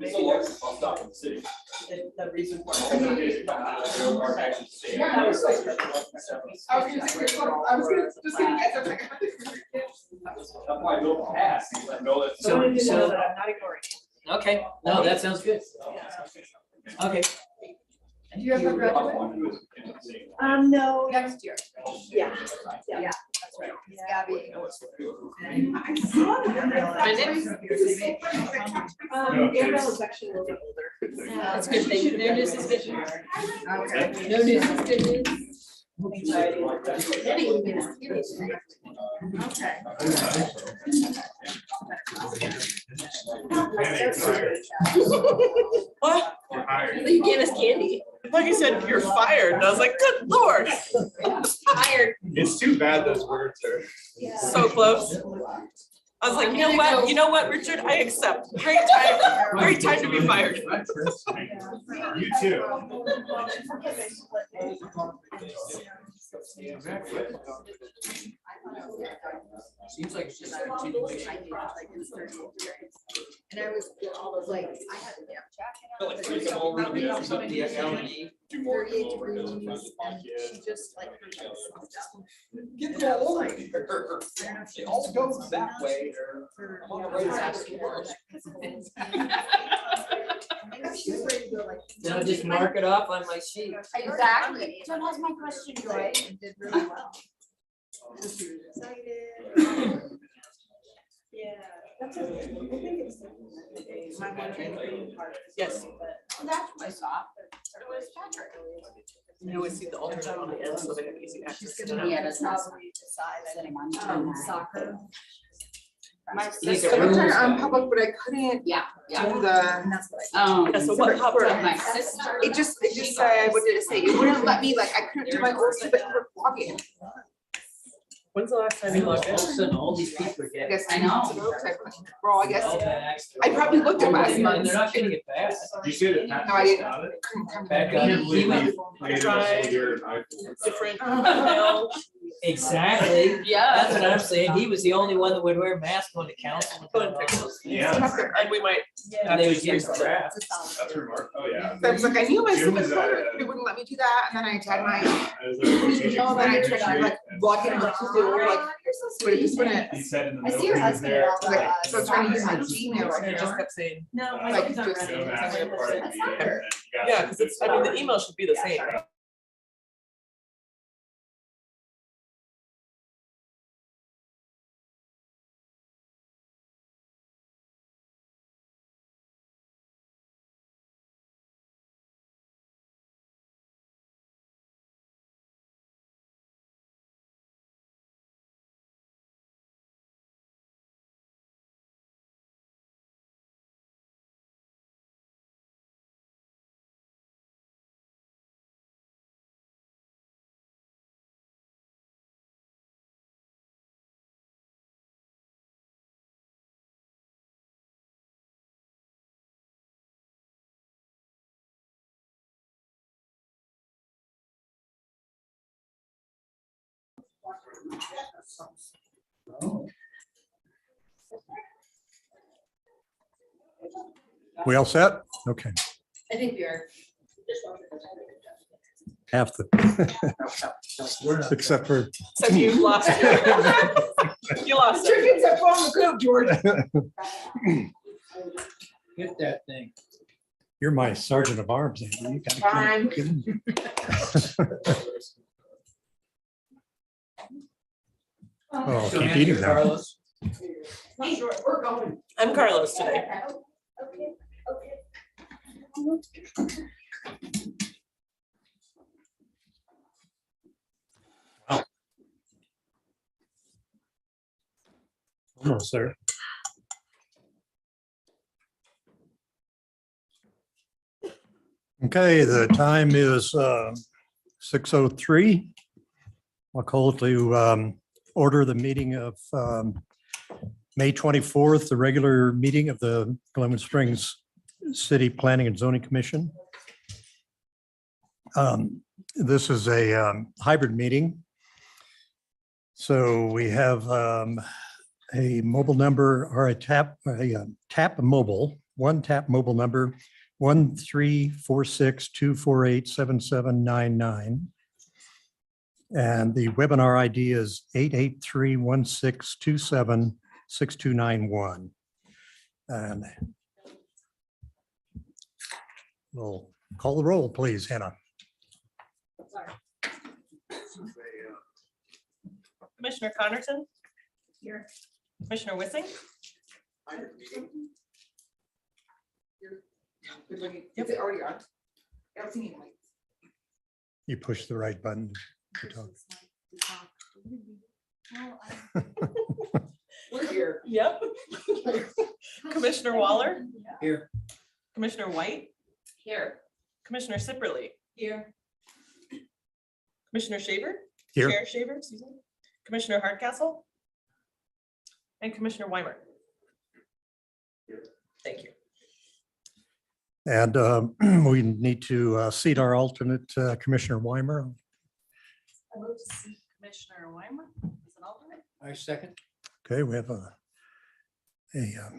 It's the largest bus stop in the city. The reason why. I was just gonna get something. That's why I built a pass, because I know that. So I need to know that I'm not ignoring it. Okay, no, that sounds good. Okay. Do you have a graduate? No. Next year. Yeah. Yeah, that's right. Gabby. I saw Gabrielle's actually a little bit older. That's a good thing. No news is good news. Okay. No news is good news. What? You gave us candy. I thought you said you're fired, and I was like, good lord. Fired. It's too bad those words are. So close. I was like, you know what, Richard, I accept. Great time to be fired. You too. Seems like it's just a continuation. And I was like, I had a damn jacket. Like three come over to the other side of the LE, do more. 38 degrees, and she just like. Get them all over here. It all goes that way. I'm on the right side of the world. She was ready to go like. Now just mark it off on my sheet. Exactly. So that's my question, Joy. And did really well. So she was excited. Yeah. That's okay. I think it's. My one favorite part. Yes. That's what I saw. It was Patrick. You always see the alternate on the end, so they have easy access to gonna it. Yeah, that's probably decided soccer. My These sister are was rules, on though. public, but I couldn't Yeah, yeah. do the, Yeah, so what popped up? My sister. it just said, what did it say? It wouldn't let me, like, I couldn't do my old stupid login. When's the last time you logged in? All of a sudden, all these people are I getting. guess. I know. Well, I guess, all back. I probably looked at last And month. they're not getting it back. You see that? No, I didn't. Couldn't come Back to on. the He went- Different email. Exactly. Yeah. That's what I'm saying. He was the only one that would wear a mask on the council. Yeah. And we might. And they would get the draft. That's remarkable. Oh, yeah. So I was like, I knew my Jim stupid was, folder, it wouldn't let me do that, and then I had my, I was like, oh, then I tried to like log in with Tuesday, like, but it just wouldn't. He said in the I middle, see your he was husband there. all the- Like, so trying to use my Gmail right And it just now. kept saying, No. Like, he's not just- ready. No mask required to be That's there. yeah, because it's, I mean, the email should be the same. We all set? Okay, I think we are. half the, except for, Except you lost it. You lost it. Chickens have fallen the coop, George. Get that thing. you're my sergeant of arms, Andy. You gotta get- Fine. get in. Oh, keep eating that. Carlos. We're going. I'm Carlos today. Okay, Almost there. Okay, the time is 6:03. I'll call to order the meeting of May 24th, the regular meeting of the Glenwood Springs City Planning and Zoning Commission. This is a hybrid meeting. So we have a mobile number or a tap mobile one tap mobile number 1-346-248-7799. And the webinar ID is 883-1627-6291. And we'll call the roll, please, Hannah. Commissioner Connerton, Here. Commissioner Wissing, Is it already on? Everything in lights. You push the right button to talk. We're here. yep. Commissioner Waller, Here. Commissioner White, Here. Commissioner Sipperly, Here. Commissioner Shaver, Here. Chair Shaver, excuse me, Commissioner Hardcastle, and Commissioner Weimer. Thank you. And we need to seat our alternate, Commissioner Weimer. I move to see Commissioner Weimer as an alternate. I second. Okay, we have a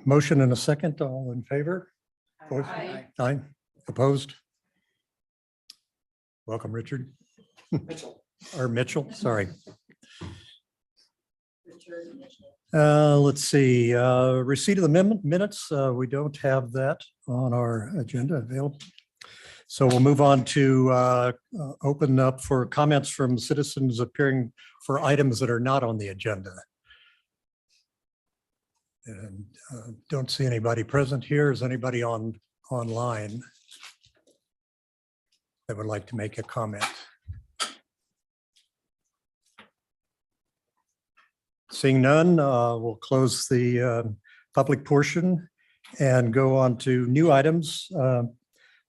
motion and a second. All in favor? Opposed? Aye. Aye. Opposed? Welcome, Richard. Mitchell. Or Mitchell, sorry. Richard. Let's see, receipt of the minutes. We don't have that on our agenda available. So we'll move on to open up for comments from citizens appearing for items that are not on the agenda. And don't see anybody present here. Is anybody online that would like to make a comment? Seeing none, we'll close the public portion and go on to new items.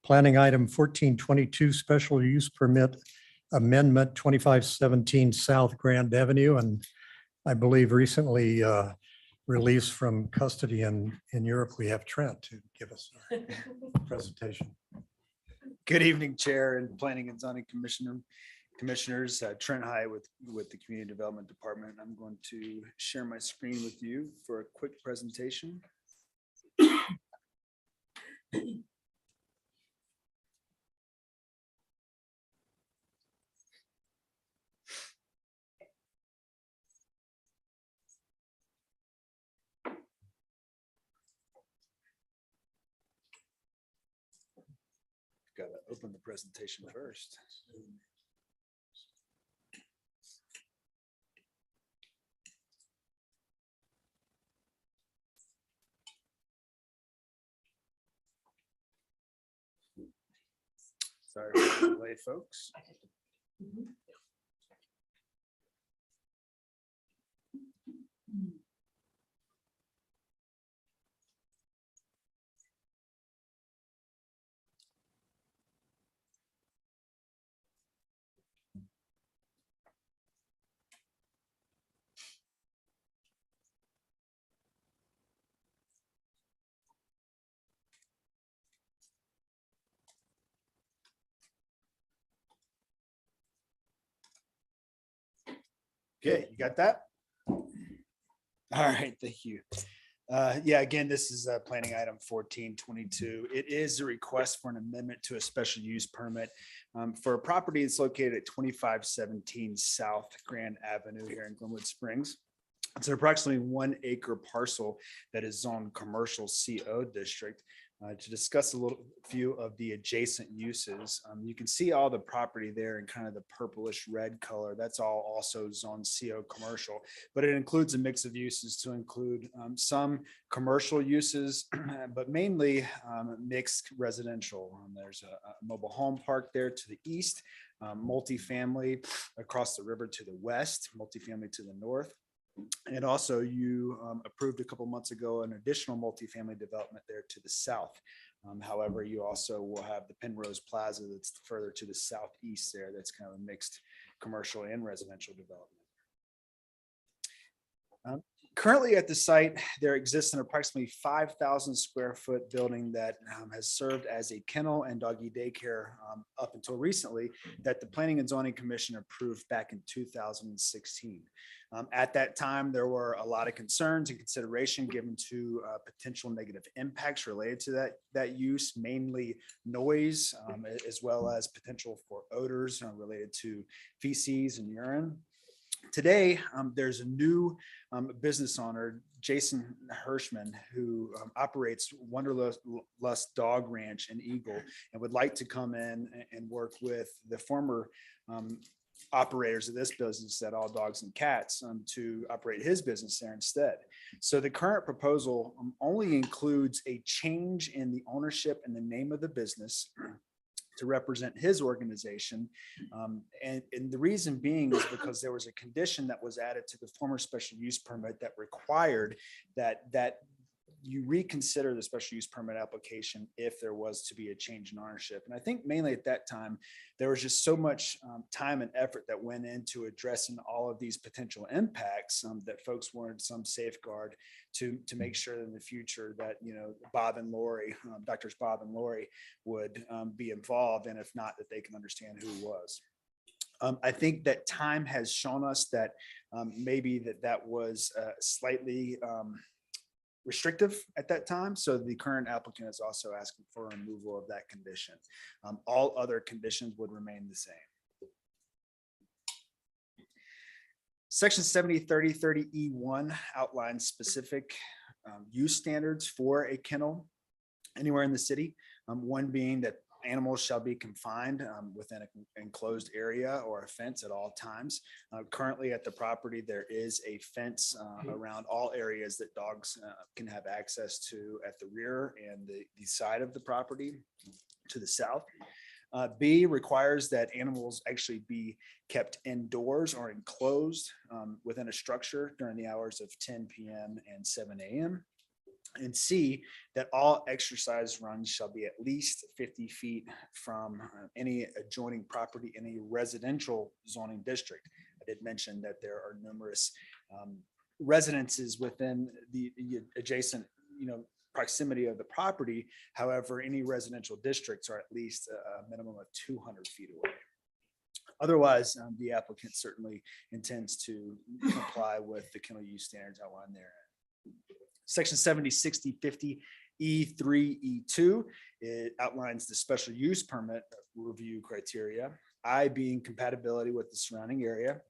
Planning item 1422, special use permit amendment 2517 South Grand Avenue. And I believe recently released from custody in Europe, we have Trent to give us a presentation. Good evening, Chair and Planning and Zoning Commissioners. Trent High with the Community Development Department. I'm going to share my screen with you for a quick presentation. Got to open the presentation first. Sorry for the delay, folks. Okay, you got that? All right, thank you. Yeah, again, this is planning item 1422. It is a request for an amendment to a special use permit for a property that's located at 2517 South Grand Avenue here in Glenwood Springs. It's an approximately 1 acre parcel that is zoned commercial CO district. To discuss a few of the adjacent uses, you can see all the property there in kind of the purplish red color. That's all also zone CO commercial, but it includes a mix of uses to include some commercial uses, but mainly mixed residential. There's a mobile home park there to the east, multifamily across the river to the west, multifamily to the north. And also you approved a couple months ago an additional multifamily development there to the south. However, you also will have the Penrose Plaza that's further to the southeast there. That's kind of a mixed commercial and residential development. Currently at the site, there exists an approximately 5,000 square foot building that has served as a kennel and doggy daycare up until recently, that the Planning and Zoning Commission approved back in 2016. At that time, there were a lot of concerns and consideration given to potential negative impacts related to that use, mainly noise, as well as potential for odors related to feces and urine. Today, there's a new business owner, Jason Hirschman, who operates Wanderlust Dog Ranch in Eagle, and would like to come in and work with the former operators of this business at All Dogs and Cats to operate his business there instead. So the current proposal only includes a change in the ownership and the name of the business to represent his organization. And the reason being is because there was a condition that was added to the former special use permit that required that you reconsider the special use permit application if there was to be a change in ownership. And I think mainly at that time, there was just so much time and effort that went into addressing all of these potential impacts that folks wanted some safeguard to make sure in the future that, you know, Bob and Lori, Doctors Bob and Lori would be involved, and if not, that they can understand who was. I think that time has shown us that maybe that was slightly restrictive at that time. So the current applicant is also asking for removal of that condition. All other conditions would remain the same. Section 70-30-30E1 outlines specific use standards for a kennel anywhere in the city. One being that animals shall be confined within an enclosed area or a fence at all times. Currently at the property, there is a fence around all areas that dogs can have access to at the rear and the side of the property to the south. B requires that animals actually be kept indoors or enclosed within a structure during the hours of 10 p.m. and 7 a.m. And C, that all exercise runs shall be at least 50 feet from any adjoining property in a residential zoning district. I did mention that there are numerous residences within the adjacent, proximity of the property. However, any residential districts are at least a minimum of 200 feet away. Otherwise, the applicant certainly intends to comply with the kennel use standards outlined there. Section 70-60-50 E3E2, it outlines the special use permit review criteria. I being compatibility with the surrounding area.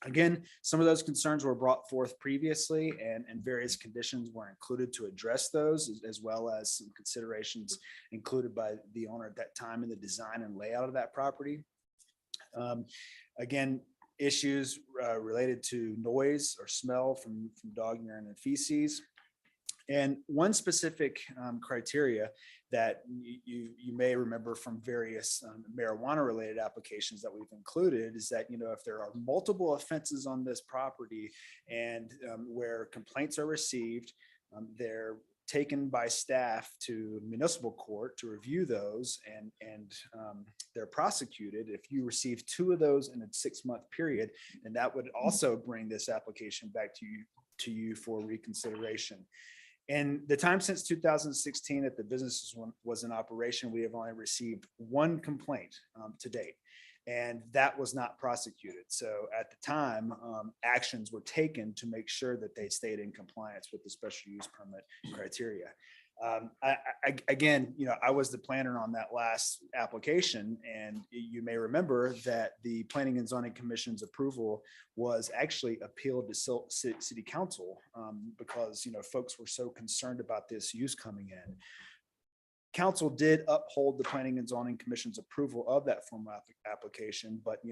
Again, some of those concerns were brought forth previously, and various conditions were included to address those, as well as some considerations included by the owner at that time in the design and layout of that property. Again, issues related to noise or smell from dog urine and feces. And one specific criteria that you may remember from various marijuana related applications that we've included is that, if there are multiple offenses on this property and where complaints are received, they're taken by staff to municipal court to review those, and they're prosecuted. If you receive 2 of those in a 6-month period, and that would also bring this application back to you for reconsideration. In the time since 2016 that the business was in operation, we have only received 1 complaint to date, and that was not prosecuted. So at the time, actions were taken to make sure that they stayed in compliance with the special use permit criteria. Again, I was the planner on that last application, and you may remember that the Planning and Zoning Commission's approval was actually appealed to City Council because, folks were so concerned about this use coming in. Council did uphold the Planning and Zoning Commission's approval of that formal application, but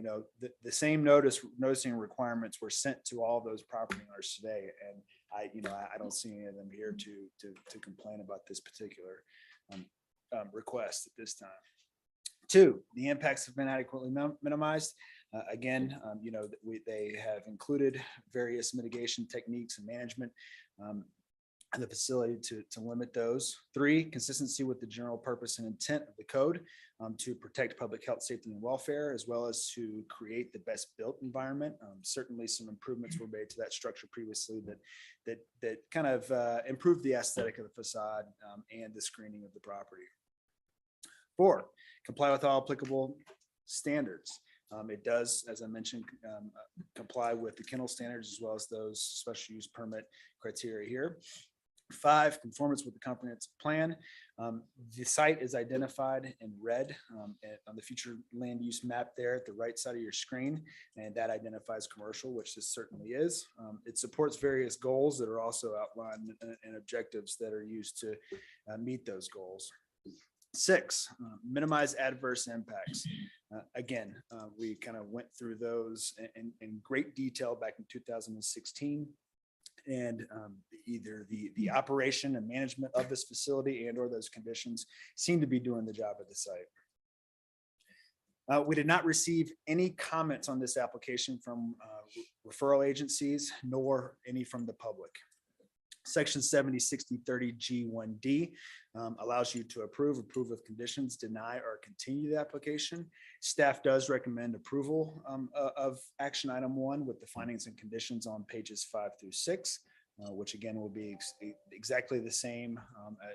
the same noticing requirements were sent to all those property owners today, and I don't see any of them here to complain about this particular request at this time. 2, the impacts have been adequately minimized. Again, they have included various mitigation techniques and management the facility to limit those. 3, consistency with the general purpose and intent of the code to protect public health, safety, and welfare, as well as to create the best built environment. Certainly some improvements were made to that structure previously that kind of improved the aesthetic of the facade and the screening of the property. 4, comply with all applicable standards. It does, as I mentioned, comply with the kennel standards as well as those special use permit criteria here. 5, conformance with the comprehensive plan. The site is identified in red on the future land use map there at the right side of your screen, and that identifies commercial, which this certainly is. It supports various goals that are also outlined and objectives that are used to meet those goals. 6, minimize adverse impacts. Again, we kind of went through those in great detail back in 2016. And either the operation and management of this facility and or those conditions seem to be doing the job at the site. We did not receive any comments on this application from referral agencies, nor any from the public. Section 70-60-30 G1D allows you to approve with conditions, deny or continue the application. Staff does recommend approval of action item 1 with the findings and conditions on pages 5 through 6, which again will be exactly the same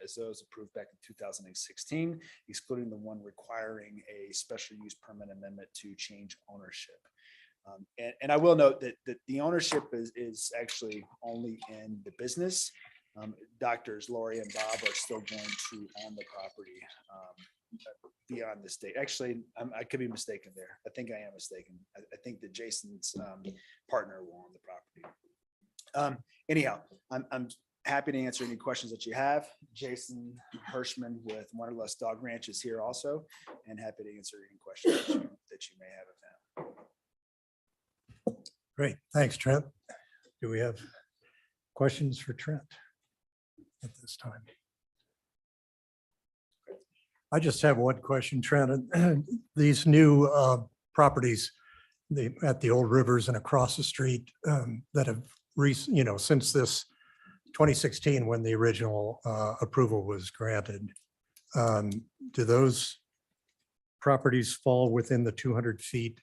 as those approved back in 2016, excluding the one requiring a special use permit amendment to change ownership. And I will note that the ownership is actually only in the business. Doctors Lori and Bob are still going to own the property beyond this date. Actually, I could be mistaken there. I think I am mistaken. I think that Jason's partner will own the property. Anyhow, I'm happy to answer any questions that you have. Jason Hirschman with Wanderlust Dog Ranch is here also, and happy to answer any questions that you may have of him. Great, thanks, Trent. Do we have questions for Trent at this time? I just have one question, Trent. These new properties at the old rivers and across the street that have since this 2016, when the original approval was granted, do those properties fall within the 200 feet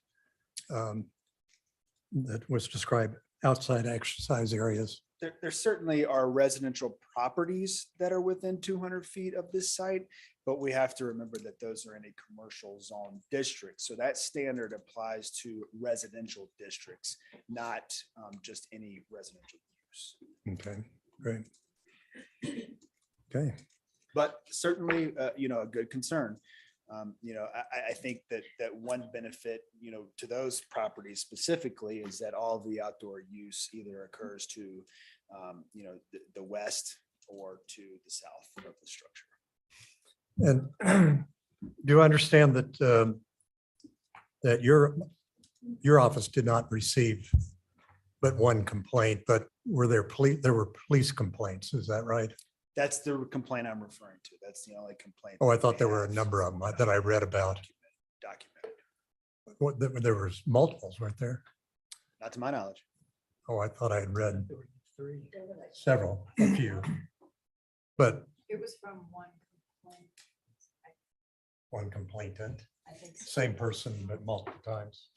that was described outside exercise areas? There certainly are residential properties that are within 200 feet of this site, but we have to remember that those are in a commercial zone district. So that standard applies to residential districts, not just any residential use. Okay, great. Okay. But certainly, a good concern. I think that one benefit, to those properties specifically is that all the outdoor use either occurs to, the west or to the south of the structure. And do you understand that that your office did not receive but one complaint, but there were police complaints, is that right? That's the complaint I'm referring to. That's the only complaint. Oh, I thought there were a number of them that I read about. Documented. There was multiples, weren't there? Not to my knowledge. Oh, I thought I had read several, a few. But It was from one complaint. one complainant, I think so. same person, but multiple times.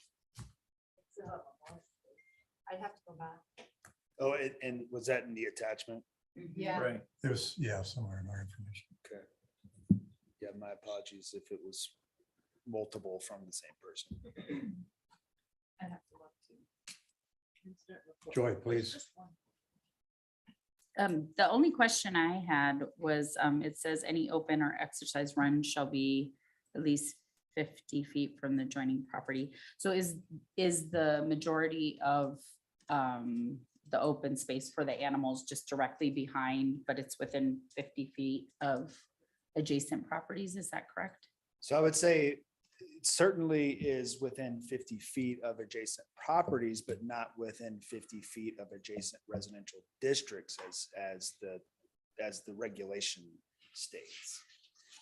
I'd have to go back. Oh, and was that in the attachment? Yeah. Right. It was, yeah, somewhere in our information. Okay. Yeah, my apologies if it was multiple from the same person. I'd have to look too. Joy, please. The only question I had was, it says any open or exercise run shall be at least 50 feet from the adjoining property. So is the majority of the open space for the animals just directly behind, but it's within 50 feet of adjacent properties? Is that correct? So I would say it certainly is within 50 feet of adjacent properties, but not within 50 feet of adjacent residential districts as the regulation states.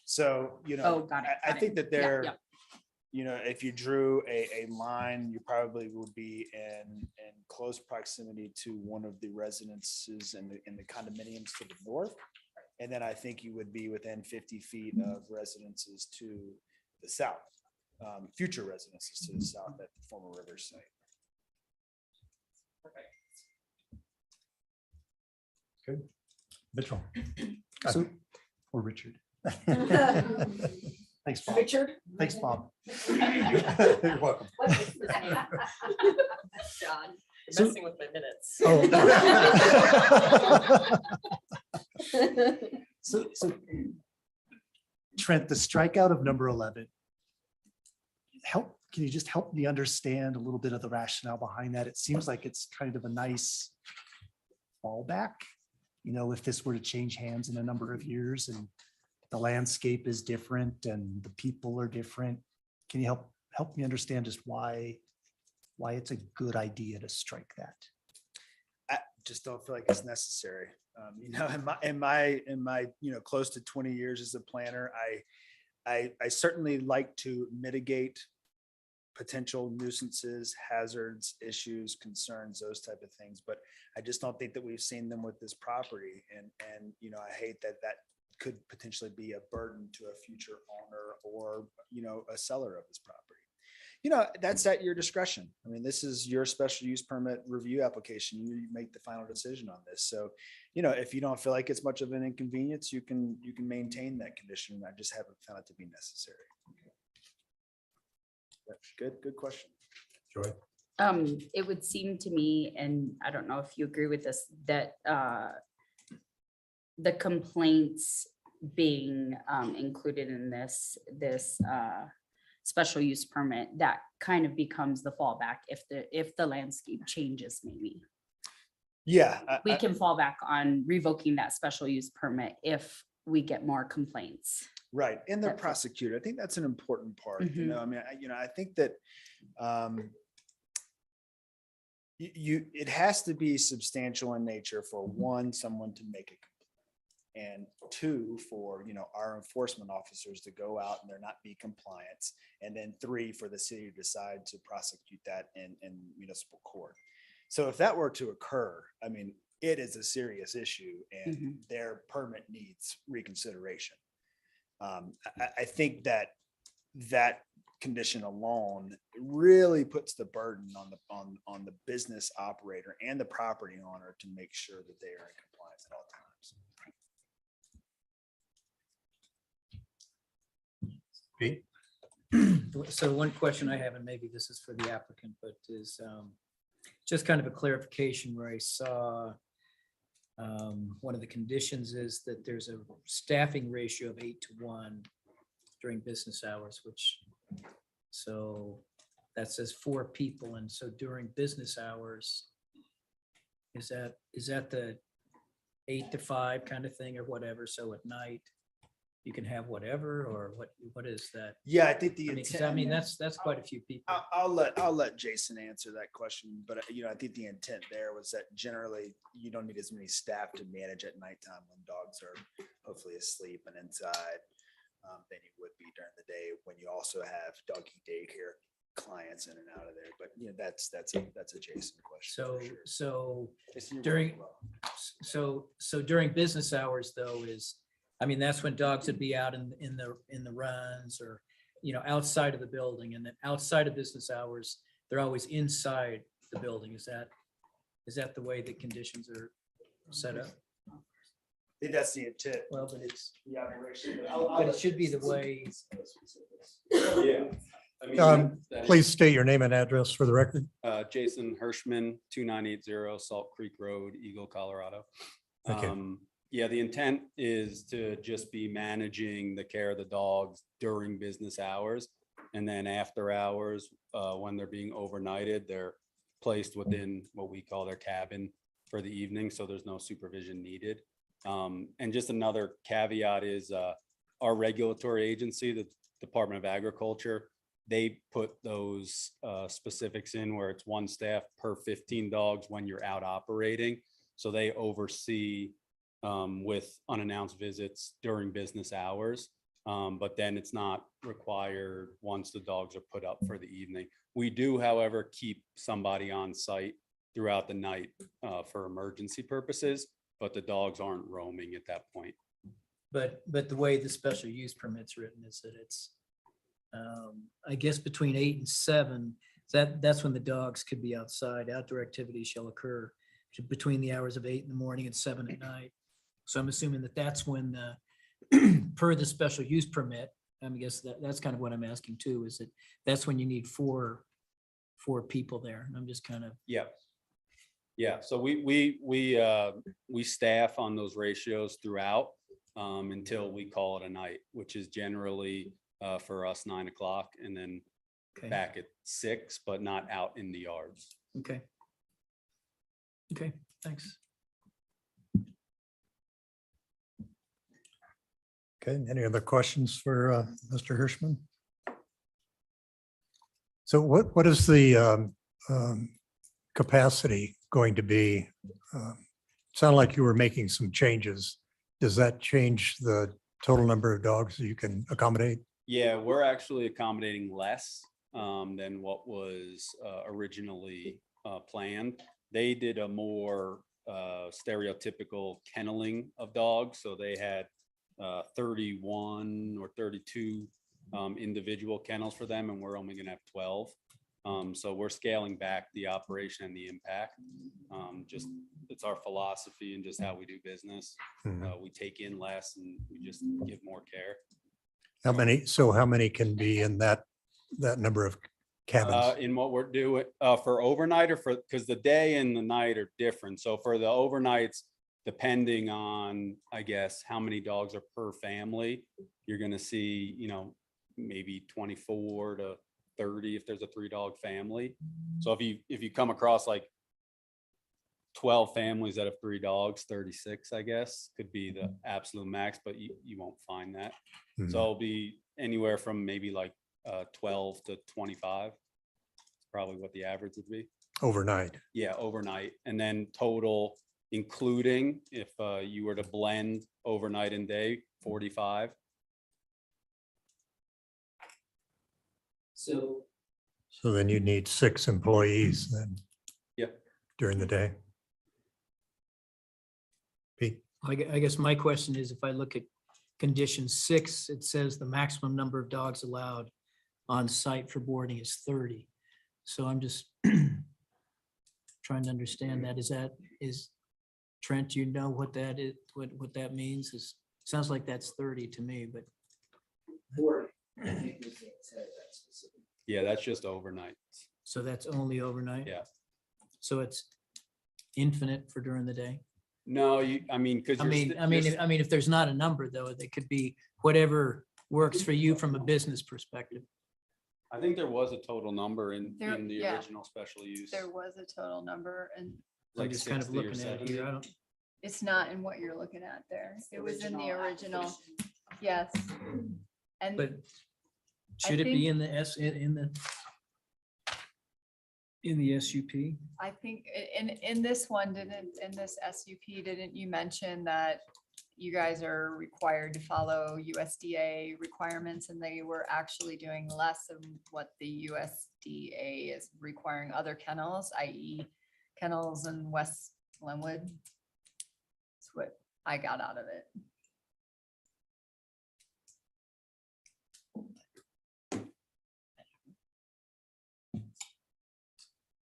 So, Oh, got it. I think that they're, Yeah, you know, if you drew a line, you probably would be in close proximity to one of the residences in the condominiums to the north. And then I think you would be within 50 feet of residences to the south, future residences to the south at the former river site. Good. Mitchell. So- Or Richard. Thanks, Bob. Richard? Thanks, Bob. You're welcome. John. So- Messing with my minutes. Oh. So Trent, the strikeout of number 11. Can you just help me understand a little bit of the rationale behind that? It seems like it's kind of a nice fallback. You know, if this were to change hands in a number of years and the landscape is different and the people are different, can you help me understand just why it's a good idea to strike that? I just don't feel like it's necessary. You know, in my, you know, close to 20 years as a planner, I certainly like to mitigate potential nuisances, hazards, issues, concerns, those type of things. But I just don't think that we've seen them with this property. And, you know, I hate that could potentially be a burden to a future owner or, you know, a seller of this property. You know, that's at your discretion. I mean, this is your special use permit review application. You make the final decision on this. So, you know, if you don't feel like it's much of an inconvenience, you can maintain that condition. I just haven't found it to be necessary. Good question. Joy. It would seem to me, and I don't know if you agree with this, that the complaints being included in this special use permit, that kind of becomes the fallback if the landscape changes, maybe. Yeah. We can fall back on revoking that special use permit if we get more complaints. Right. And they're That's it. prosecuted. I think that's an important part. You Mhm. know, I mean, I think that it has to be substantial in nature for one, someone to make a complaint, and two, for, you know, our enforcement officers to go out and there not be compliance, and then three, for the city to decide to prosecute that in municipal court. So if that were to occur, I mean, it is a serious issue and their permit needs reconsideration. I think that condition alone really puts the burden on the business operator and the property owner to make sure that they are in compliance at all times. Pete? So one question I have, and maybe this is for the applicant, but is just kind of a clarification where I saw one of the conditions is that there's a staffing ratio of 8-to-1 during business hours, which, so that says 4 people. And so during business hours, is that the 8 to 5 kind of thing or whatever? So at night you can have whatever, or what is that? Yeah, I think the I mean, 'cause intent. I mean, that's quite a few people. I'll let Jason answer that question, but you know, I think the intent there was that generally you don't need as many staff to manage at nighttime when dogs are hopefully asleep and inside than you would be during the day when you also have doggy daycare clients in and out of there. But you know, that's a Jason question. for sure. So Jason, you're during- welcome. so during business hours though I mean, that's when dogs would be out in the runs or, you know, outside of the building, and then outside of business hours, they're always inside the building. Is that the way the conditions are set up? I think that's the intent. Well, but it's, The operation. but it should be the way. Yeah. I mean, that- Please state your name and address for the record. Jason Hirschman, 2980 Salt Creek Road, Eagle, Colorado. Thank you. Yeah, the intent is to just be managing the care of the dogs during business hours. And then after hours, when they're being overnighted, they're placed within what we call their cabin for the evening. So there's no supervision needed. And just another caveat is our regulatory agency, the Department of Agriculture, they put those specifics in where it's 1 staff per 15 dogs when you're out operating. So they oversee with unannounced visits during business hours. But then it's not required once the dogs are put up for the evening. We do, however, keep somebody on site throughout the night for emergency purposes, but the dogs aren't roaming at that point. But the way the special use permit's written is that it's, I guess between 8 and 7, that's when the dogs could be outside. Outdoor activities shall occur between the hours of 8 in the morning and 7 at night. So I'm assuming that that's when per the special use permit, I guess that's kind of what I'm asking too, is that that's when you need four people there. And I'm just kind of, Yeah. Yeah, so we staff on those ratios throughout until we call it a night, which is generally for us 9 o'clock and then okay, back at 6, but not out in the yards. okay. Okay, thanks. Okay, any other questions for Mr. Hirschman? So what is the capacity going to be? Sound like you were making some changes. Does that change the total number of dogs you can accommodate? Yeah, we're actually accommodating less than what was originally planned. They did a more stereotypical kenneling of dogs. So they had 31 or 32 individual kennels for them, and we're only going to have 12. So we're scaling back the operation and the impact. Just it's our philosophy and just how we do business. We take in less and we just give more care. How many can be in that number of cabins? In what we're doing for overnight, or because the day and the night are different. So for the overnights, depending on, I guess, how many dogs are per family, you're going to see, maybe 24 to 30 if there's a 3-dog family. So if you come across like 12 families that have 3 dogs, 36, I guess, could be the absolute max, but you won't find that. So it'll be anywhere from maybe like 12 to 25. Probably what the average would be. Overnight. Yeah, overnight. And then total, including if you were to blend overnight and day, 45. So So then you need 6 employees then Yep. during the day. Pete? I guess my question is, if I look at condition 6, it says the maximum number of dogs allowed on site for boarding is 30. So I'm just trying to understand that. Is Trent, you know what that is, what that means? Sounds like that's 30 to me, but. Yeah, that's just overnight. So that's only overnight? Yeah. So it's infinite for during the day? No, because if there's not a number though, it could be whatever works for you from a business perspective. I think there was a total number in the yeah. original special use. There was a total number and I'm Like just kind of 60 or looking at it 70. here. it's not in what you're looking at there. It was in the original. Yes. And But should it be in the in the SUP? I think in this one, in this SUP, didn't you mention that you guys are required to follow USDA requirements, and they were actually doing less of what the USDA is requiring other kennels, i.e. kennels in West Glenwood? That's what I got out of it.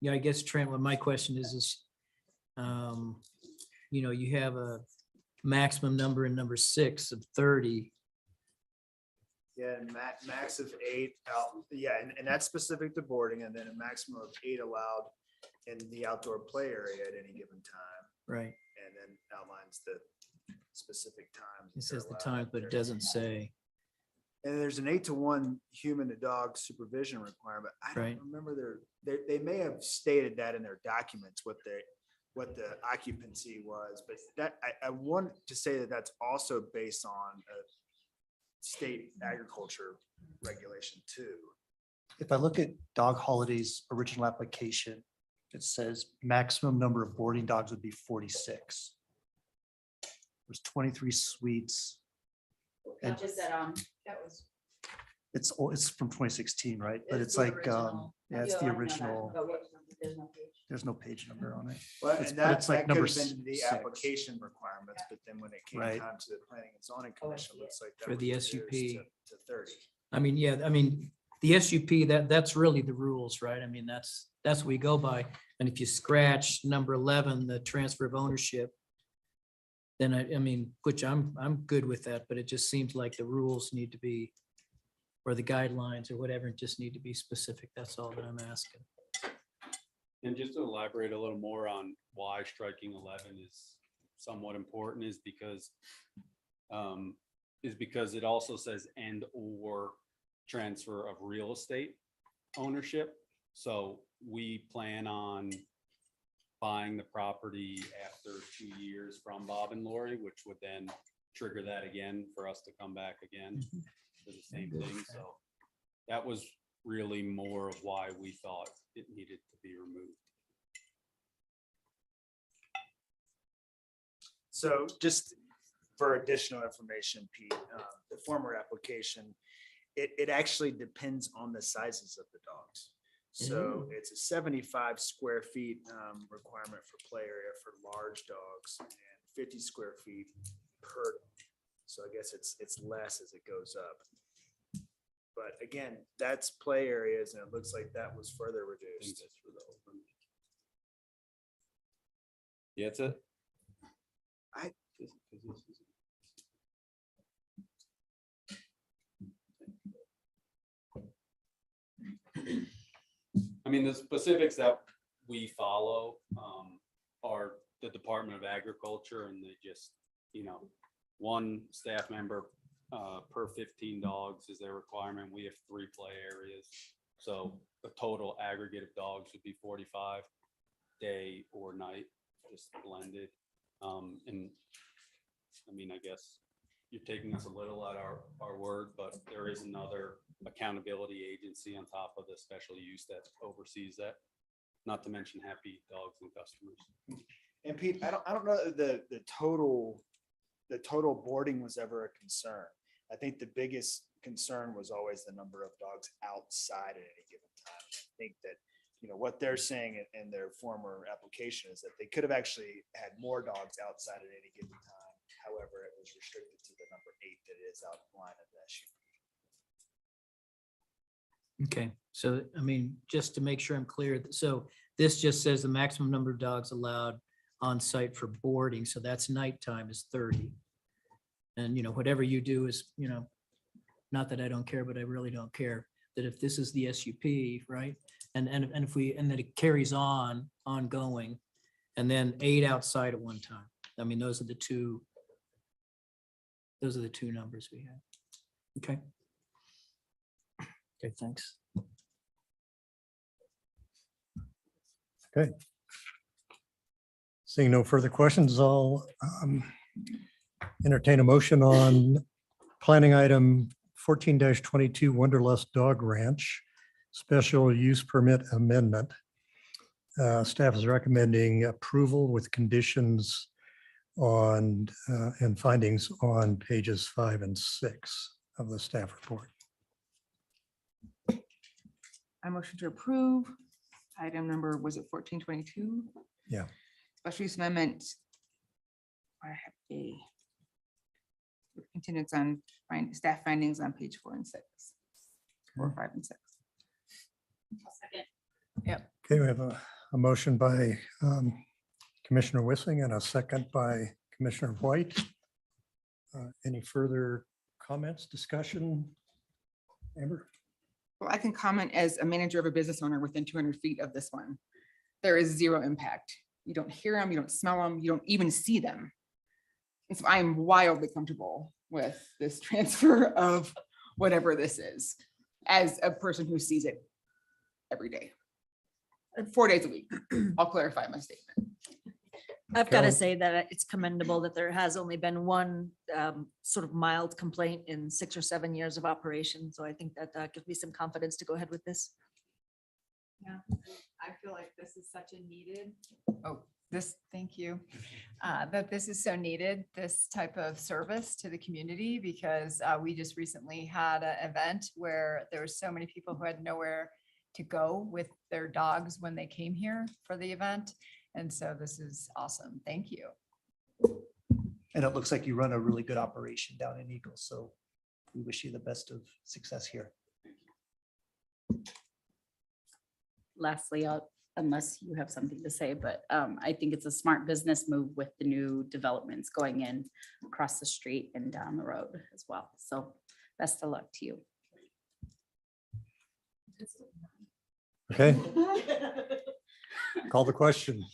Yeah, I guess Trent, what my question is, you have a maximum number in number 6 of 30. Yeah, and max of 8 out, yeah, and that's specific to boarding, and then a maximum of 8 allowed in the outdoor play area at any given time, Right. and then outlines the specific times. It that they're says the allowed times, out but it there. doesn't say. And there's an 8-to-1 human to dog supervision requirement. I Right. don't remember they may have stated that in their documents, what the occupancy was, but that, I want to say that that's also based on a state agriculture regulation too. If I look at Dog Holiday's original application, it says maximum number of boarding dogs would be 46. There's 23 suites. And Just that, That was. it's from 2016, right? But it's the like, original. yeah, it's Yeah, the I know that, original. but there's no page. There's no page number on it. Well, It's- and but that, it's like that could number have been the 6. application requirements, but then when it came Right. time to the planning and zoning commission, looks like that For was the reduced SUP. to 30. I mean, yeah, I mean, the SUP, that's really the rules, right? I mean, that's what we go by. And if you scratch number 11, the transfer of ownership, then I mean, which I'm good with that, but it just seems like the rules need to be, or the guidelines or whatever, just need to be specific. That's all that I'm asking. And just to elaborate a little more on why striking 11 is somewhat important is because it also says and or transfer of real estate ownership. So we plan on buying the property after 2 years from Bob and Lori, which would then trigger that again for us to come back again for the same thing. So that was really more of why we thought it needed to be removed. So just for additional information, Pete, the former application, it actually depends on the sizes of the dogs. So it's a 75 square feet requirement for play area for large dogs and 50 square feet per dog. So I guess it's less as it goes up. But again, that's play areas and it looks like that was further I think reduced. that's for the open. Yeah, it's a. I- I mean, the specifics that we follow are the Department of Agriculture, and they just, one staff member per 15 dogs is their requirement. We have 3 play areas. So the total aggregate of dogs would be 45 day or night, just blended. And I mean, I guess you're taking us a little at our word, but there is another accountability agency on top of the special use that oversees that, not to mention happy dogs and customers. And Pete, I don't know that the total boarding was ever a concern. I think the biggest concern was always the number of dogs outside at any given time. I think that, what they're saying in their former application is that they could have actually had more dogs outside at any given time. However, it was restricted to the number 8 that is outlined in the SUP. Okay, so, I mean, just to make sure I'm clear, so this just says the maximum number of dogs allowed on site for boarding, so that's nighttime is 30. And, whatever you do is, not that I don't care, but I really don't care, that if this is the SUP, right? And then it carries on, ongoing, and then 8 outside at one time. I mean, those are the two numbers we have. Okay. Okay, thanks. Okay. Seeing no further questions, I'll entertain a motion on planning item 14-22 Wanderlust Dog Ranch, special use permit amendment. Staff is recommending approval with conditions on and findings on pages 5 and 6 of the staff report. I motion to approve. Item number, was it 1422? Yeah. Special use amendment. I have a with continuance on staff findings on page 4 and 6. 4, 5, and 6. Okay, we have a motion by Commissioner Wissing and a second by Commissioner White. Any further comments, discussion? Amber? Well, I can comment as a manager of a business owner within 200 feet of this one. There is zero impact. You don't hear them, you don't smell them, you don't even see them. And so I'm wildly comfortable with this transfer of whatever this is as a person who sees it every day. 4 days a week. I'll clarify my statement. I've got to Kennel? say that it's commendable that there has only been one sort of mild complaint in 6 or 7 years of operation. So I think that gives me some confidence to go ahead with this. Yeah, I feel like this is such a needed, thank you. That this is so needed, this type of service to the community, because we just recently had an event where there were so many people who had nowhere to go with their dogs when they came here for the event. And so this is awesome. Thank you. And it looks like you run a really good operation down in Eagle, so we wish you the best of success here. Lastly, unless you have something to say, but I think it's a smart business move with the new developments going in across the street and down the road as well. So best of luck to you. Okay. Call the question.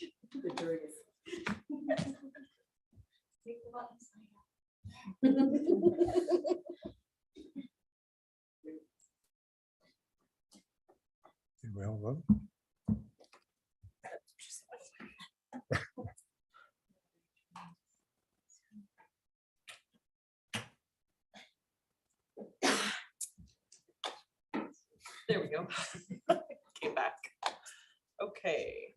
We all vote? There we go. Came back. Okay.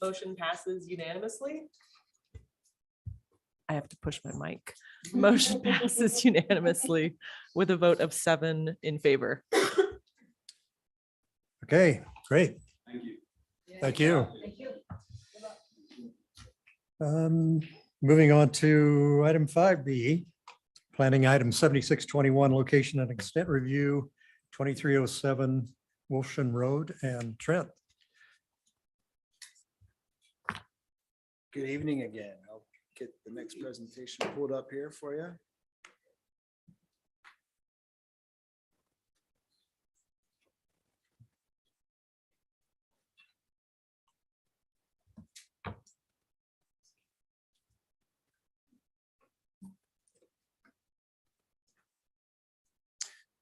Motion passes unanimously. I have to push my mic. Motion passes unanimously with a vote of 7 in favor. Okay, great. Thank you. Thank you. Moving on to item 5B, planning item 7621, location and extent review, 2307 Wolfson Road and Trent. Good evening again. I'll get the next presentation pulled up here for you.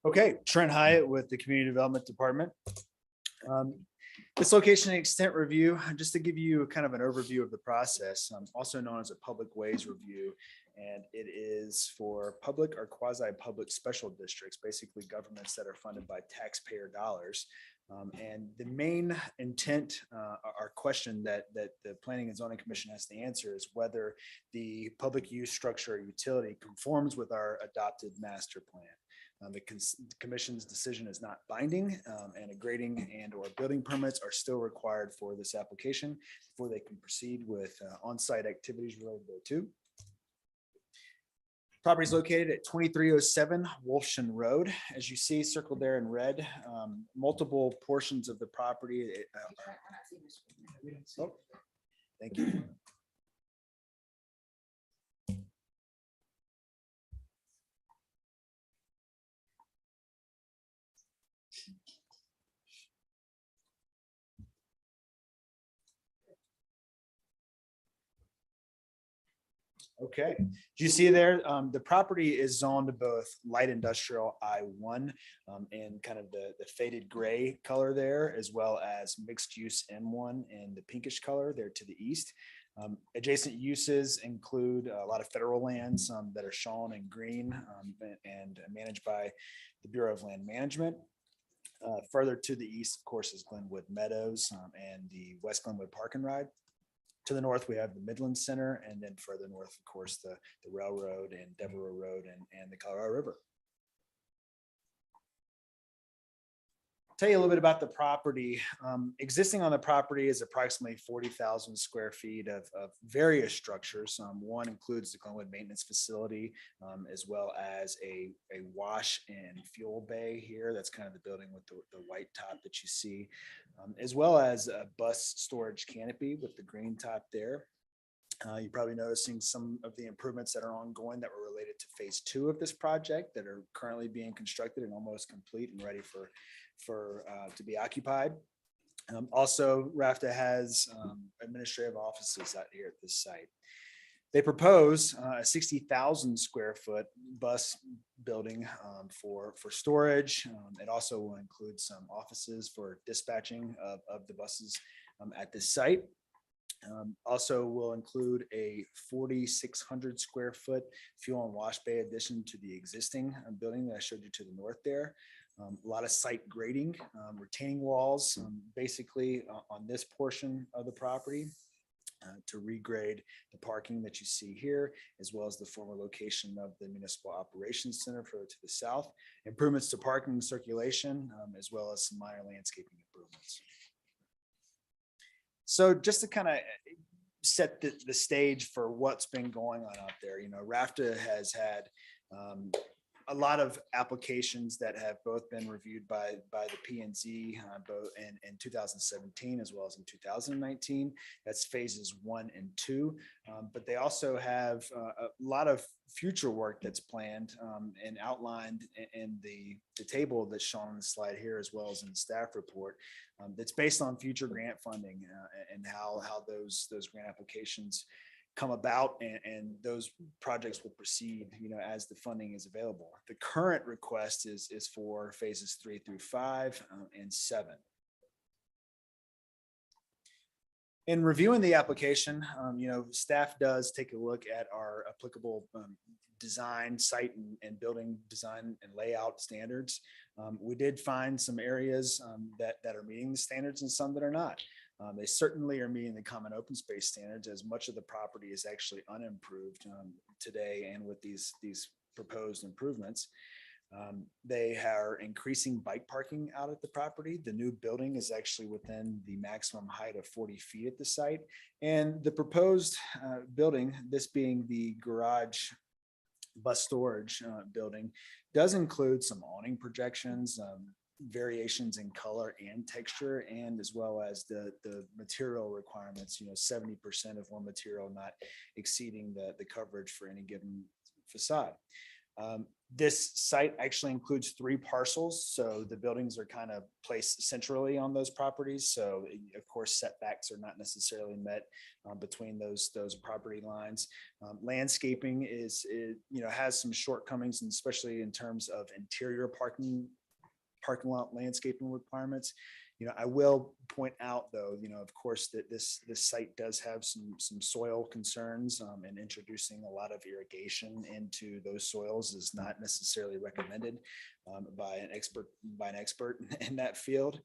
Okay, Trent Hyatt with the Community Development Department. This location and extent review, just to give you kind of an overview of the process, also known as a public ways review. And it is for public or quasi-public special districts, basically governments that are funded by taxpayer dollars. And the main intent or question that the Planning and Zoning Commission has to answer is whether the public use structure or utility conforms with our adopted master plan. The commission's decision is not binding, and a grading and or building permits are still required for this application before they can proceed with on-site activities related thereto. Property is located at 2307 Wolfson Road. As you see circled there in red, multiple portions of the property. Oh, thank you. Okay, do you see there, the property is zoned to both light industrial I1 and kind of the faded gray color there, as well as mixed use M1 and the pinkish color there to the east. Adjacent uses include a lot of federal lands that are shown in green and managed by the Bureau of Land Management. Further to the east, of course, is Glenwood Meadows and the West Glenwood Park and Ride. To the north, we have the Midland Center, and then further north, of course, the railroad and Devereaux Road and the Colorado River. Tell you a little bit about the property. Existing on the property is approximately 40,000 square feet of various structures. One includes the Glenwood Maintenance Facility, as well as a wash and fuel bay here. That's kind of the building with the white top that you see, as well as a bus storage canopy with the green top there. You're probably noticing some of the improvements that are ongoing that were related to phase 2 of this project that are currently being constructed and almost complete and ready to be occupied. Also, Raft has administrative offices out here at this site. They propose a 60,000 square foot bus building for storage. It also will include some offices for dispatching of the buses at this site. Also will include a 4,600 square foot fuel and wash bay addition to the existing building that I showed you to the north there. A lot of site grading, retaining walls, basically on this portion of the property to regrade the parking that you see here, as well as the former location of the Municipal Operations Center further to the south. Improvements to parking and circulation, as well as some minor landscaping improvements. So just to kind of set the stage for what's been going on out there, Raft has had a lot of applications that have both been reviewed by the P&Z both in 2017 as well as in 2019. That's phases 1 and 2. But they also have a lot of future work that's planned and outlined in the table that's shown on the slide here, as well as in the staff report, that's based on future grant funding and how those grant applications come about and those projects will proceed, as the funding is available. The current request is for phases 3 through 5 and 7. In reviewing the application, staff does take a look at our applicable design, site and building design and layout standards. We did find some areas that are meeting the standards and some that are not. They certainly are meeting the common open space standards, as much of the property is actually unimproved today and with these proposed improvements. They are increasing bike parking out at the property. The new building is actually within the maximum height of 40 feet at the site. And the proposed building, this being the garage bus storage building, does include some awning projections, variations in color and texture, and as well as the material requirements, 70% of one material not exceeding the coverage for any given facade. This site actually includes 3 parcels, so the buildings are kind of placed centrally on those properties. So of course setbacks are not necessarily met between those property lines. Landscaping has some shortcomings, and especially in terms of interior parking lot landscaping requirements. I will point out though, of course, that this site does have some soil concerns, and introducing a lot of irrigation into those soils is not necessarily recommended by an expert in that field.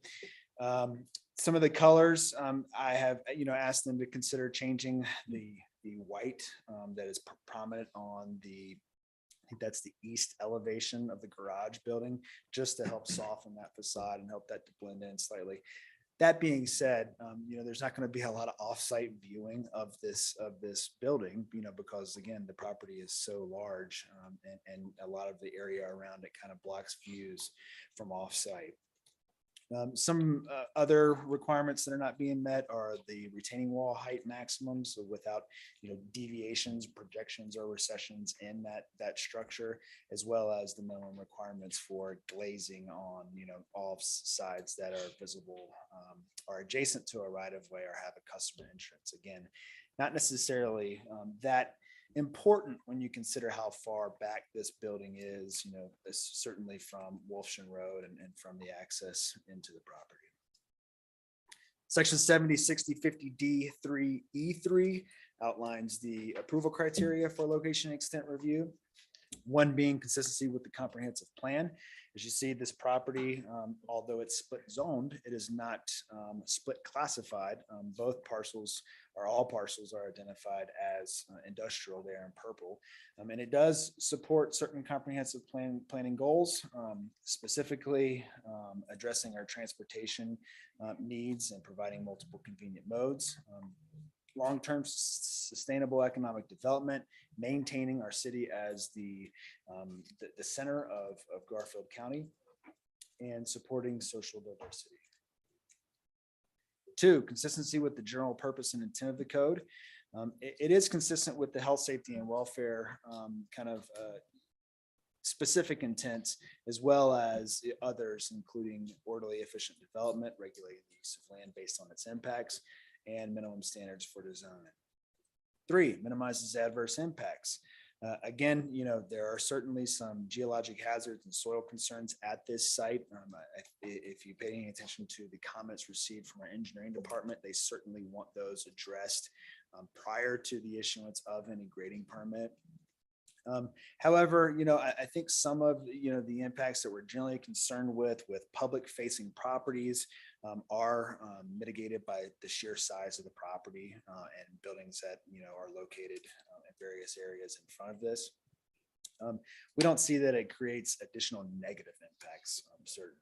Some of the colors, I have asked them to consider changing the white that is prominent on I think that's the east elevation of the garage building, just to help soften that facade and help that to blend in slightly. That being said, there's not going to be a lot of off-site viewing of this building, because again, the property is so large, and a lot of the area around it kind of blocks views from off-site. Some other requirements that are not being met are the retaining wall height maximums, so without deviations, projections, or recessions in that structure, as well as the minimum requirements for glazing on all sides that are visible or adjacent to a right of way or have a customer entrance. Again, not necessarily that important when you consider how far back this building is, certainly from Wolfson Road and from the access into the property. Section 70, 60, 50 D3E3 outlines the approval criteria for location extent review. One being consistency with the comprehensive plan. As you see, this property, although it's split zoned, it is not split classified. Both parcels, or all parcels, are identified as industrial there in purple. And it does support certain comprehensive planning goals, specifically addressing our transportation needs and providing multiple convenient modes. Long-term sustainable economic development, maintaining our city as the center of Garfield County, and supporting social diversity. 2, consistency with the general purpose and intent of the code. It is consistent with the health, safety, and welfare specific intents, as well as others, including orderly, efficient development, regulating the use of land based on its impacts, and minimum standards for design. 3, minimizes adverse impacts. Again, there are certainly some geologic hazards and soil concerns at this site. If you pay any attention to the comments received from our engineering department, they certainly want those addressed prior to the issuance of any grading permit. However, I think some of, the impacts that we're generally concerned with public facing properties are mitigated by the sheer size of the property and buildings that, are located in various areas in front of this. We don't see that it creates additional negative impacts, certainly.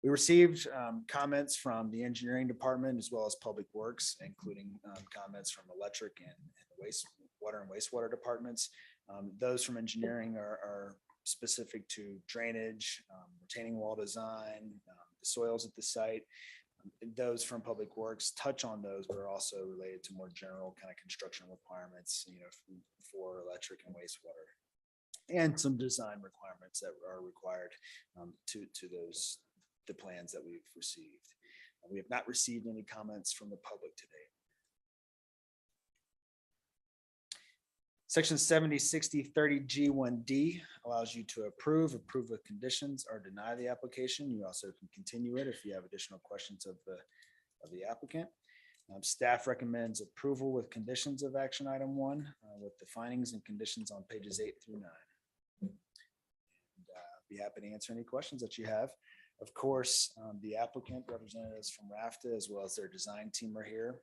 We received comments from the engineering department as well as public works, including comments from electric and water and wastewater departments. Those from engineering are specific to drainage, retaining wall design, the soils at the site. Those from public works touch on those, but are also related to more general kind of construction requirements, for electric and wastewater, and some design requirements that are required to the plans that we've received. We have not received any comments from the public today. Section 706030G1D allows you to approve with conditions, or deny the application. You also can continue it if you have additional questions of the applicant. Staff recommends approval with conditions of action item 1 with the findings and conditions on pages 8 through 9. And, be happy to answer any questions that you have. Of course, the applicant representatives from Raft as well as their design team are here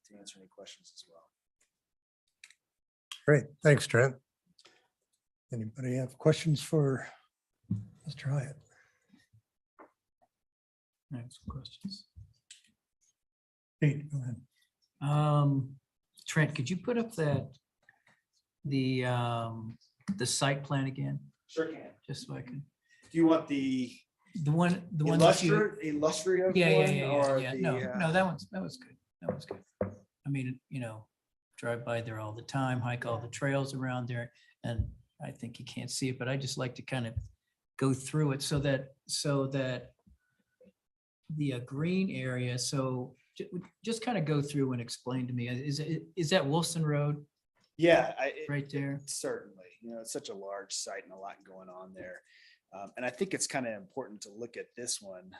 to answer any questions as well. Great, thanks, Trent. Anybody have questions for Mr. Hyatt? I have some questions. Pete, go ahead. Trent, could you put up the site plan again? Sure can. Just so I can, Do you want the one that you. illustrative Yeah, one? Or yeah. the, No, that was good. That was good. I mean, drive by there all the time, hike all the trails around there, and I think you can't see it, but I just like to kind of go through it so that the green area, so just kind of go through and explain to me, is that Wolfson Road Yeah, right there? certainly. It's such a large site and a lot going on there. And I think it's kind of important to look at this one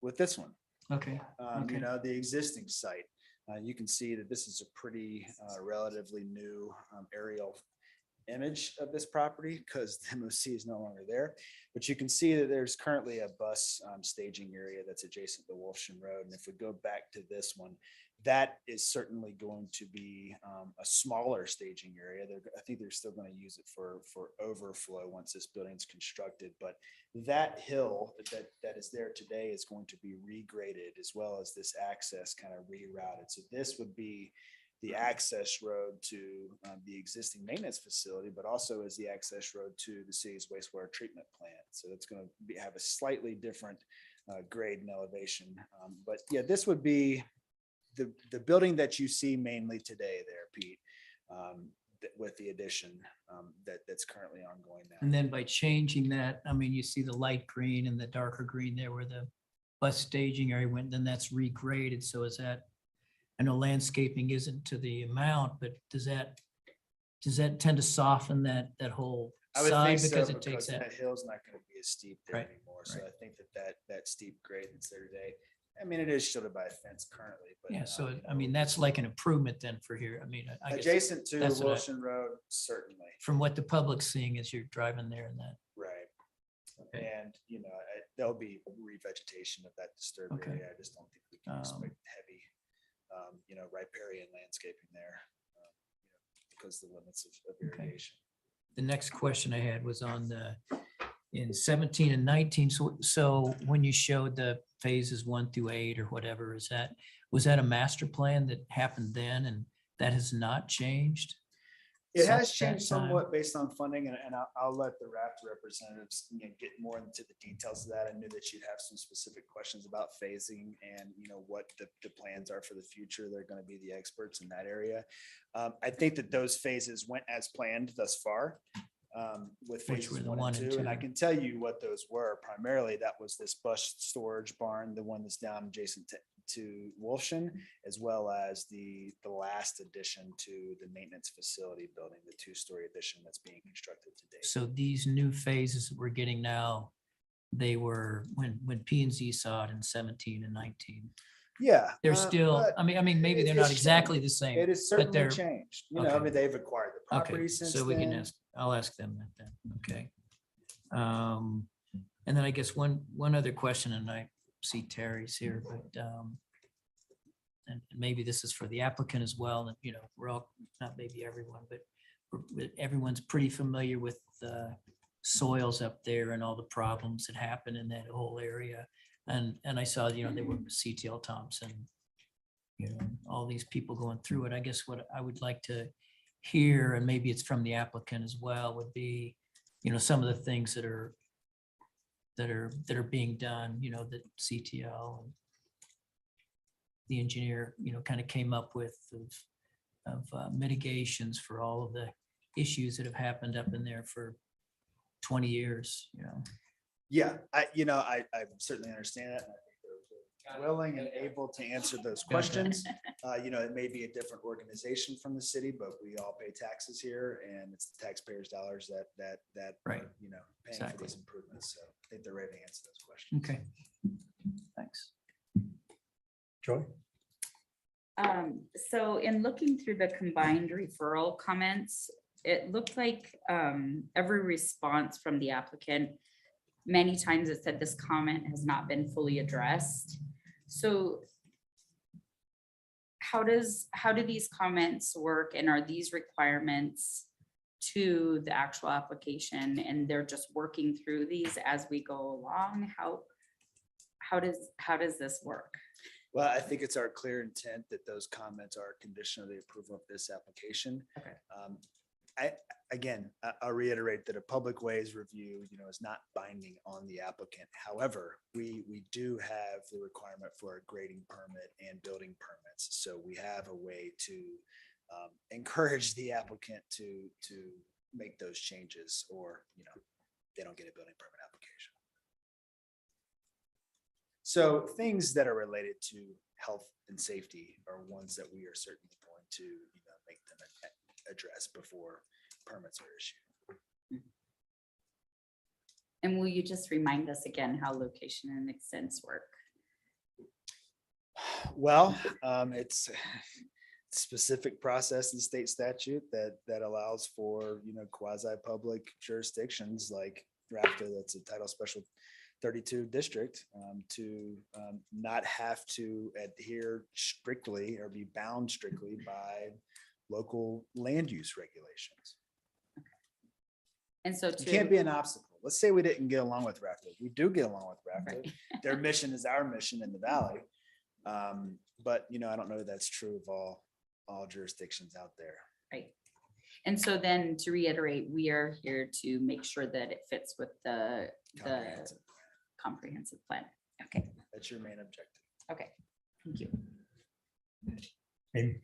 with this one. Okay. Okay. The existing site. You can see that this is a pretty relatively new aerial image of this property because the MOC is no longer there. But you can see that there's currently a bus staging area that's adjacent to Wolfson Road. And if we go back to this one, that is certainly going to be a smaller staging area. I think they're still going to use it for overflow once this building's constructed. But that hill that is there today is going to be regraded, as well as this access kind of rerouted. So this would be the access road to the existing maintenance facility, but also as the access road to the city's wastewater treatment plant. So it's going to have a slightly different grade and elevation. But yeah, this would be the building that you see mainly today there, Pete, with the addition that's currently ongoing now. And then by changing that, I mean, you see the light green and the darker green there where the bus staging area went, then that's regraded. So is that, I know landscaping isn't to the amount, but does that tend to soften that whole I would side think because so, it takes because that? hill's not going to be as steep there Right, anymore. So right. I think that steep grade that's there today, I mean, it is shielded by a fence currently, but Yeah, so I mean, that's like an improvement then for here. I mean, I guess adjacent to that's what I- Wilson Road, certainly. from what the public's seeing as you're driving there and that. Right. Okay. And, there'll be revegetation of that disturbed Okay. area. I just don't think we can expect heavy, riparian landscaping there, because of the limits of Okay. irrigation. The next question I had was on in 17 and 19. So when you showed the phases 1 through 8 or whatever, was that a master plan that happened then and that has not changed? It since has that changed time? somewhat based on funding, and I'll let the Raft representatives get more into the details of that. I knew that you'd have some specific questions about phasing and what the plans are for the future. They're going to be the experts in that area. I think that those phases went as planned thus far, with Which phases were the 1 and 2. And I 2. can tell you what those were. Primarily, that was this bus storage barn, the one that's down adjacent to Wolfson, as well as the last addition to the maintenance facility building, the 2-story addition that's being constructed today. So these new phases that we're getting now, they were when P and Z saw it in 17 and 19. Yeah. They're still, but I mean, maybe they're not it's exactly changed. the same. It has but certainly they're changed. You know, I okay. mean, they've acquired the Okay, property since so we can then. ask, I'll ask them that then, okay. And then I guess one other question, and I see Terry's here, but and maybe this is for the applicant as well, and you know, we're all, not maybe everyone, but everyone's pretty familiar with the soils up there and all the problems that happen in that whole area. And I saw, you know, they were CTL Thompson, you know, all these people going through it. I guess what I would like to hear, and maybe it's from the applicant as well, would be, you know, some of the things that are being done, you know, that CTL and the engineer, you know, kind of came up with of mitigations for all of the issues that have happened up in there for 20 years, you know. Yeah, I certainly understand that. And I think they're willing and able to answer those questions. You know, it may be a different organization from the city, but we all pay taxes here, and it's the taxpayers' dollars that Right. are, you know, paying Exactly. for these improvements. So I think they're ready to answer those questions. Okay. Thanks. Joy? So in looking through the combined referral comments, it looked like every response from the applicant, many times it said this comment has not been fully addressed. So how do these comments work, and are these requirements to the actual application, and they're just working through these as we go along? How does this work? Well, I think it's our clear intent that those comments are a condition of the approval of this application. Okay. I'll reiterate that a public ways review, you know, is not binding on the applicant. However, we do have the requirement for a grading permit and building permits. So we have a way to encourage the applicant to make those changes, or, you know, they don't get a building permit application. So things that are related to health and safety are ones that we are certainly going to, you know, make them address before permits are issued. And will you just remind us again how location and extents work? Well, it's a specific process in state statute that allows for, you know, quasi-public jurisdictions like Raft, that's a title special 32 district, to not have to adhere strictly or be bound strictly by local land use regulations. And so It can't be an obstacle. Let's say we didn't get along with Raft. We do get along with Raft. Right. Their mission is our mission in the valley. But, you know, I don't know if that's true of all jurisdictions out there. Right. And so then, to reiterate, we are here to make sure that it fits with the Comprehensive. comprehensive plan. Okay, That's your main objective. okay, thank you. Amy?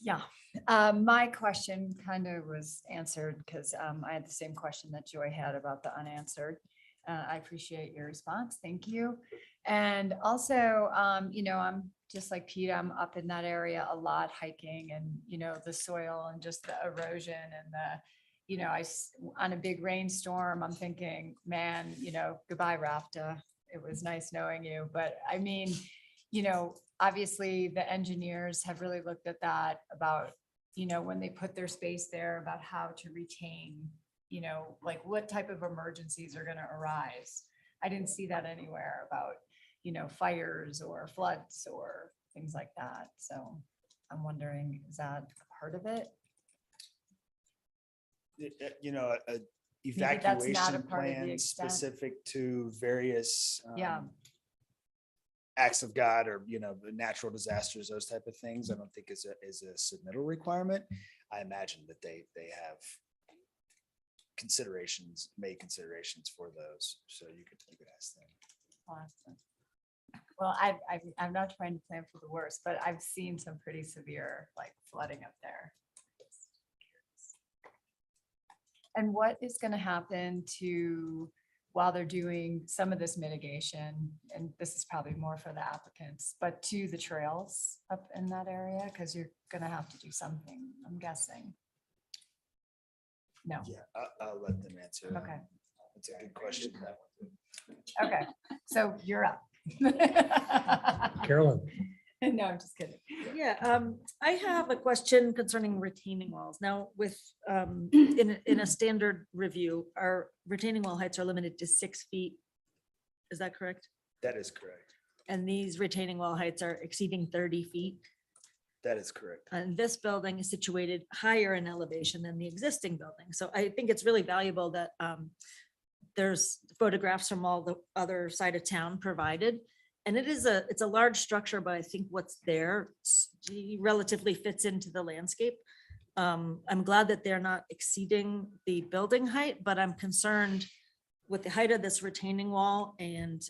Yeah, my question kind of was answered because I had the same question that Joy had about the unanswered. I appreciate your response. Thank you. And also, you know, I'm just like Pete, I'm up in that area a lot hiking, and, you know, the soil and just the erosion and the, you know, on a big rainstorm, I'm thinking, man, you know, goodbye, Rafta. It was nice knowing you. But I mean, you know, obviously the engineers have really looked at that about, you know, when they put their space there, about how to retain, you know, like what type of emergencies are going to arise. I didn't see that anywhere about, you know, fires or floods or things like that. So I'm wondering, is that part of it? You know, a that's not a evacuation part of the plan extent. specific to various Yeah. acts of God, or, you know, natural disasters, those type of things, I don't think is a submittal requirement. I imagine that they have made considerations for those. So you could ask them. Awesome. Well, I'm not trying to plan for the worst, but I've seen some pretty severe like flooding up there. And what is going to happen to while they're doing some of this mitigation, and this is probably more for the applicants, but to the trails up in that area, because you're gonna have to do something, I'm guessing. No, Yeah, I'll let them answer. that. okay, That's a good question. okay, so you're up. Carolyn. No, I'm just kidding. Yeah, I have a question concerning retaining walls. Now with, in a standard review, our retaining wall heights are limited to 6 feet. Is that correct? That is correct. And these retaining wall heights are exceeding 30 feet. That is correct. And this building is situated higher in elevation than the existing building. So I think it's really valuable that there's photographs from all the other side of town provided. And it's a large structure, but I think what's there relatively fits into the landscape. I'm glad that they're not exceeding the building height, but I'm concerned with the height of this retaining wall and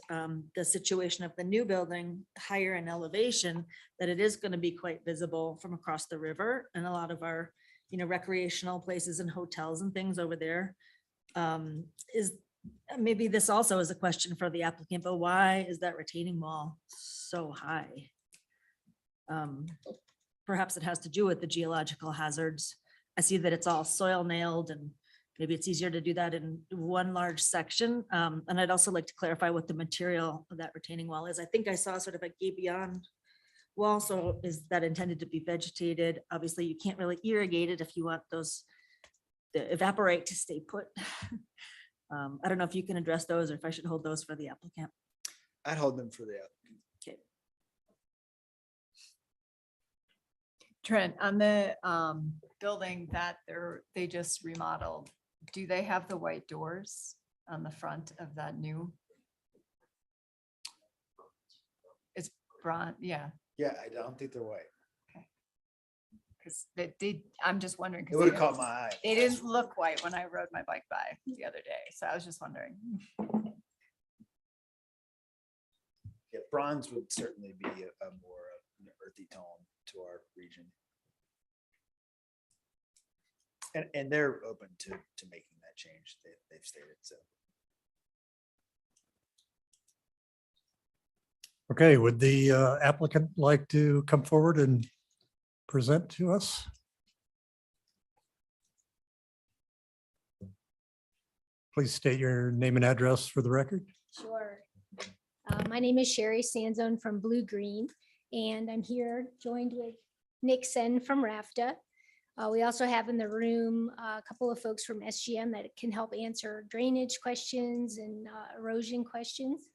the situation of the new building higher in elevation, that it is going to be quite visible from across the river and a lot of our, recreational places and hotels and things over there. Maybe this also is a question for the applicant, but why is that retaining wall so high? Perhaps it has to do with the geological hazards. I see that it's all soil nailed, and maybe it's easier to do that in one large section. And I'd also like to clarify what the material of that retaining wall is. I think I saw sort of a gabion wall. So is that intended to be vegetated? Obviously, you can't really irrigate it if you want those to evaporate to stay put. I don't know if you can address those or if I should hold those for the applicant. I'd hold them for the applicant. Okay. Trent, on the building that they just remodeled, do they have the white doors on the front of that new? It's bronze, yeah, Yeah, I don't think they're white. because I'm just wondering. 'cause It would have they caught didn't- my eye. They didn't look white when I rode my bike by the other day, so I was just wondering. Yeah, bronze would certainly be a more earthy tone to our region. And they're open to making that change. They've stated so. Okay, would the applicant like to come forward and present to us? Please state your name and address for the record. Sure. My name is Sherry Sanzone from Blue Green, and I'm here joined with Nick Sen from Rafta. We also have in the room a couple of folks from SGM that can help answer drainage questions and erosion questions.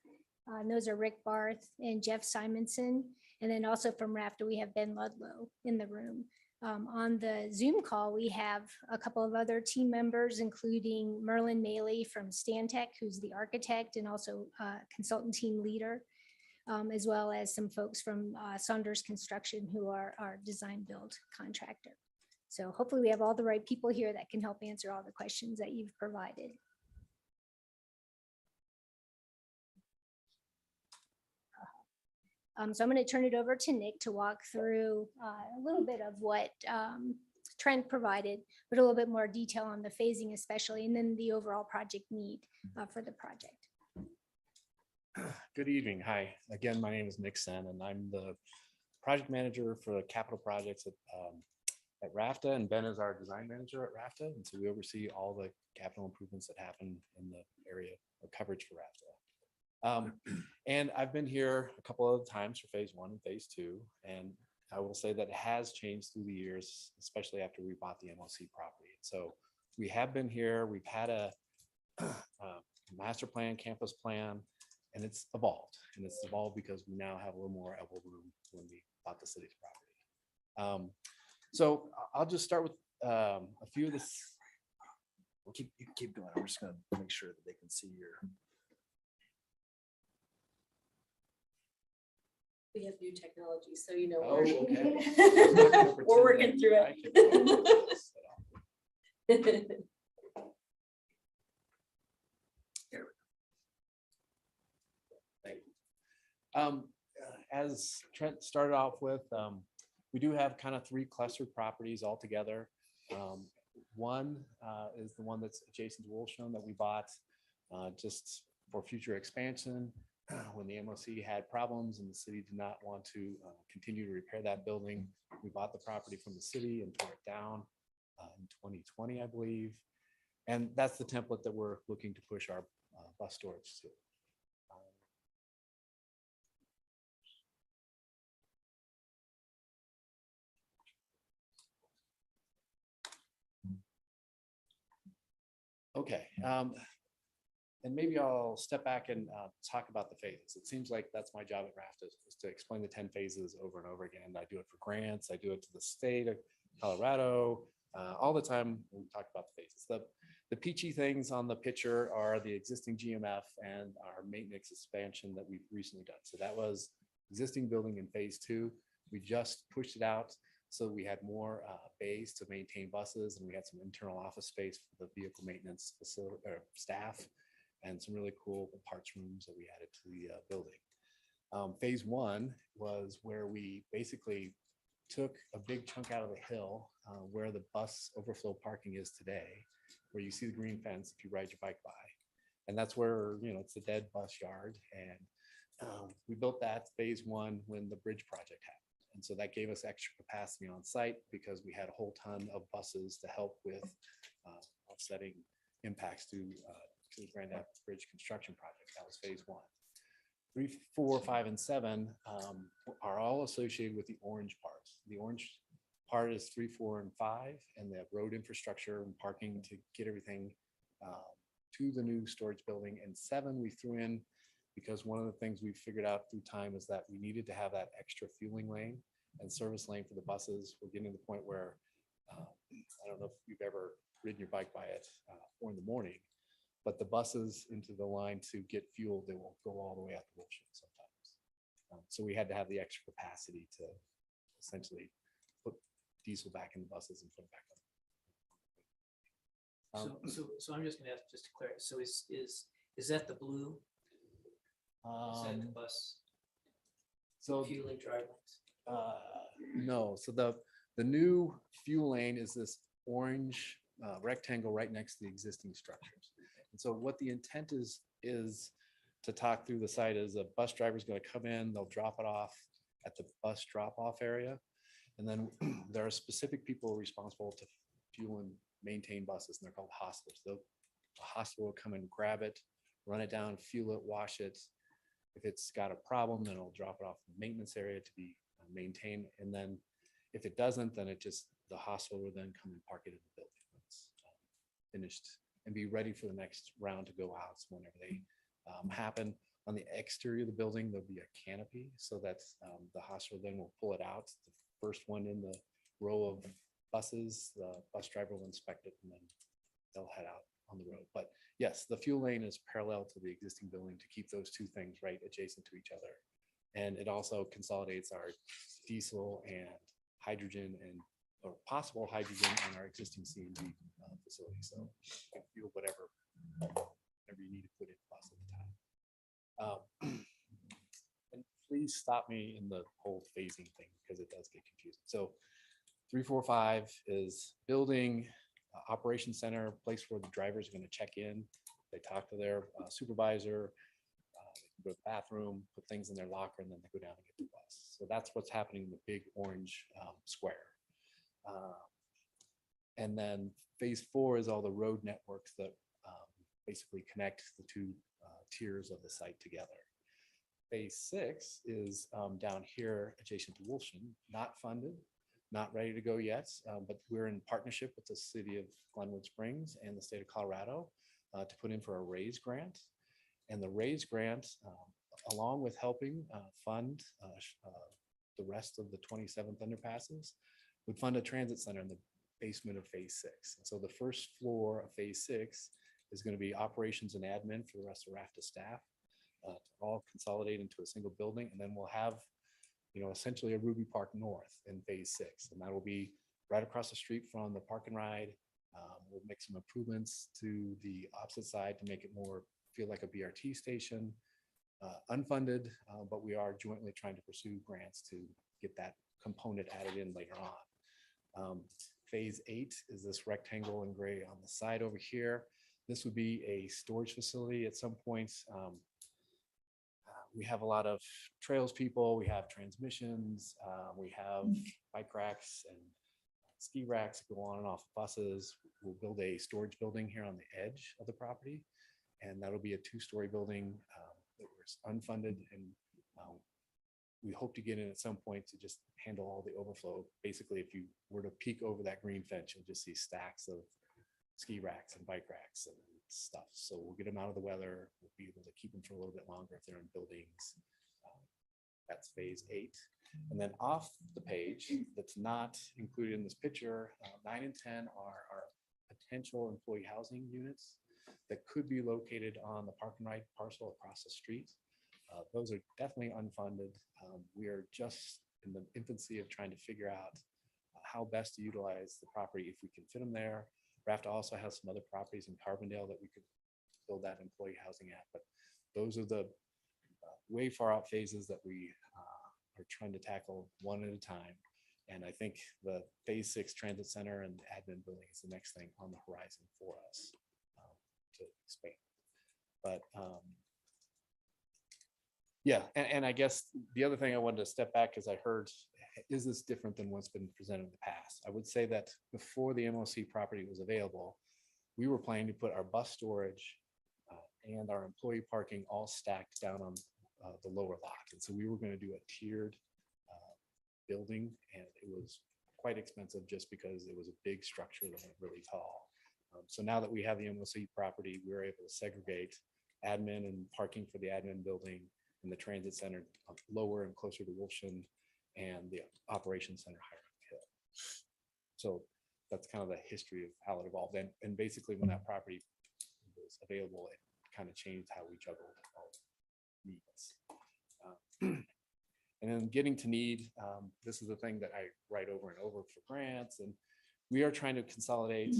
And those are Rick Barth and Jeff Simonson. And then also from Rafta, we have Ben Ludlow in the room. On the Zoom call, we have a couple of other team members, including Merlin Maley from Stantec, who's the architect and also consultant team leader, as well as some folks from Saunders Construction, who are our design build contractor. So hopefully we have all the right people here that can help answer all the questions that you've provided. So I'm going to turn it over to Nick to walk through a little bit of what Trent provided, but a little bit more detail on the phasing especially, and then the overall project need for the project. Good evening. Hi, again, my name is Nick Sen, and I'm the project manager for capital projects at Rafta, and Ben is our design manager at Rafta. And so we oversee all the capital improvements that happen in the area or coverage for Rafta. And I've been here a couple of times for phase 1 and phase 2. And I will say that it has changed through the years, especially after we bought the MLC property. So we have been here, we've had a master plan, campus plan, and it's evolved. And it's evolved because we now have a little more elbow room when we bought the city's property. So I'll just start with a few of this. Well, you can keep going. I'm just going to make sure that they can see your. We have new technology, so you know. Oh, we're- okay. We're working through it. Thank you. As Trent started off with, we do have kind of 3 clustered properties all together. One is the one that's adjacent to Wolfson that we bought just for future expansion. When the MOC had problems and the city did not want to continue to repair that building, we bought the property from the city and tore it down in 2020, I believe. And that's the template that we're looking to push our bus storage to. Okay, and maybe I'll step back and talk about the phases. It seems like that's my job at Raft is to explain the 10 phases over and over again. I do it for grants. I do it to the state of Colorado. All the time we talk about the phases. The peachy things on the picture are the existing GMF and our maintenance expansion that we've recently done. So that was existing building in phase 2. We just pushed it out so we had more bays to maintain buses, and we had some internal office space for the vehicle maintenance facility or staff, and some really cool parts rooms that we added to the building. Phase 1 was where we basically took a big chunk out of the hill where the bus overflow parking is today, where you see the green fence if you ride your bike by. And that's where, it's a dead bus yard. And we built that phase 1 when the bridge project happened. And so that gave us extra capacity on site because we had a whole ton of buses to help with offsetting impacts to the Grand Rapids Bridge construction project. That was phase 1. 3, 4, 5, and 7 are all associated with the orange part. The orange part is 3, 4, and 5, and the road infrastructure and parking to get everything to the new storage building. And 7 we threw in because one of the things we figured out through time is that we needed to have that extra fueling lane and service lane for the buses. We're getting to the point where I don't know if you've ever ridden your bike by it 4 in the morning, but the buses into the line to get fuel, they will go all the way out to Wolfson sometimes. So we had to have the extra capacity to essentially put diesel back in the buses and put it back on. So I'm just gonna ask just to clarify. So is that the blue? Is that the bus? So Fueling drive lanes? no, so the new fuel lane is this orange rectangle right next to the existing structures. And so what the intent is to talk through the site is a bus driver is going to come in, they'll drop it off at the bus drop-off area. And then there are specific people responsible to fuel and maintain buses, and they're called hostlers. The hostler will come and grab it, run it down, fuel it, wash it. If it's got a problem, then it'll drop it off in the maintenance area to be maintained. And then if it doesn't, then the hostler will then come and park it in the building when it's finished and be ready for the next round to go out. So whenever they happen. On the exterior of the building, there'll be a canopy so that the hostler then will pull it out. The first one in the row of buses, the bus driver will inspect it and then they'll head out on the road. But yes, the fuel lane is parallel to the existing building to keep those two things right adjacent to each other. And it also consolidates our diesel and hydrogen or possible hydrogen on our existing CNG facility. So you can fuel whatever you need to put in bus at the time. And please stop me in the whole phasing thing because it does get confusing. So 3, 4, 5 is building, operations center, place where the drivers are going to check in. They talk to their supervisor, they can go to the bathroom, put things in their locker, and then they go down and get the bus. So that's what's happening in the big orange square. And then phase 4 is all the road networks that basically connect the two tiers of the site together. Phase 6 is down here adjacent to Wolfson, not funded, not ready to go yet, but we're in partnership with the city of Glenwood Springs and the state of Colorado to put in for a RAISE grant. And the RAISE grant, along with helping fund the rest of the 27th underpasses, would fund a transit center in the basement of phase 6. And so the first floor of phase 6 is going to be operations and admin for the rest of Raft staff, to all consolidate into a single building. And then we'll have, essentially a Ruby Park North in phase 6. And that will be right across the street from the park and ride. We'll make some improvements to the opposite side to make it more feel like a BRT station, unfunded, but we are jointly trying to pursue grants to get that component added in later on. Phase 8 is this rectangle in gray on the side over here. This would be a storage facility at some points. We have a lot of trails people, we have transmissions, we have bike racks and ski racks that go on and off buses. We'll build a storage building here on the edge of the property, and that'll be a 2-story building that was unfunded, and we hope to get in at some point to just handle all the overflow. Basically, if you were to peek over that green fence, you'll just see stacks of ski racks and bike racks and stuff. So we'll get them out of the weather. We'll be able to keep them for a little bit longer if they're in buildings. That's phase 8. And then off the page, that's not included in this picture, 9 and 10 are our potential employee housing units that could be located on the park and ride parcel across the street. Those are definitely unfunded. We are just in the infancy of trying to figure out how best to utilize the property if we can fit them there. Raft also has some other properties in Carbondale that we could build that employee housing at, but those are the way far out phases that we are trying to tackle one at a time. And I think the phase 6 transit center and admin building is the next thing on the horizon for us to expand. But yeah, and I guess the other thing I wanted to step back is I heard, is this different than what's been presented in the past? I would say that before the MOC property was available, we were planning to put our bus storage and our employee parking all stacked down on the lower lot. And so we were going to do a tiered building, and it was quite expensive just because it was a big structure that went really tall. So now that we have the MOC property, we were able to segregate admin and parking for the admin building and the transit center lower and closer to Wolfson, and the operations center higher on the hill. So that's kind of the history of how it evolved. And basically when that property was available, it kind of changed how we juggled all the needs. And then getting to need, this is the thing that I write over and over for grants, and we are trying to consolidate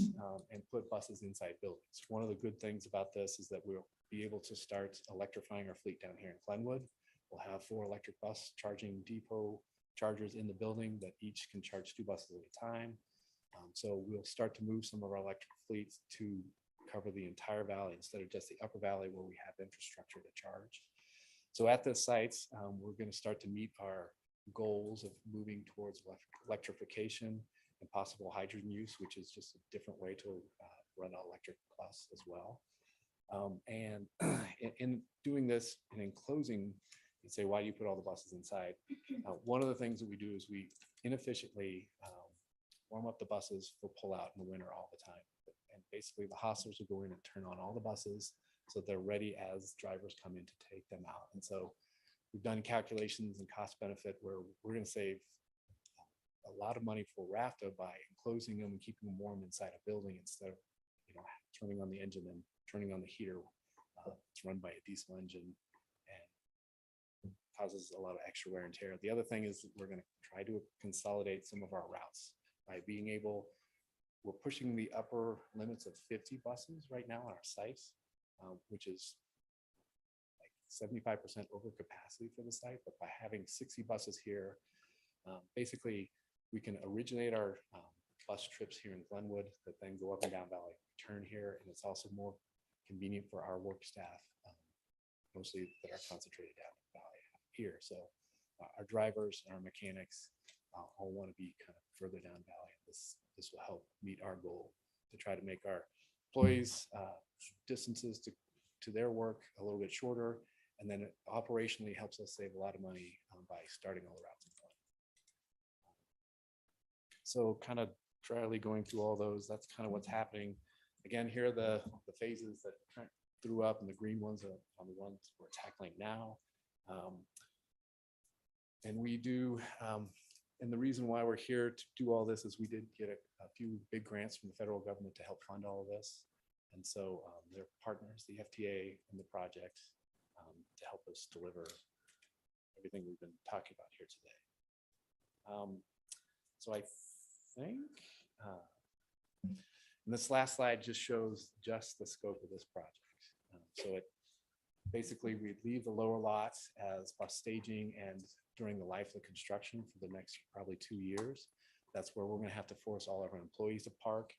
and put buses inside buildings. One of the good things about this is that we'll be able to start electrifying our fleet down here in Glenwood. We'll have 4 electric bus charging depot chargers in the building that each can charge 2 buses at a time. So we'll start to move some of our electric fleets to cover the entire valley instead of just the upper valley where we have infrastructure to charge. So at this site, we're going to start to meet our goals of moving towards electrification and possible hydrogen use, which is just a different way to run an electric bus as well. And in doing this and in closing, you'd say, why do you put all the buses inside? One of the things that we do is we inefficiently warm up the buses for pull out in the winter all the time. And basically the hostlers will go in and turn on all the buses so they're ready as drivers come in to take them out. And so we've done calculations and cost benefit where we're going to save a lot of money for Rafta by enclosing them and keeping them warm inside a building instead of, turning on the engine and turning on the heater. It's run by a diesel engine and causes a lot of extra wear and tear. The other thing is that we're going to try to consolidate some of our routes by being able, we're pushing the upper limits of 50 buses right now on our sites, which is like 75% over capacity for the site. But by having 60 buses here, basically we can originate our bus trips here in Glenwood that then go up and down Valley, turn here, and it's also more convenient for our work staff, mostly that are concentrated down in Valley here. So our drivers and our mechanics all want to be kind of further down Valley. This will help meet our goal to try to make our employees distances to their work a little bit shorter, and then it operationally helps us save a lot of money by starting all the routes in one. So kind of dryly going through all those, that's kind of what's happening. Again, here are the phases that Trent threw up, and the green ones are on the ones we're tackling now. And we do, and the reason why we're here to do all this is we did get a few big grants from the federal government to help fund all of this. And so they're partners, the FTA and the project, to help us deliver everything we've been talking about here today. So I think, and this last slide just shows just the scope of this project. So it basically, we leave the lower lots as bus staging, and during the life of the construction for the next probably 2 years, that's where we're going to have to force all of our employees to park.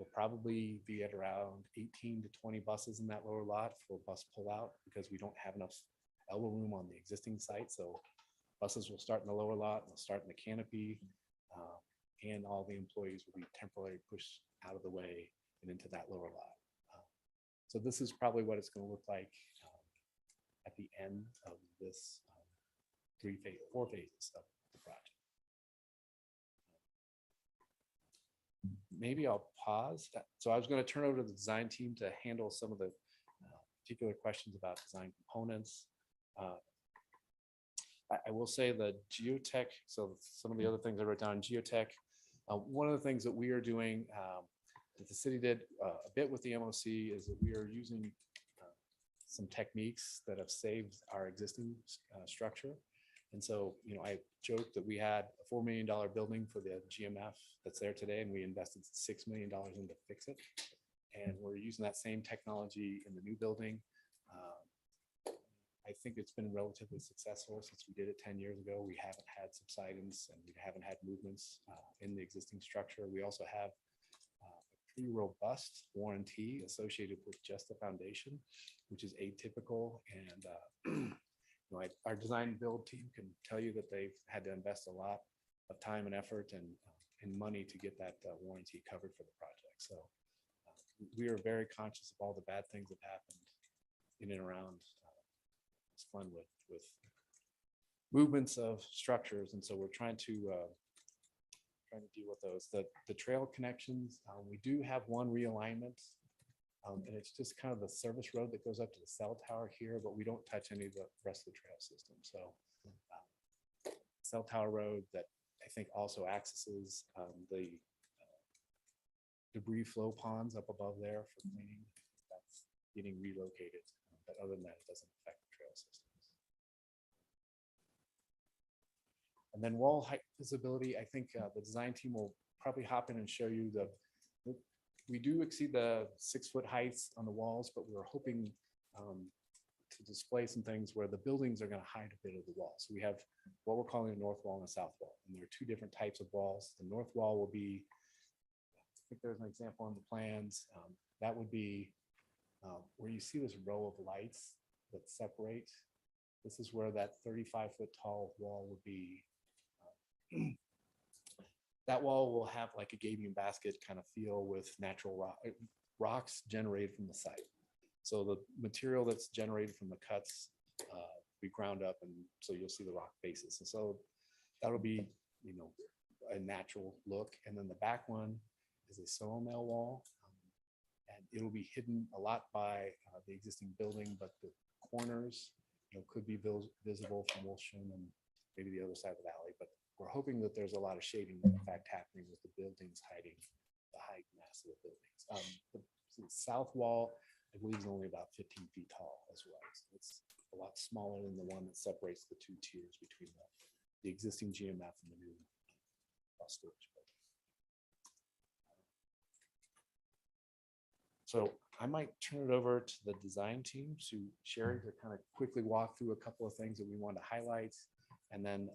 We'll probably be at around 18 to 20 buses in that lower lot for bus pullout because we don't have enough elbow room on the existing site. So buses will start in the lower lot, they'll start in the canopy, and all the employees will be temporarily pushed out of the way and into that lower lot. So this is probably what it's going to look like at the end of this 4 phases of the project. Maybe I'll pause. So I was going to turn over to the design team to handle some of the particular questions about design components. I will say the geotech, so some of the other things I wrote down, geotech, one of the things that we are doing that the city did a bit with the MOC is that we are using some techniques that have saved our existing structure. And so, you know, I joked that we had a $4 million building for the GMF that's there today, and we invested $6 million in to fix it. And we're using that same technology in the new building. I think it's been relatively successful since we did it 10 years ago. We haven't had subsidence and we haven't had movements in the existing structure. We also have a pretty robust warranty associated with just the foundation, which is atypical. And you know, our design build team can tell you that they've had to invest a lot of time and effort and money to get that warranty covered for the project. So we are very conscious of all the bad things that happened in and around this fun with movements of structures. And so we're trying to deal with those. The trail connections, we do have one realignment. And it's just kind of the service road that goes up to the cell tower here, but we don't touch any of the rest of the trail system. So cell tower road that I think also accesses the debris flow ponds up above there for cleaning, that's getting relocated. But other than that, it doesn't affect the trail systems. And then wall height visibility, I think the design team will probably hop in and show you we do exceed the 6-foot heights on the walls, but we're hoping to display some things where the buildings are going to hide a bit of the wall. So we have what we're calling a north wall and a south wall. And there are 2 different types of walls. The north wall will be, I think there's an example on the plans. That would be where you see this row of lights that separate. This is where that 35-foot tall wall would be. That wall will have like a gaping basket kind of feel with natural rocks generated from the site. So the material that's generated from the cuts we ground up, and so you'll see the rock faces. And so that'll be, you know, a natural look. And then the back one is a soil nail wall, and it'll be hidden a lot by the existing building, but the corners, you know, could be visible from Wolfson and maybe the other side of the alley. But we're hoping that there's a lot of shading, in fact, happening with the buildings hiding the height mass of the buildings. The south wall, I believe, is only about 15 feet tall as well. So it's a lot smaller than the one that separates the 2 tiers between the existing GMF and the new bus storage building. So I might turn it over to the design team, to Sherry, to kind of quickly walk through a couple of things that we want to highlight. And then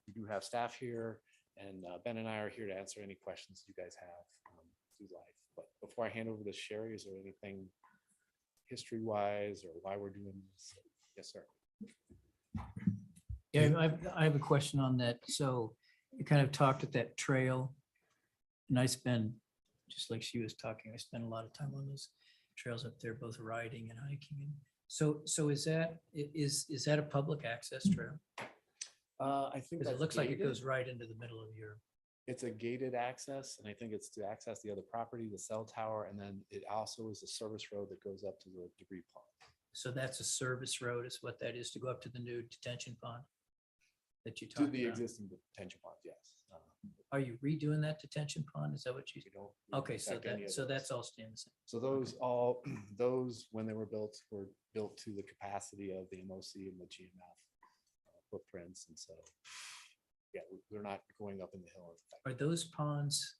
we do have staff here, and Ben and I are here to answer any questions you guys have through life. But before I hand over to Sherry, is there anything history-wise or why we're doing this? Yes, sir. Yeah, I have a question on that. So you kind of talked at that trail, and I spend, just like she was talking, I spend a lot of time on those trails up there, both riding and hiking. And so is that a public access trail? I think Because that it looks like it goes right into the middle of your. It's a gated access, and I think it's to access the other property, the cell tower, and then it also is a service road that goes up to the debris pond. So that's a service road is what that is, to go up to the new detention pond that you To talked the about? existing detention pond, yes. Are you redoing that detention pond? Is that what you? We don't Okay, so affect any of so those. that's all staying the same. So those, when they were built to the capacity of the MOC and the GMF footprints. And so, yeah, we're not going up in the hill. Are those ponds?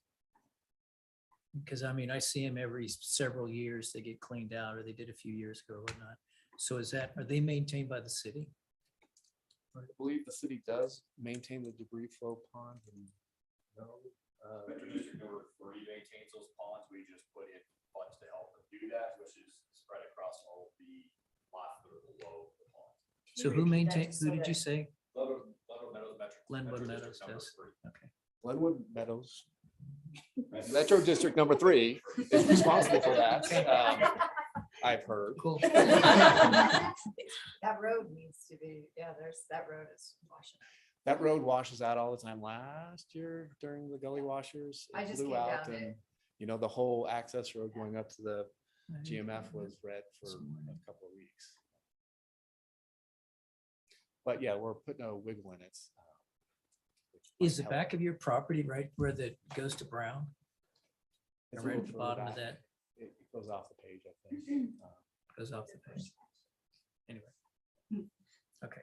Because I mean, I see them every several years, they get cleaned out, or they did a few years ago or whatnot. So are they maintained by the city? I believe the city does maintain the debris flow pond, and Metro District number 3 maintains those ponds. We just put in funds to help them do that, which is spread across all of the lots that are below the pond. So who maintains, who did you say? Glenwood Meadows Metro. Glenwood Metro Meadows District number does. 3. Okay. Glenwood Meadows. Metro District number 3 is responsible for that. I've heard. Cool. That road needs to be, that road is washing. That road washes out all the time. Last year during the gully washers, I it just blew came out down it. and, you know, the whole access road going up to the GMF was red for a couple of weeks. But yeah, we're putting a wiggle in it. which might Is the help. back of your property right where that goes to Brown? It's a Right little at the further bottom of back. that It goes off the page, I think. goes off the page. Anyway. Okay.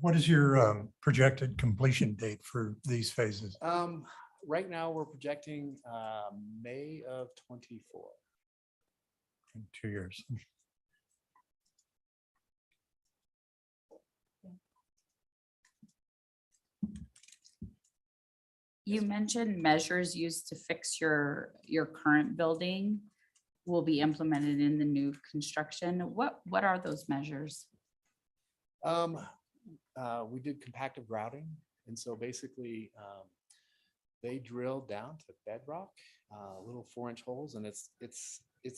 What is your projected completion date for these phases? Right now, we're projecting May of 24. In 2 years. You mentioned measures used to fix your current building will be implemented in the new construction. What are those measures? We did compactive grouting, and so basically they drilled down to bedrock, little 4-inch holes, and it's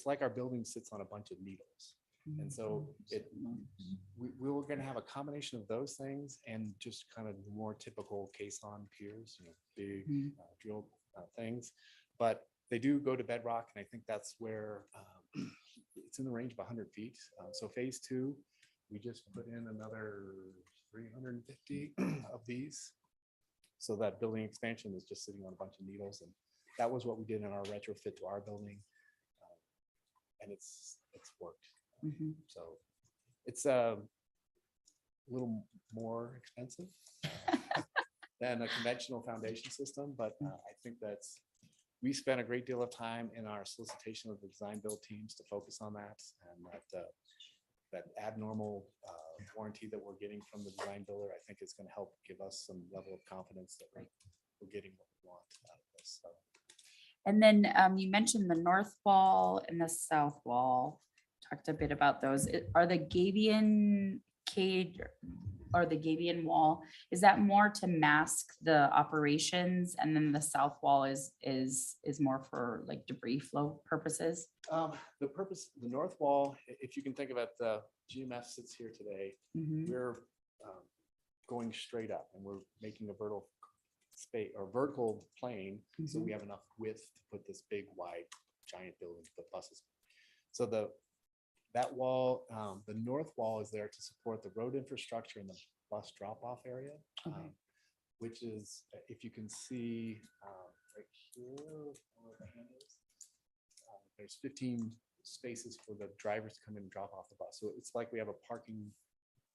like our building sits on a bunch of needles. And so we were going to have a combination of those things and just kind of more typical caisson piers, you know, big drill things. But they do go to bedrock, and I think that's where it's in the range of 100 feet. So phase 2, we just put in another 350 of these. So that building expansion is just sitting on a bunch of needles, and that was what we did in our retrofit to our building, and it's worked. So it's a little more expensive than a conventional foundation system, but I think we spent a great deal of time in our solicitation of the design build teams to focus on that, and that abnormal warranty that we're getting from the design builder, I think is going to help give us some level of confidence that we're getting what we want out of this. So. And then you mentioned the north wall and the south wall. Talked a bit about those. Are the Gabion cage or the Gabion wall, is that more to mask the operations, and then the south wall is more for like debris flow purposes? The north wall, if you can think about the GMF sits here today, we're going straight up, and we're making a vertical space or vertical plane, so we have enough width to put this big, wide, giant building to put buses. So that wall, the north wall is there to support the road infrastructure and the bus drop-off area, which is, if you can see right here, where the hand is, there's 15 spaces for the drivers to come in and drop off the bus. So it's like we have a parking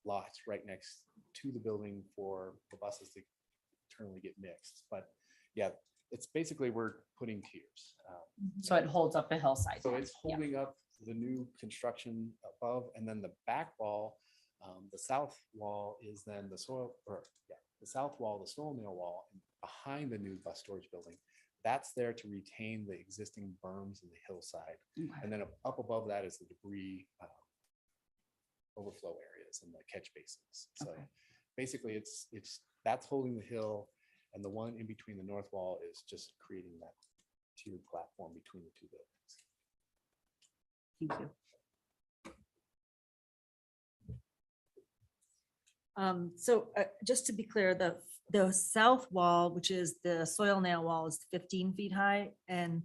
lot right next to the building for the buses to internally get mixed. But yeah, it's basically we're putting tiers. So it holds up a hillside. So it's holding up the new construction above, and then the back wall, the south wall is then the soil, the south wall, the soil nail wall, and behind the new bus storage building. That's there to retain the existing berms and the hillside. And then up above that is the debris overflow areas and the catch basins. So basically that's holding the hill, and the one in between the north wall is just creating that tiered platform between the two buildings. Thank you. So just to be clear, the south wall, which is the soil nail wall, is 15 feet high, and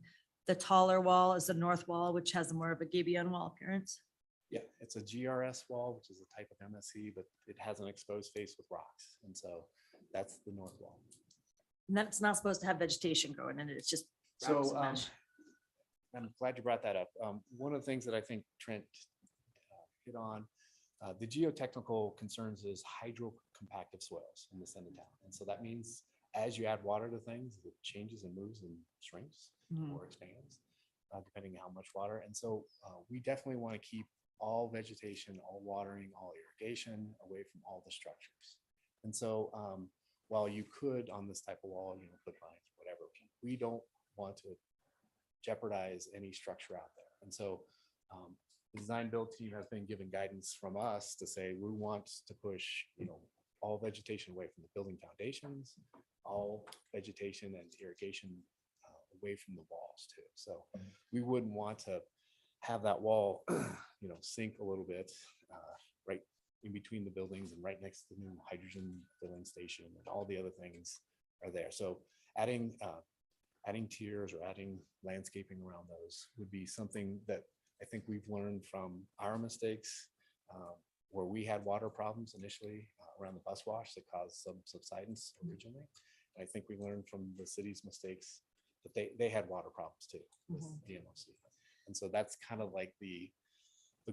the taller wall is the north wall, which has more of a gabion wall appearance. Yeah, it's a GRS wall, which is a type of MSE, but it has an exposed face with rocks, and so that's the north wall. And that's not supposed to have vegetation growing in it. It's just rocks So and mesh. I'm glad you brought that up. One of the things that I think Trent hit on, the geotechnical concerns is hydrocompactive soils in this end of town. And so that means as you add water to things, it changes and moves and shrinks or expands, depending on how much water. And so we definitely want to keep all vegetation, all watering, all irrigation away from all the structures. And so while you could on this type of wall, put lines, whatever, we don't want to jeopardize any structure out there. And so the design build team has been given guidance from us to say, we want to push, all vegetation away from the building foundations, all vegetation and irrigation away from the walls too. So we wouldn't want to have that wall, sink a little bit right in between the buildings and right next to the new hydrogen filling station and all the other things are there. So adding tiers or adding landscaping around those would be something that I think we've learned from our mistakes, where we had water problems initially around the bus wash that caused some subsidence originally. And I think we learned from the city's mistakes that they had water problems too with the MOC. And so that's kind of like the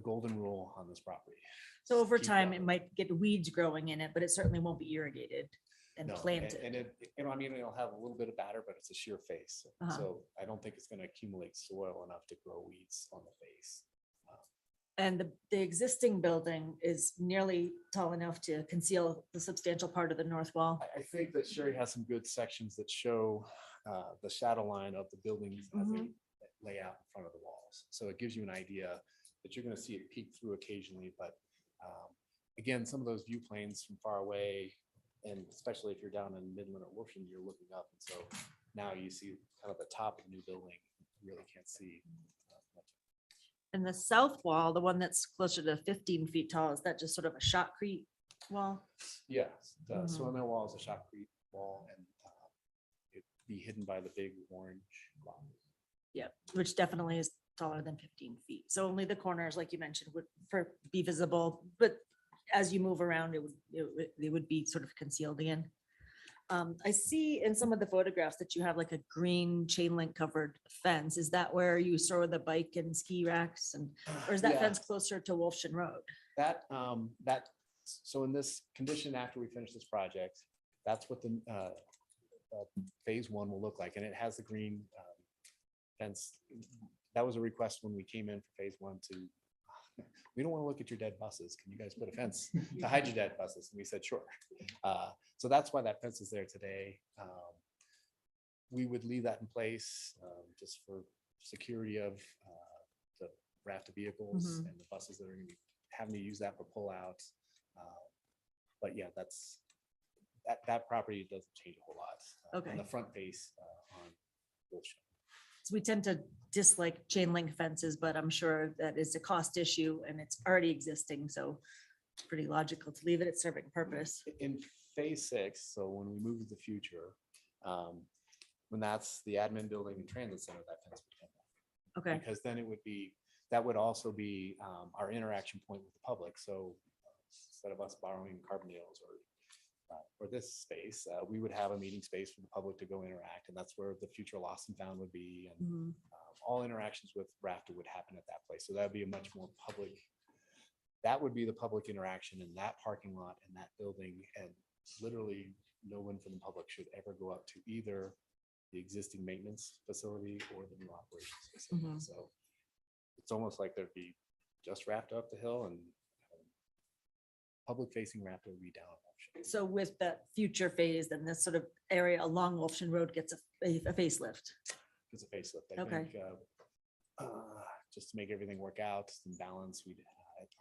golden rule on this property. So over Keep time, water. it might get weeds growing in it, but it certainly won't be irrigated and No, planted. And it, it'll have a little bit of batter, but it's a sheer face. Uh-huh. So I don't think it's going to accumulate soil enough to grow weeds on the face. And the existing building is nearly tall enough to conceal the substantial part of the north wall. I think that Sherry has some good sections that show the shadow line of the buildings as they lay out in front of the walls. So it gives you an idea that you're going to see it peek through occasionally. But again, some of those view planes from far away, and especially if you're down in Midland or Wolfson, you're looking up. And so now you see kind of the top of the new building. You really can't see much. And the south wall, the one that's closer to 15 feet tall, is that just sort of a shotcrete wall? Yes, the Mhm. soil wall is a shotcrete wall, and it'd be hidden by the big orange block. Yeah, which definitely is taller than 15 feet. So only the corners, like you mentioned, would be visible, but as you move around, it would be sort of concealed again. I see in some of the photographs that you have like a green chain link covered fence. Is that where you store the bike and ski racks or is that Yeah. fence closer to Wolfson Road? So in this condition, after we finish this project, that's what the phase one will look like. And it has the green fence. That was a request when we came in for phase one we don't want to look at your dead buses. Can you guys put a fence to hide your dead buses? And we said, sure. So that's why that fence is there today. We would leave that in place just for security of the Raft vehicles and the buses that are going to be having to use that for pull out. But yeah, that property doesn't change a whole lot. Okay. On the front face on Wolfson. So we tend to dislike chain link fences, but I'm sure that is a cost issue and it's already existing. So it's pretty logical to leave it at serving purpose. In phase 6, so when we move to the future, when that's the admin building and transit center, that fence would come off. Okay. Because then that would also be our interaction point with the public. So instead of us borrowing carbon nails or this space, we would have a meeting space for the public to go interact, and that's where the future Lost and Found would be, and all interactions with Raft would happen at that place. So that would be a much more public. That would be the public interaction in that parking lot in that building, and literally no one from the public should ever go up to either the existing maintenance facility or the new operations facility. So it's almost like there'd be just Raft up the hill and public facing Raft would be down. So with that future phase, then this sort of area along Wolfson Road gets a facelift. It's a facelift. I Okay. think just to make everything work out and balance, we'd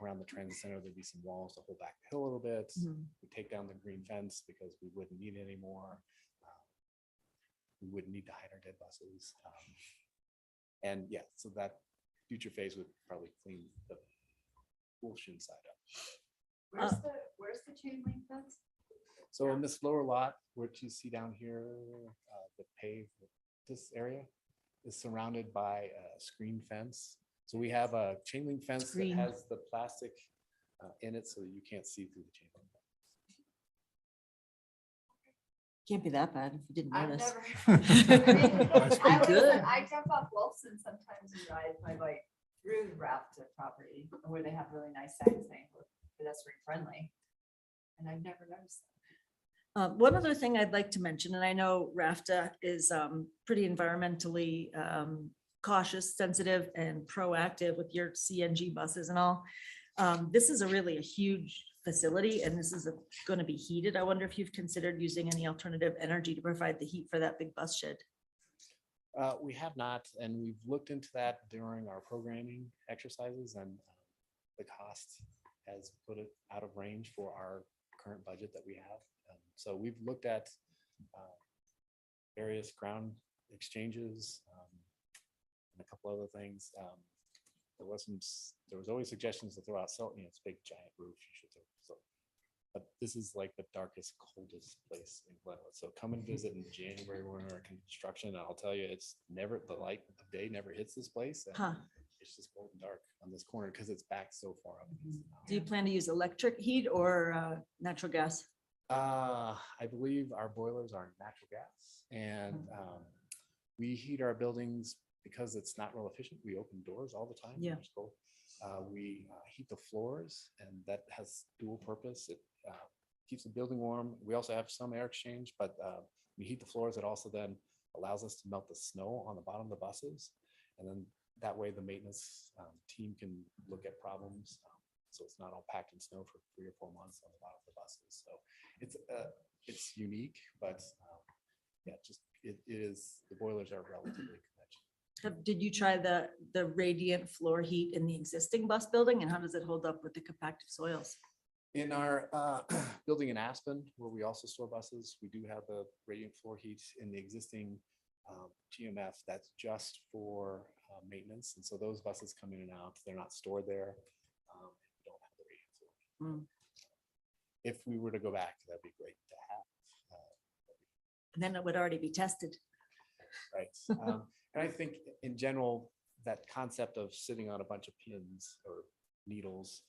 around the transit center, there'd be some walls to hold back the hill a little bit. We take down the green fence because we wouldn't need it anymore. We wouldn't need to hide our dead buses. And yeah, so that future phase would probably clean the Wolfson side up. Where's the chain link fence? So in this lower lot, what you see down here, the paved, this area is surrounded by a screen fence. So we have a chain link fence that has the plastic in it so that you can't see through the chain link fence. Can't be that bad if you didn't I've notice. never. I jump off Wolfson sometimes and ride my bike through the Raft property where they have really nice signs saying pedestrian friendly. And I've never noticed that. One other thing I'd like to mention, and I know RAFTA is pretty environmentally cautious, sensitive, and proactive with your CNG buses and all. This is a really a huge facility and this is going to be heated. I wonder if you've considered using any alternative energy to provide the heat for that big bus shed. We have not, and we've looked into that during our programming exercises, and the cost has put it out of range for our current budget that we have. So we've looked at various ground exchanges and a couple other things. There was always suggestions to throw out salt, it's a big giant roof. You should throw salt. But this is like the darkest, coldest place in Glenwood. So come and visit in January when we're in construction. And I'll tell you, it's never, the light of day never hits this place. And Huh. it's just cold and dark on this corner because it's back so far up. Do you plan to use electric heat or natural gas? I believe our boilers are natural gas, and we heat our buildings because it's not real efficient. We open doors all the time. Yeah. It's cold. We heat the floors, and that has dual purpose. It keeps the building warm. We also have some air exchange, but we heat the floors. It also then allows us to melt the snow on the bottom of the buses, and then that way the maintenance team can look at problems. So it's not all packed in snow for 3 or 4 months on the bottom of the buses. So it's unique, but yeah, just it is, the boilers are relatively conventional. Did you try the radiant floor heat in the existing bus building and how does it hold up with the compacted soils? In our building in Aspen, where we also store buses, we do have the radiant floor heat in the existing GMF. That's just for maintenance. And so those buses come in and out. They're not stored there. We don't have the radiant floor. If we were to go back, that'd be great to have. And then it would already be tested. Right. And I think in general, that concept of sitting on a bunch of pins or needles,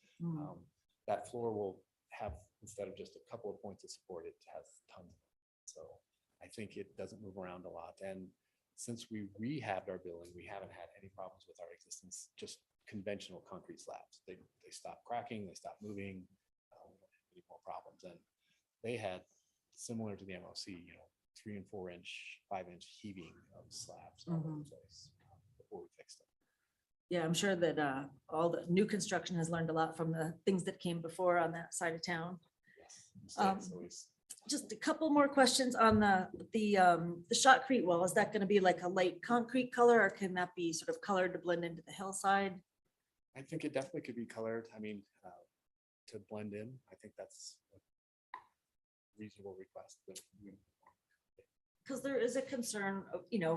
that floor will have, instead of just a couple of points of support, it has tons. So I think it doesn't move around a lot. And since we rehabbed our building, we haven't had any problems with our existence, just conventional concrete slabs. They stop cracking, they stop moving, we don't have any more problems. And they had, similar to the MOC, 3 and 4 inch, 5 inch heaving of slabs all over the place before we fixed them. Yeah, I'm sure that all the new construction has learned a lot from the things that came before on that side of town. Yes. Just a couple more questions on the shotcrete wall. Is that going to be like a light concrete color or can that be sort of colored to blend into the hillside? I think it definitely could be colored. I mean, to blend in, I think that's a reasonable request. Because there is a concern,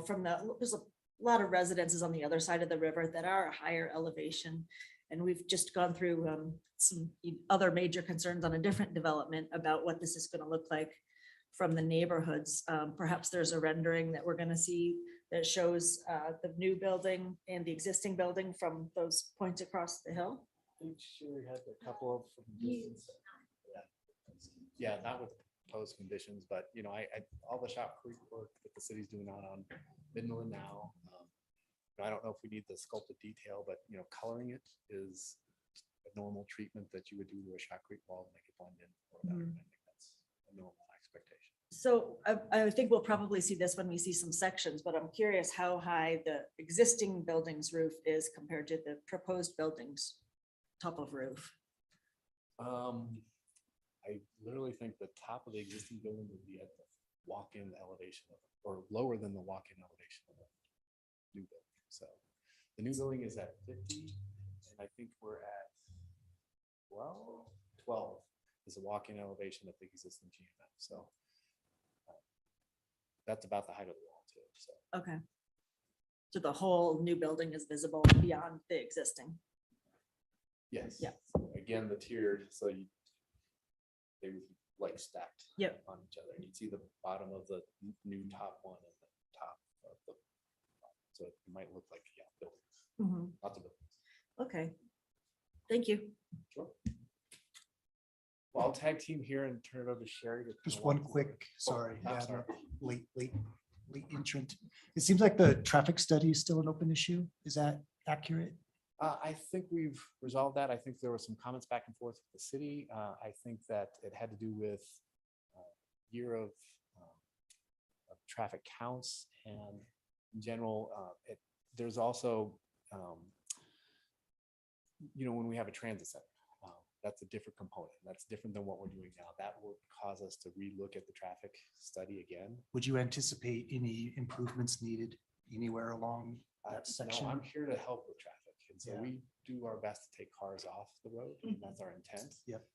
from there's a lot of residences on the other side of the river that are higher elevation. And we've just gone through some other major concerns on a different development about what this is going to look like from the neighborhoods. Perhaps there's a rendering that we're going to see that shows the new building and the existing building from those points across the hill. I'm sure we had a couple of distance. Yeah, not with proposed conditions, but all the shotcrete work that the city's doing out on Midland now. I don't know if we need the sculpted detail, but coloring it is a normal treatment that you would do to a shotcrete wall to make it blend in. I think that's a normal expectation. So I think we'll probably see this when we see some sections, but I'm curious how high the existing building's roof is compared to the proposed building's top of roof. I literally think the top of the existing building would be at the walk-in elevation or lower than the walk-in elevation of the new building. So the new building is at 50, and I think we're at 12 is a walk-in elevation of the existing GMF. So that's about the height of the wall too. So Okay. So the whole new building is visible beyond the existing. yes. Yeah. Again, the tiered, so they would be like stacked on each other. And you'd see the bottom of the new top one and the top of the, so it might look like buildings, lots of buildings. Okay. Thank you. Sure. Well, I'll tag team here and turn it over to Sherry. Just one quick, sorry, I'm yeah, sorry. late entrant. It seems like the traffic study is still an open issue. Is that accurate? I think we've resolved that. I think there were some comments back and forth with the city. I think that it had to do with year of traffic counts and in general, there's also, when we have a transit center, that's a different component. That's different than what we're doing now. That will cause us to relook at the traffic study again. Would you anticipate any improvements needed anywhere along that No, section? I'm here to help with traffic. And so Yeah. we do our best to take cars off the road. And that's our intent. Yep.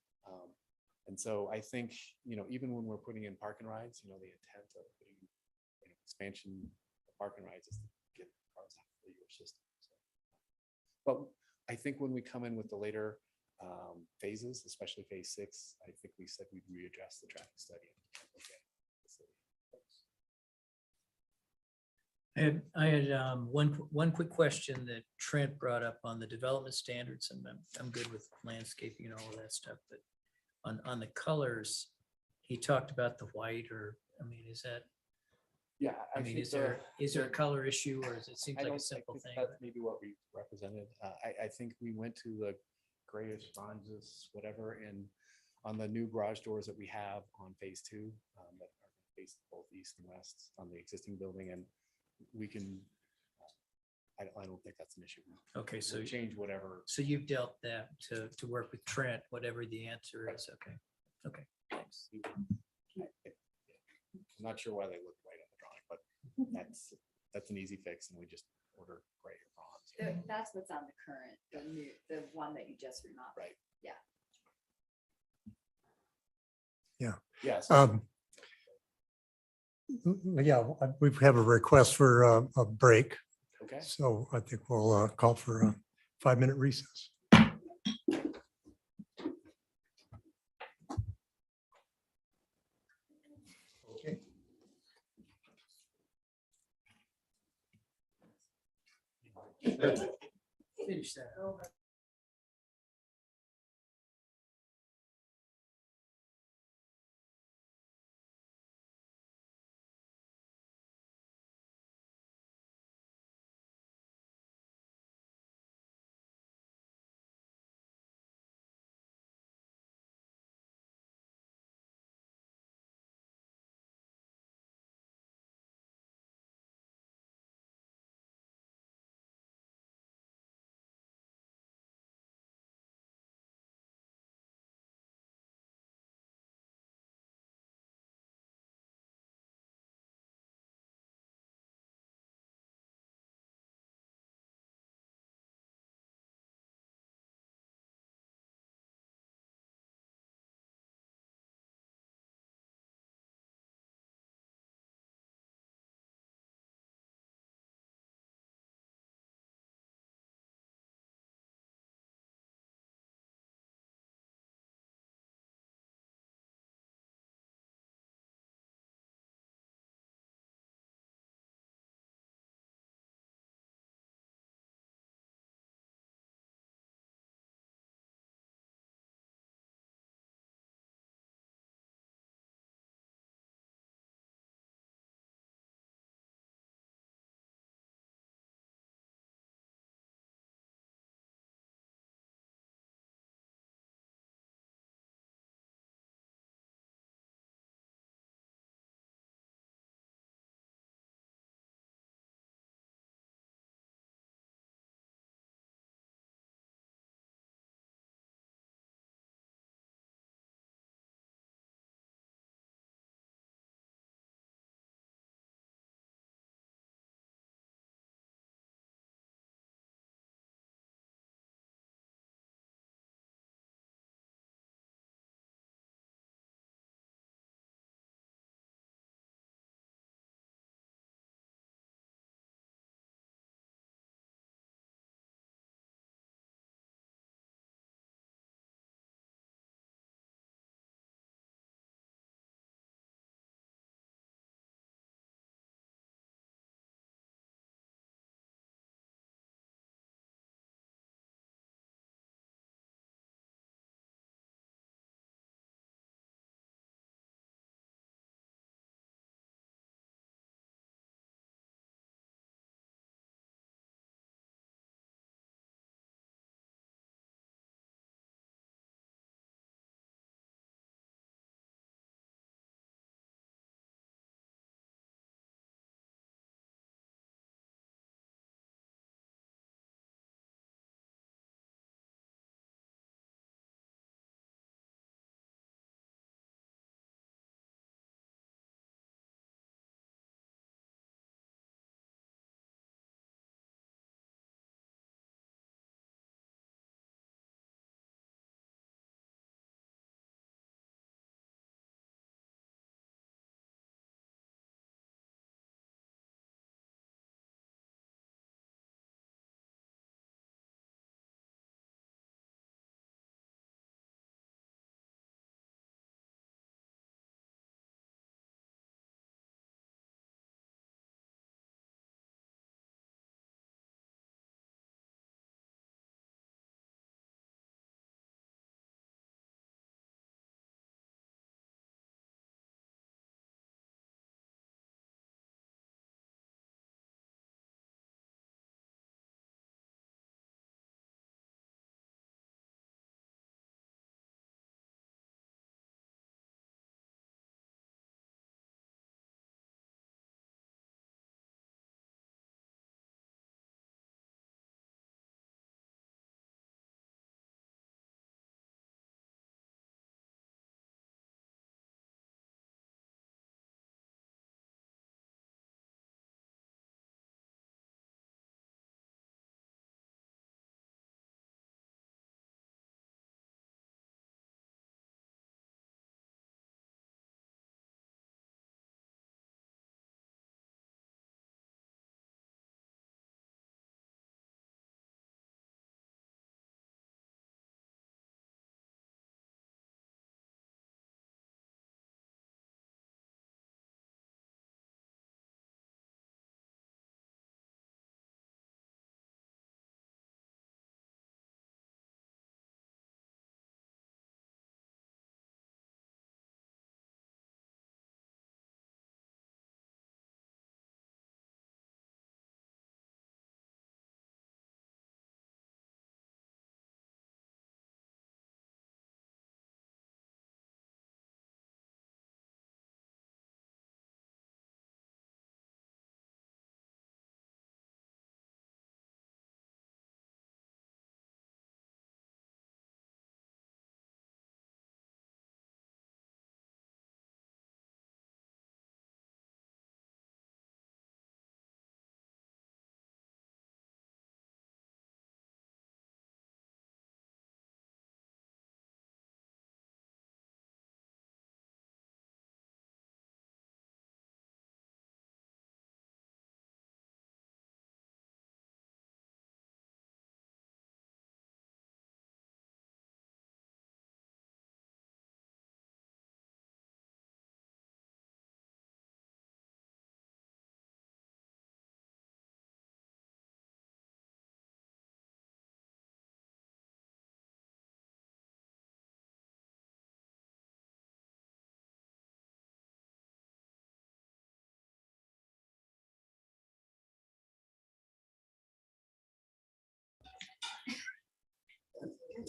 And so I think, even when we're putting in parking rides, the intent of putting expansion of parking rides is to get cars off the your system. So, but I think when we come in with the later phases, especially phase 6, I think we said we'd readdress the traffic study. Okay. I had one quick question that Trent brought up on the development standards, and I'm good with landscaping and all of that stuff, but on the colors, he talked about the white, or, is that, Yeah. is think there a color issue, or does it seem like a simple think thing? That's maybe what we represented. I think we went to the grayish bronzes, whatever, and on the new garage doors that we have on phase 2, that are faced both east and west on the existing building, and we can, I don't think that's an issue. Okay, so We'll change whatever. So you've dealt that to work with Trent, whatever the answer is. Okay. Okay, thanks. I'm not sure why they look white on the drawing, but that's an easy fix, and we just order gray or bronze. That's what's on the current, the one that you just remodeled. Right. Yeah. Yeah. Yes. Yeah, we have a request for a break. Okay. So I think we'll call for a 5-minute recess. Okay. Finish that.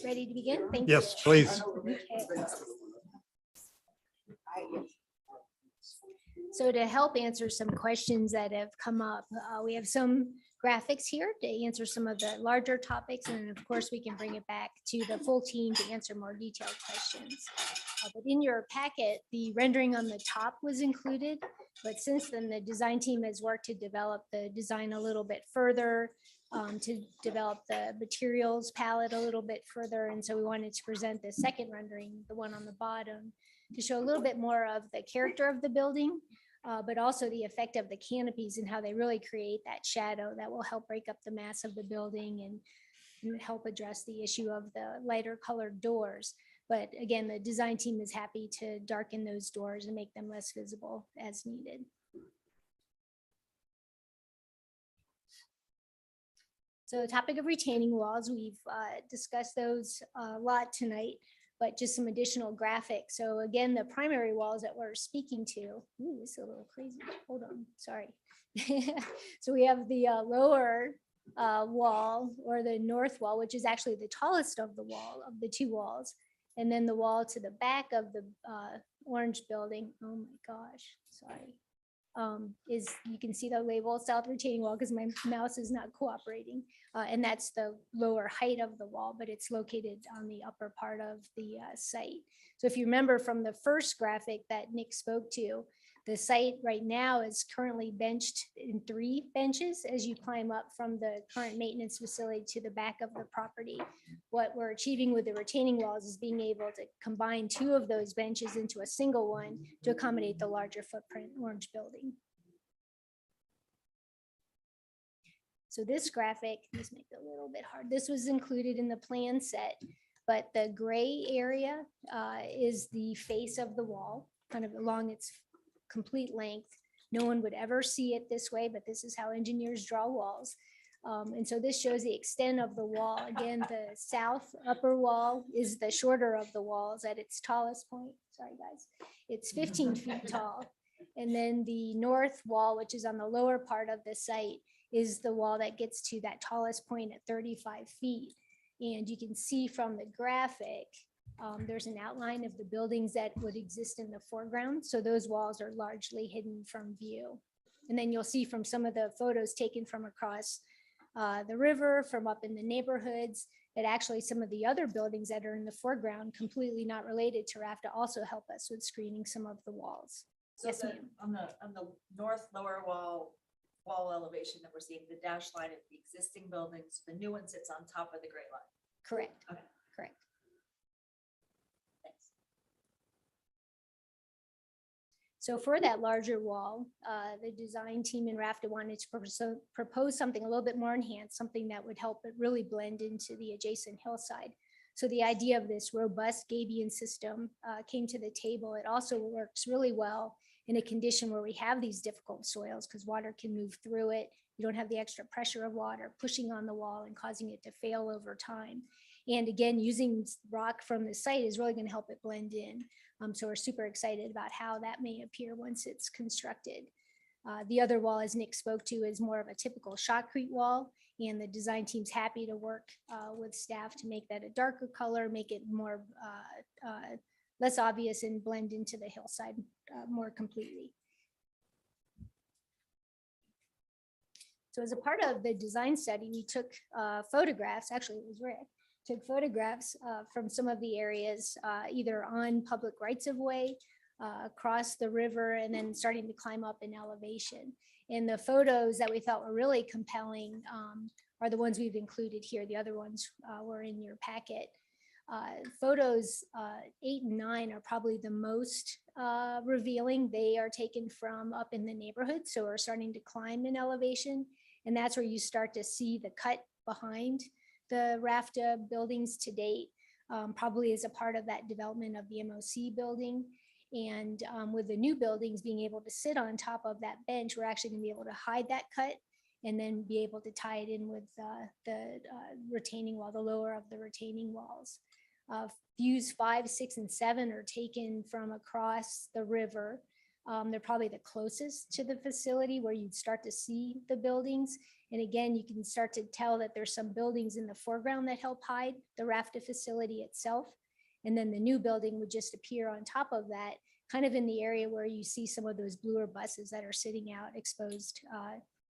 Ready to begin? Thank you. Yes, please. Okay. So to help answer some questions that have come up, we have some graphics here to answer some of the larger topics. And of course, we can bring it back to the full team to answer more detailed questions. But in your packet, the rendering on the top was included. But since then, the design team has worked to develop the design a little bit further, to develop the materials palette a little bit further. And so we wanted to present the second rendering, the one on the bottom, to show a little bit more of the character of the building, but also the effect of the canopies and how they really create that shadow that will help break up the mass of the building and help address the issue of the lighter colored doors. But again, the design team is happy to darken those doors and make them less visible as needed. So the topic of retaining walls, we've discussed those a lot tonight, but just some additional graphics. So again, the primary walls that we're speaking to, ooh, this is a little crazy. Hold on, sorry. So we have the lower wall, or the north wall, which is actually the tallest of the wall, of the two walls. And then the wall to the back of the orange building, oh my gosh, sorry. Is, you can see the label south retaining wall because my mouse is not cooperating. And that's the lower height of the wall, but it's located on the upper part of the site. So if you remember from the first graphic that Nick spoke to, the site right now is currently benched in 3 benches as you climb up from the current maintenance facility to the back of the property. What we're achieving with the retaining walls is being able to combine 2 of those benches into a single one to accommodate the larger footprint orange building. So this graphic, let's make it a little bit hard. This was included in the plan set, but the gray area is the face of the wall, kind of along its complete length. No one would ever see it this way, but this is how engineers draw walls. And so this shows the extent of the wall. Again, the south upper wall is the shorter of the walls at its tallest point. Sorry, guys. It's 15 feet tall. And then the north wall, which is on the lower part of the site, is the wall that gets to that tallest point at 35 feet. And you can see from the graphic, there's an outline of the buildings that would exist in the foreground. So those walls are largely hidden from view. And then you'll see from some of the photos taken from across the river, from up in the neighborhoods, that actually some of the other buildings that are in the foreground, completely not related to Raft, also help us with screening some of the walls. So Yes, the- ma'am. on the north lower wall elevation that we're seeing, the dashed line of the existing buildings, the new one sits on top of the gray line. Correct. Okay. Correct. Thanks. So for that larger wall, the design team in Raft wanted to propose something a little bit more enhanced, something that would help it really blend into the adjacent hillside. So the idea of this robust gabion system came to the table. It also works really well in a condition where we have these difficult soils because water can move through it. You don't have the extra pressure of water pushing on the wall and causing it to fail over time. And again, using rock from the site is really going to help it blend in. So we're super excited about how that may appear once it's constructed. The other wall, as Nick spoke to, is more of a typical shotcrete wall. And the design team's happy to work with staff to make that a darker color, make it more less obvious and blend into the hillside more completely. So as a part of the design study, we took photographs, actually it was Rick, took photographs from some of the areas, either on public rights of way, across the river, and then starting to climb up in elevation. And the photos that we thought were really compelling are the ones we've included here. The other ones were in your packet. Photos 8 and 9 are probably the most revealing. They are taken from up in the neighborhood, so we're starting to climb in elevation. And that's where you start to see the cut behind the Rafta buildings to date, probably as a part of that development of the MOC building. And with the new buildings being able to sit on top of that bench, we're actually gonna be able to hide that cut and then be able to tie it in with the retaining wall, the lower of the retaining walls. Views 5, 6, and 7 are taken from across the river. They're probably the closest to the facility where you'd start to see the buildings. And again, you can start to tell that there's some buildings in the foreground that help hide the Rafta facility itself. And then the new building would just appear on top of that, kind of in the area where you see some of those bluer buses that are sitting out exposed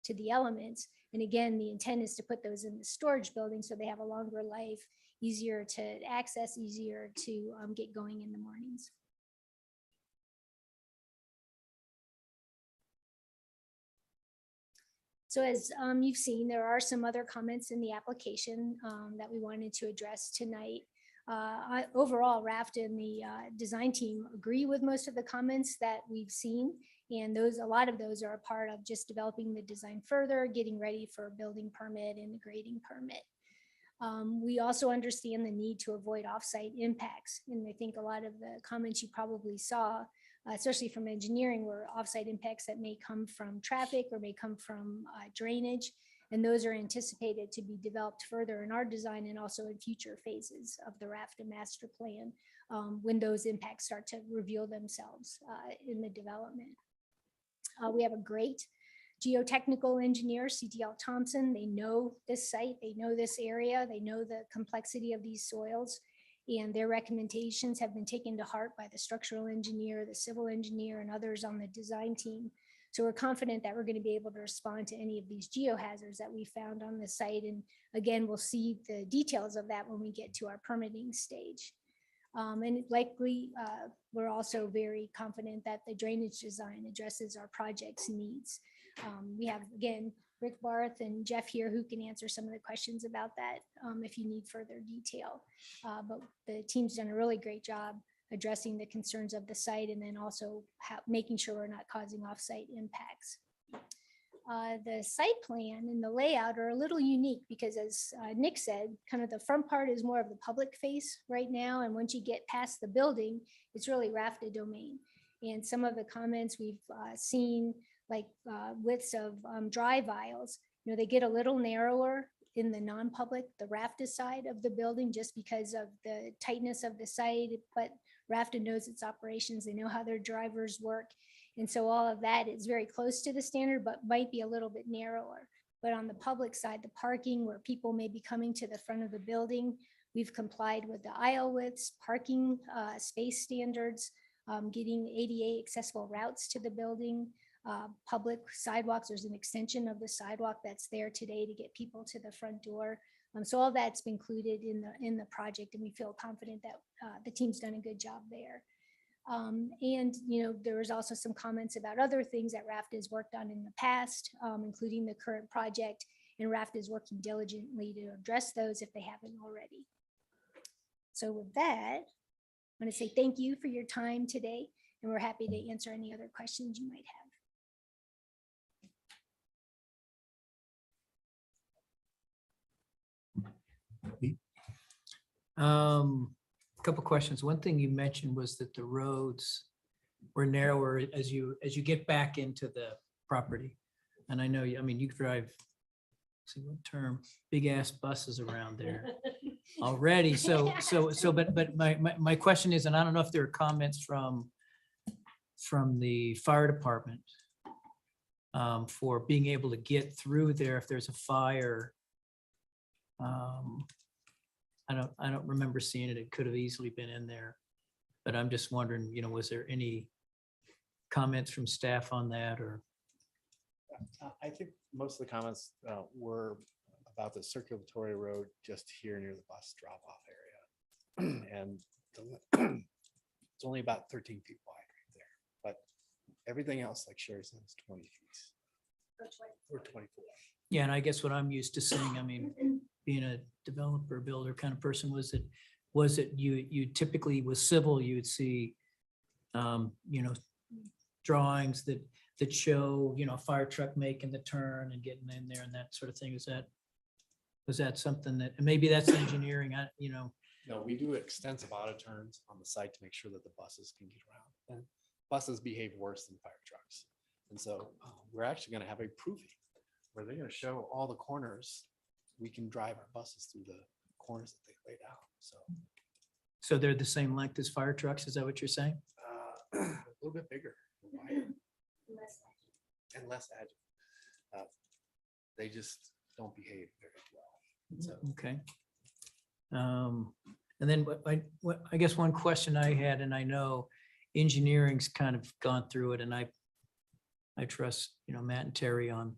to the elements. And again, the intent is to put those in the storage building so they have a longer life, easier to access, easier to get going in the mornings. So as you've seen, there are some other comments in the application that we wanted to address tonight. Overall, Raft and the design team agree with most of the comments that we've seen. And a lot of those are a part of just developing the design further, getting ready for a building permit and a grading permit. We also understand the need to avoid offsite impacts. And I think a lot of the comments you probably saw, especially from engineering, were offsite impacts that may come from traffic or may come from drainage. And those are anticipated to be developed further in our design and also in future phases of the Raft master plan when those impacts start to reveal themselves in the development. We have a great geotechnical engineer, CTL Thompson. They know this site, they know this area, they know the complexity of these soils, and their recommendations have been taken to heart by the structural engineer, the civil engineer, and others on the design team. So we're confident that we're going to be able to respond to any of these geohazards that we found on the site. And again, we'll see the details of that when we get to our permitting stage. And likely, we're also very confident that the drainage design addresses our project's needs. We have, again, Rick Barth and Jeff here who can answer some of the questions about that if you need further detail. But the team's done a really great job addressing the concerns of the site and then also making sure we're not causing off-site impacts. The site plan and the layout are a little unique because, as Nick said, kind of the front part is more of the public face right now. And once you get past the building, it's really Rafta domain. And some of the comments we've seen, like widths of drive aisles, you know, they get a little narrower in the non-public, the Rafta side of the building, just because of the tightness of the site. But Rafta knows its operations. They know how their drivers work. And so all of that is very close to the standard, but might be a little bit narrower. But on the public side, the parking where people may be coming to the front of the building, we've complied with the aisle widths, parking space standards, getting ADA accessible routes to the building, public sidewalks. There's an extension of the sidewalk that's there today to get people to the front door. So all that's been included in the project, and we feel confident that the team's done a good job there. And, you know, there was also some comments about other things that Raft has worked on in the past, including the current project, and Raft is working diligently to address those if they haven't already. So with that, I want to say thank you for your time today, and we're happy to answer any other questions you might have. Couple questions. One thing you mentioned was that the roads were narrower as you get back into the property. And I know, I mean, you drive, see what term, big ass buses around there already. But my question is, and I don't know if there are comments from the fire department for being able to get through there if there's a fire. I don't remember seeing it. It could have easily been in there, but I'm just wondering, you know, was there any comments from staff on that or? I think most of the comments were about the circulatory road just here near the bus drop-off area. And it's only about 13 feet wide right there, but everything else, like Sherry said, is 20 feet or 24. Yeah, and I guess what I'm used to seeing, I mean, being a developer, builder kind of person, was it you typically with civil, you would see, you know, drawings that show, you know, a fire truck making the turn and getting in there and that sort of thing. Was that something that, and maybe that's engineering, you know? No, we do extensive auto turns on the site to make sure that the buses can get around. And buses behave worse than fire trucks. And so we're actually going to have a proving where they're going to show all the corners. We can drive our buses through the corners that they laid out. So they're the same length as fire trucks? Is that what you're saying? a little bit bigger. quieter and less agile. They just don't behave very well. So Okay. And then what I guess one question I had, and I know engineering's kind of gone through it, and I trust, Matt and Terry on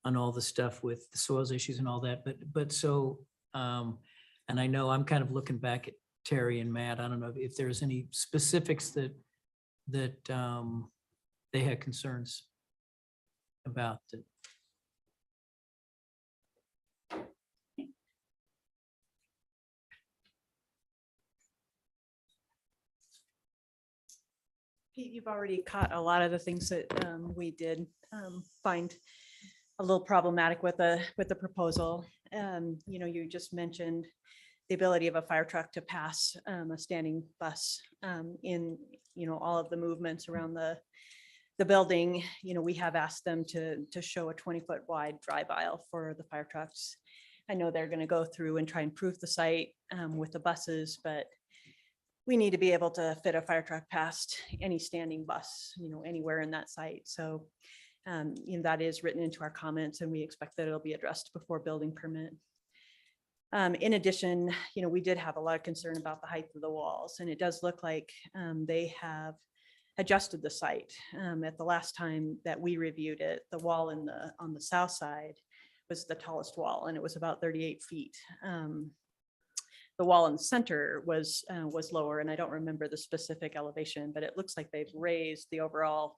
all the stuff with the soils issues and all that, but so, and I know I'm kind of looking back at Terry and Matt. I don't know if there's any specifics that they had concerns about that. Pete, you've already caught a lot of the things that we did find a little problematic with the proposal. You just mentioned the ability of a fire truck to pass a standing bus in, all of the movements around the building. We have asked them to show a 20-foot wide drive aisle for the fire trucks. I know they're going to go through and try and prove the site with the buses, but we need to be able to fit a fire truck past any standing bus, anywhere in that site. So, that is written into our comments, and we expect that it'll be addressed before building permit. In addition, we did have a lot of concern about the height of the walls, and it does look like they have adjusted the site. At the last time that we reviewed it, the wall on the south side was the tallest wall, and it was about 38 feet. The wall in the center was lower, and I don't remember the specific elevation, but it looks like they've raised the overall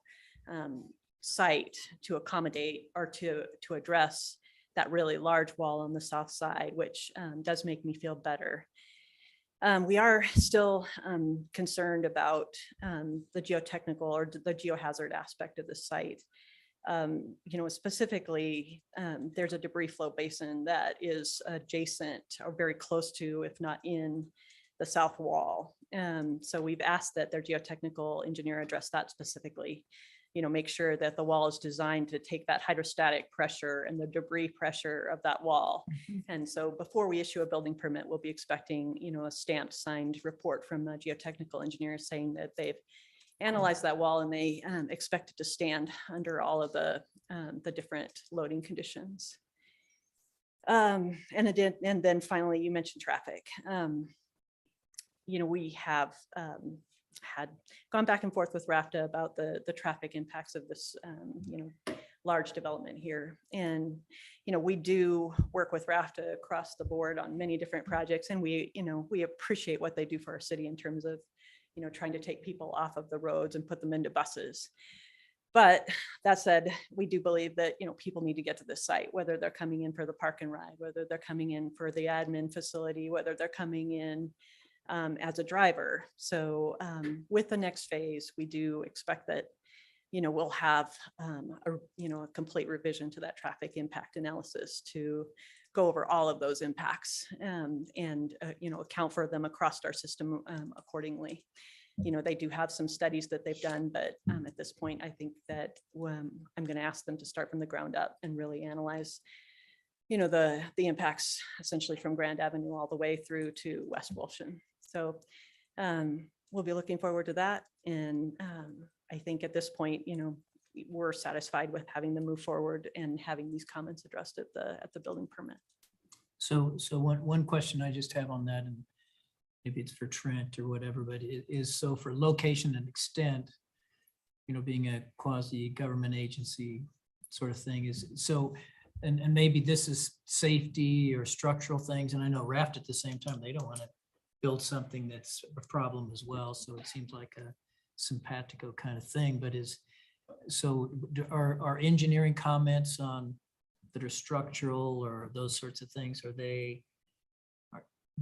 site to accommodate or to address that really large wall on the south side, which does make me feel better. We are still concerned about the geotechnical or the geohazard aspect of the site. Specifically, there's a debris flow basin that is adjacent or very close to, if not in, the south wall. So we've asked that their geotechnical engineer address that specifically, make sure that the wall is designed to take that hydrostatic pressure and the debris pressure of that wall. And so before we issue a building permit, we'll be expecting, a stamped signed report from the geotechnical engineer saying that they've analyze that wall and they expect it to stand under all of the different loading conditions. And then finally, you mentioned traffic. We have had gone back and forth with Rafta about the traffic impacts of this, large development here. And, we do work with Rafta across the board on many different projects, and we appreciate what they do for our city in terms of trying to take people off of the roads and put them into buses. But that said, we do believe that, people need to get to this site, whether they're coming in for the park and ride, whether they're coming in for the admin facility, whether they're coming in as a driver. So with the next phase, we do expect that, we'll have a complete revision to that traffic impact analysis to go over all of those impacts and account for them across our system accordingly. They do have some studies that they've done, but at this point, I think that I'm going to ask them to start from the ground up and really analyze, the impacts essentially from Grand Avenue all the way through to West Wolfson. So we'll be looking forward to that. And I think at this point, we're satisfied with having them move forward and having these comments addressed at the building permit. So one question I just have on that, and maybe it's for Trent or whatever, but it is, so for location and extent, being a quasi government agency sort of thing is so, and maybe this is safety or structural things. And I know Raft at the same time, they don't want to build something that's a problem as well. So it seems like a simpatico kind of thing, but are engineering comments on that are structural or those sorts of things,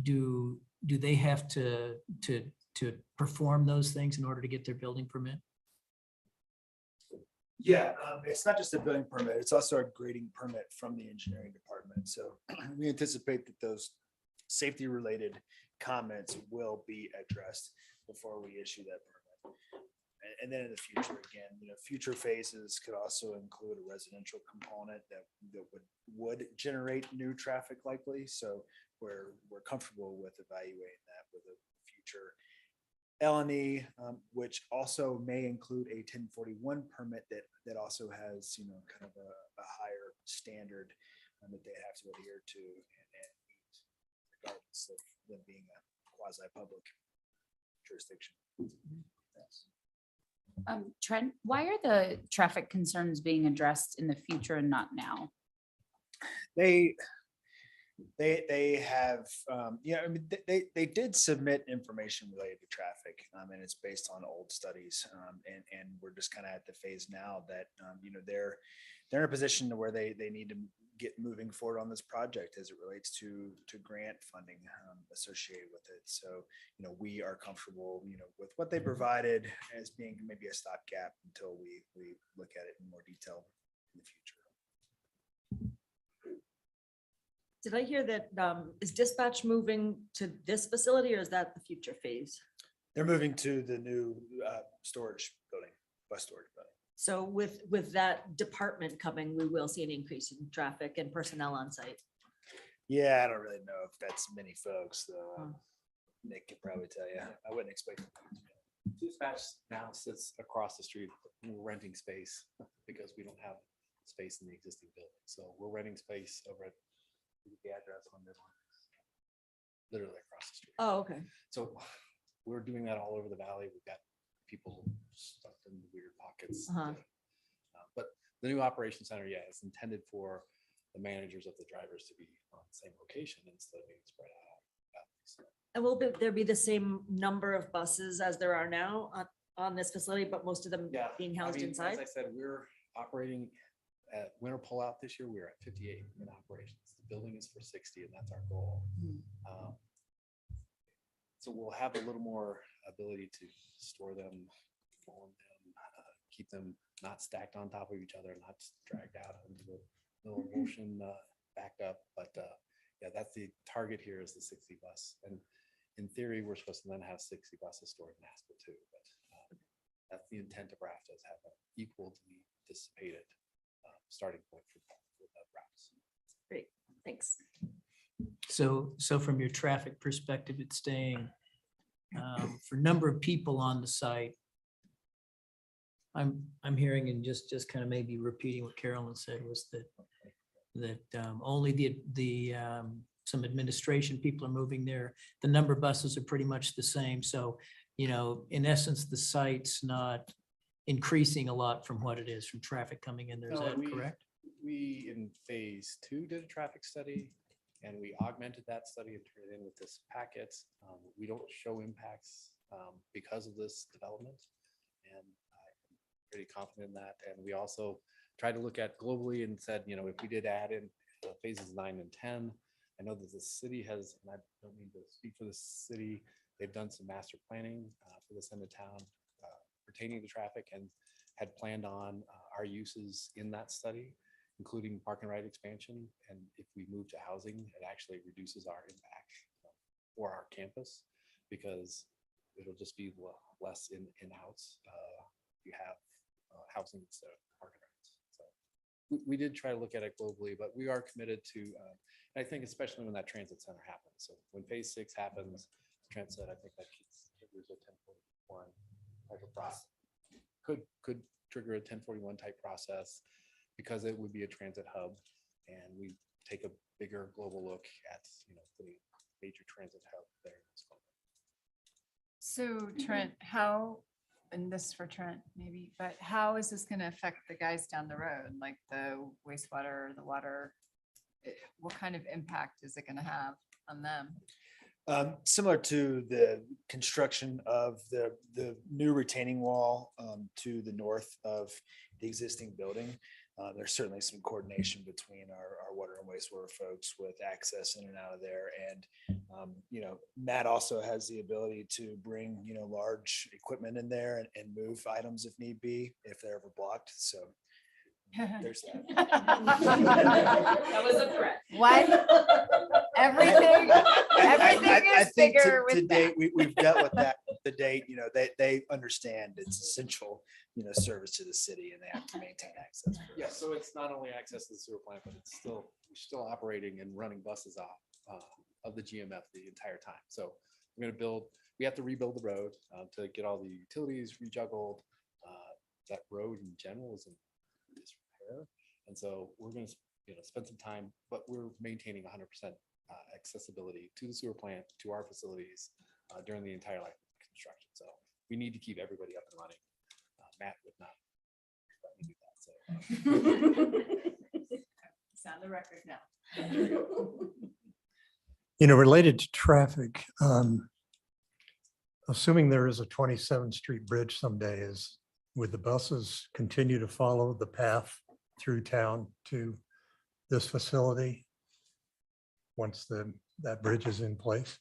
do they have to perform those things in order to get their building permit? Yeah, it's not just a building permit, it's also a grading permit from the engineering department. So we anticipate that those safety related comments will be addressed before we issue that permit. And then in the future, again, future phases could also include a residential component that would generate new traffic likely. So we're comfortable with evaluating that with a future L&E, which also may include a 1041 permit that also has, kind of a higher standard that they have to adhere to and meet regardless of them being a quasi-public jurisdiction. Yes. Trent, why are the traffic concerns being addressed in the future and not now? They have, I mean, they did submit information related to traffic, and it's based on old studies. And we're just kind of at the phase now that, they're in a position to where they need to get moving forward on this project as it relates to grant funding associated with it. So, we are comfortable, with what they provided as being maybe a stopgap until we look at it in more detail in the future. Did I hear that, is dispatch moving to this facility or is that the future phase? They're moving to the new storage building, bus storage building. So with that department coming, we will see an increase in traffic and personnel on site. Yeah, I don't really know if that's many folks, though. Nick could probably tell you. I wouldn't expect. Dispatch now sits across the street. We're renting space because we don't have space in the existing building. So we're renting space over at the address on Midland, literally across the street. Oh, okay. So we're doing that all over the valley. We've got people stuck in weird pockets. But the new operations center, yeah, it's intended for the managers of the drivers to be on the same location instead of being spread out. And will there be the same number of buses as there are now on this facility, but most of them being housed inside? As I said, we're operating at winter pullout this year. We're at 58 in operations. The building is for 60, and that's our goal. So we'll have a little more ability to store them, form them, keep them not stacked on top of each other, not dragged out into the little motion backed up. But yeah, that's the target here is the 60 bus. And in theory, we're supposed to then have 60 buses stored in Aspen too. But that's the intent of Raft, is have an equally dissipated starting point for the routes. Great, thanks. So from your traffic perspective, it's staying for number of people on the site. I'm hearing and just kind of maybe repeating what Carolyn said was that only the some administration people are moving there. The number of buses are pretty much the same. So, in essence, the site's not increasing a lot from what it is from traffic coming in there. Is that correct? We in phase 2 did a traffic study, and we augmented that study and turned it in with this packet. We don't show impacts because of this development, and I'm pretty confident in that. And we also tried to look at globally and said, if we did add in phases 9 and 10, I know that the city has, and I don't mean to speak for the city, they've done some master planning for this end of town pertaining to traffic and had planned on our uses in that study, including park and ride expansion. And if we move to housing, it actually reduces our impact for our campus because it'll just be less in and outs. You have housing instead of park and rides. So we did try to look at it globally, but we are committed to, and I think especially when that transit center happens. So when phase 6 happens, Trent said, I think that triggers a 1041 type of process. Could trigger a 1041 type process because it would be a transit hub, and we take a bigger global look at the major transit hub there. So Trent, and this is for Trent maybe, but how is this going to affect the guys down the road, like the wastewater, the water? What kind of impact is it going to have on them? Similar to the construction of the new retaining wall to the north of the existing building, there's certainly some coordination between our water and wastewater folks with access in and out of there. And, Matt also has the ability to bring, large equipment in there and move items if need be, if they're ever blocked. So there's that. That was a threat. What? Everything I is think bigger to with date, that. we've dealt with that. The date, they understand it's essential, service to the city, and they have to maintain access. Yeah, so it's not only access to the sewer plant, but we're still operating and running buses off of the GMF the entire time. So we're gonna build, we have to rebuild the road to get all the utilities rejuggled. That road in general is in disrepair. And so we're gonna, spend some time, but we're maintaining 100% accessibility to the sewer plant, to our facilities during the entire life of construction. So we need to keep everybody up and running. Matt would not let me do that, so. It's on the record now. Related to traffic, assuming there is a 27th Street Bridge someday, would the buses continue to follow the path through town to this facility once that bridge is in place?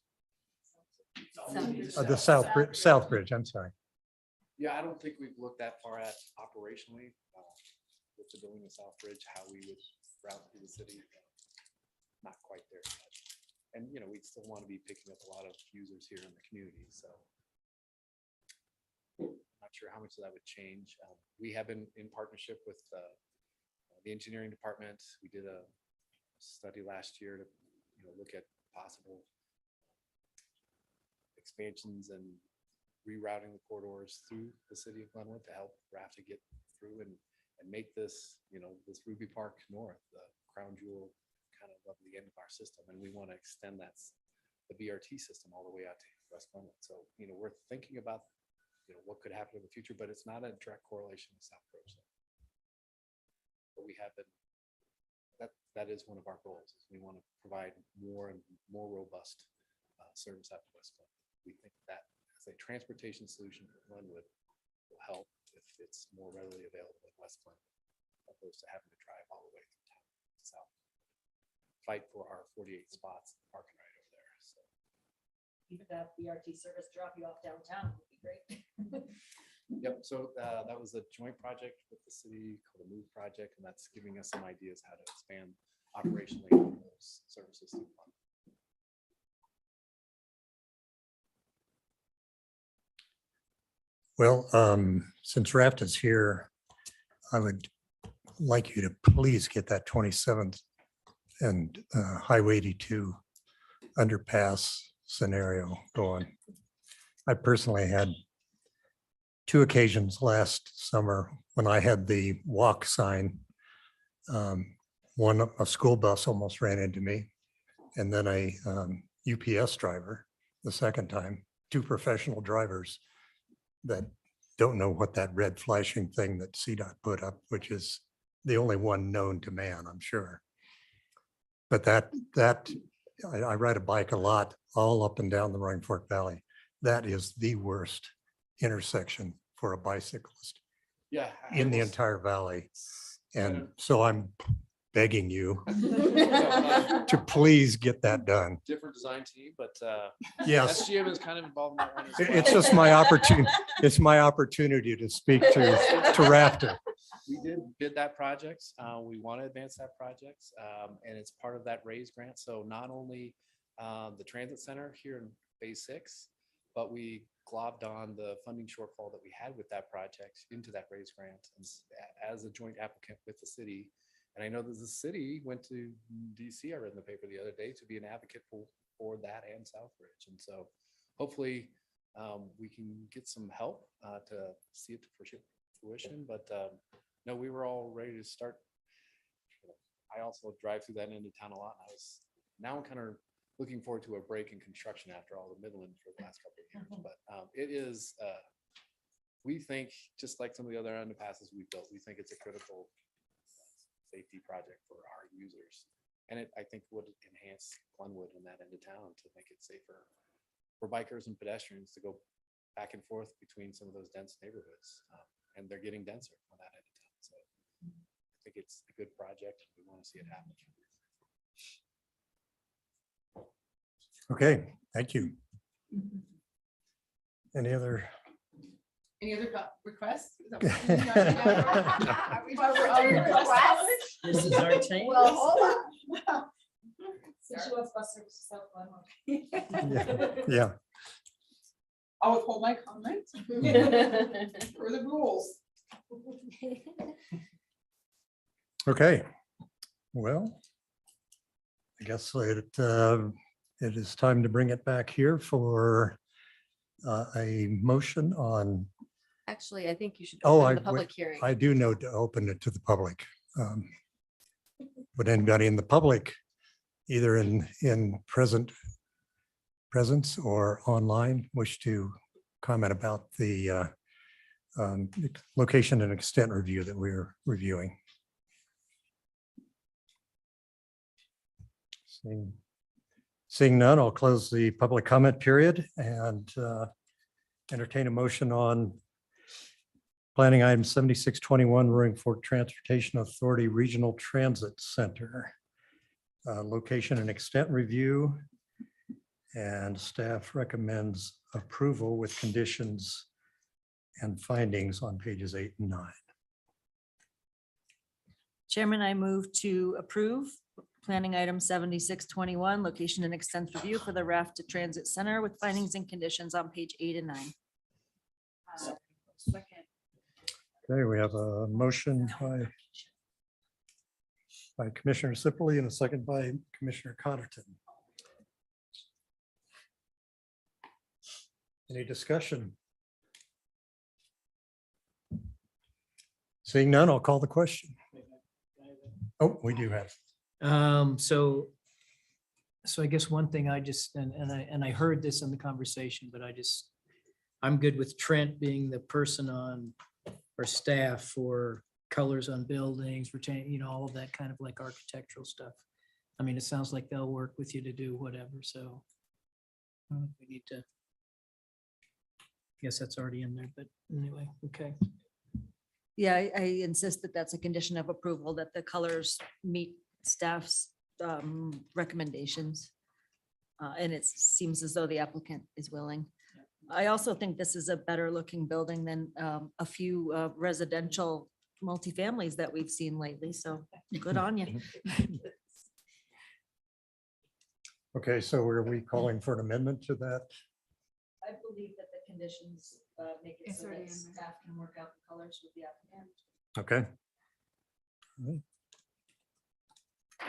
The South Bridge, I'm sorry. Yeah, I don't think we've looked that far at operationally with the building of South Bridge, how we would route through the city. Not quite there yet. And, we still want to be picking up a lot of users here in the community, so. Not sure how much of that would change. We have been in partnership with the engineering department. We did a study last year to, look at possible expansions and rerouting the corridors through the city of Glenwood to help Raft to get through and make this, this Ruby Park North, the crown jewel kind of the end of our system. And we want to extend the BRT system all the way out to West Glenwood. So, we're thinking about, what could happen in the future, but it's not a direct correlation with South Bridge. But we have been, that is one of our goals, is we want to provide more and more robust service out to West Glenwood. We think that as a transportation solution for Glenwood will help if it's more readily available in West Glenwood, opposed to having to drive all the way through town to South. Fight for our 48 spots parking right over there. So. Even that BRT service drop you off downtown would be great. Yep. So that was a joint project with the city called the Move Project, and that's giving us some ideas how to expand operationally those services. Well, since Raft is here, I would like you to please get that 27th and Highway 82 underpass scenario going. I personally had 2 occasions last summer when I had the walk sign. One, a school bus almost ran into me, and then a UPS driver the second time, 2 professional drivers that don't know what that red flashing thing that CDOT put up, which is the only one known to man, I'm sure. But I ride a bike a lot, all up and down the Roaring Fork Valley. That is the worst intersection for a bicyclist in the entire valley. And so I'm begging you to please get that done. Different design team, but yes, SGM is kind of involved in that one as well. It's just my opportunity. It's my opportunity to speak to Rafta. We did bid that project. We want to advance that project, and it's part of that RAISE grant. So not only the transit center here in phase 6, but we globbed on the funding shortfall that we had with that project into that RAISE grant as a joint applicant with the city. And I know that the city went to DC, I read in the paper the other day, to be an advocate for that and Southbridge. And so hopefully we can get some help to see it to fruition. But no, we were all ready to start. I also drive through that end of town a lot. Now I'm kind of looking forward to a break in construction after all the Midland for the last couple of years. But it is, we think, just like some of the other underpasses we've built, we think it's a critical safety project for our users. And it, I think, would enhance Glenwood in that end of town to make it safer for bikers and pedestrians to go back and forth between some of those dense neighborhoods. And they're getting denser on that end of town. So I think it's a good project. We want to see it happen. Okay, thank you. Any other? Any other requests? This is our change. Well, hold on. Yeah. I'll withhold my comment for the rules. Okay, well, I guess it is time to bring it back here for a motion on, Actually, I think you should oh, open the public hearing. I do know to open it to the public. Would anybody in the public, either in presence or online, wish to comment about the location and extent review that we're reviewing? Seeing none, I'll close the public comment period and entertain a motion on planning item 7621, Roaring Fork Transportation Authority Regional Transit Center. Location and extent review. And staff recommends approval with conditions and findings on pages 8 and 9. Chairman, I move to approve planning item 7621, location and extent review for the Raft to Transit Center with findings and conditions on page 8 and 9. Okay, we have a motion by Commissioner Sipley and a second by Commissioner Connerton. Any discussion? Seeing none, I'll call the question. Oh, we do have. So I guess one thing I just, and I heard this in the conversation, but I'm good with Trent being the person on or staff for colors on buildings, retain, all of that kind of like architectural stuff. I mean, it sounds like they'll work with you to do whatever, so we need to. Guess that's already in there, but anyway, okay. Yeah, I insist that that's a condition of approval, that the colors meet staff's recommendations. And it seems as though the applicant is willing. I also think this is a better looking building than a few residential multifamilies that we've seen lately, so good on you. Okay, so are we calling for an amendment to that? I believe that the conditions make it so that staff can work out the colors with the applicant. Okay. All right.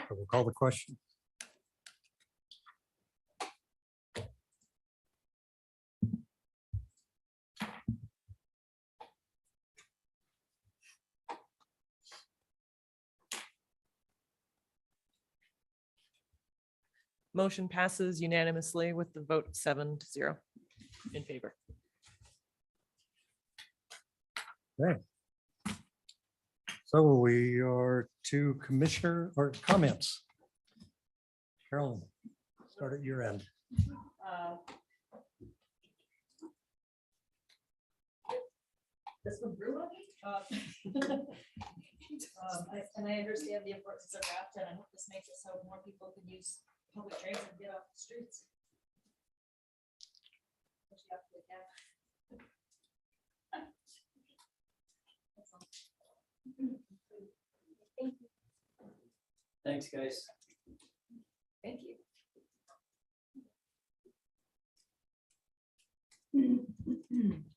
So we'll call the question. Motion passes unanimously with the vote 7-0 in favor. Okay. So we are to commissioner or comments. Carolyn, start at your end. This one grew on me. And I understand the importance of Raft, and I hope this makes it so more people can use public transit and get off the streets. Thanks, guys. Thank you.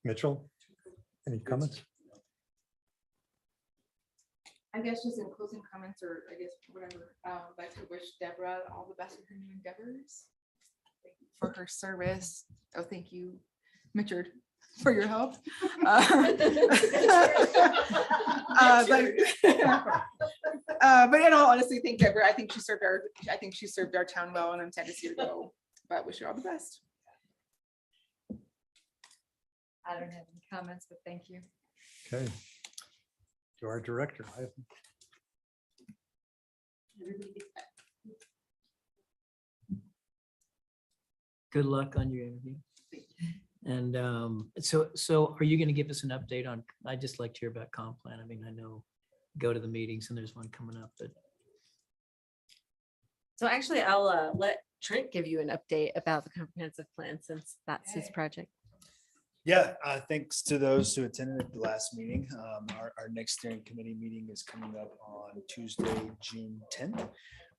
Mitchell, any comments? I guess just in closing comments, or I guess whatever, I'd like to wish Deborah all the best in her new endeavors. Thank you for her service. Oh, thank you, Richard, for your help. But in all honesty, thank Deborah. I think she served our town well, and I'm sad to see her go. But wish her all the best. I don't have any comments, but thank you. Okay. To our director. Good luck on your interview. And so are you going to give us an update on, I'd just like to hear about comp plan. I mean, I know, go to the meetings and there's one coming up, but. So actually, I'll let Trent give you an update about the comprehensive plan since that's his project. Yeah, thanks to those who attended the last meeting. Our next steering committee meeting is coming up on Tuesday, June 10th.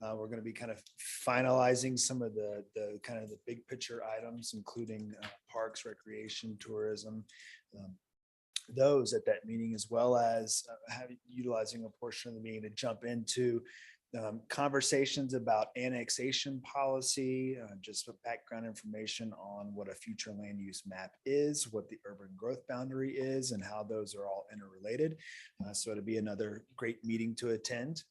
We're going to be kind of finalizing some of the kind of the big picture items, including parks, recreation, tourism, those at that meeting, as well as utilizing a portion of the meeting to jump into conversations about annexation policy, just with background information on what a future land use map is, what the urban growth boundary is, and how those are all interrelated. So it'll be another great meeting to attend.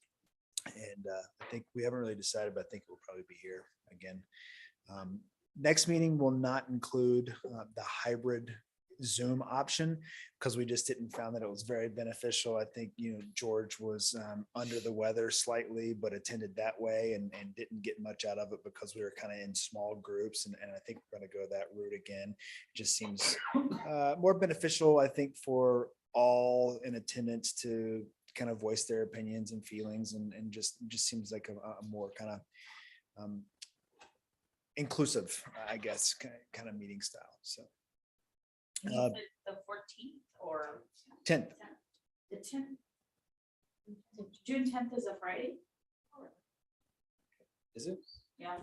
And I think we haven't really decided, but I think we'll probably be here again. Next meeting will not include the hybrid Zoom option because we just didn't found that it was very beneficial. I think, George was under the weather slightly, but attended that way and didn't get much out of it because we were kind of in small groups. And I think we're going to go that route again. It just seems more beneficial, I think, for all in attendance to kind of voice their opinions and feelings and just seems like a more kind of inclusive, I guess, kind of meeting style. So. The 14th or 10th. The 10th. June 10th is a Friday. Is it? Yeah.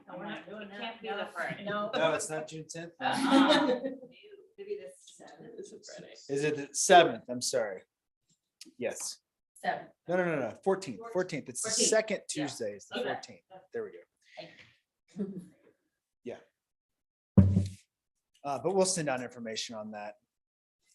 No, we're not doing that. Can't be the Friday. No, it's not June 10th. Maybe the 7th. It's a Friday. Is it the 7th? I'm sorry. Yes. 7th. No. 14th. 14th. It's the 14th. second Tuesday. It's the Okay. 14th. There we go. Yeah. But we'll send out information on that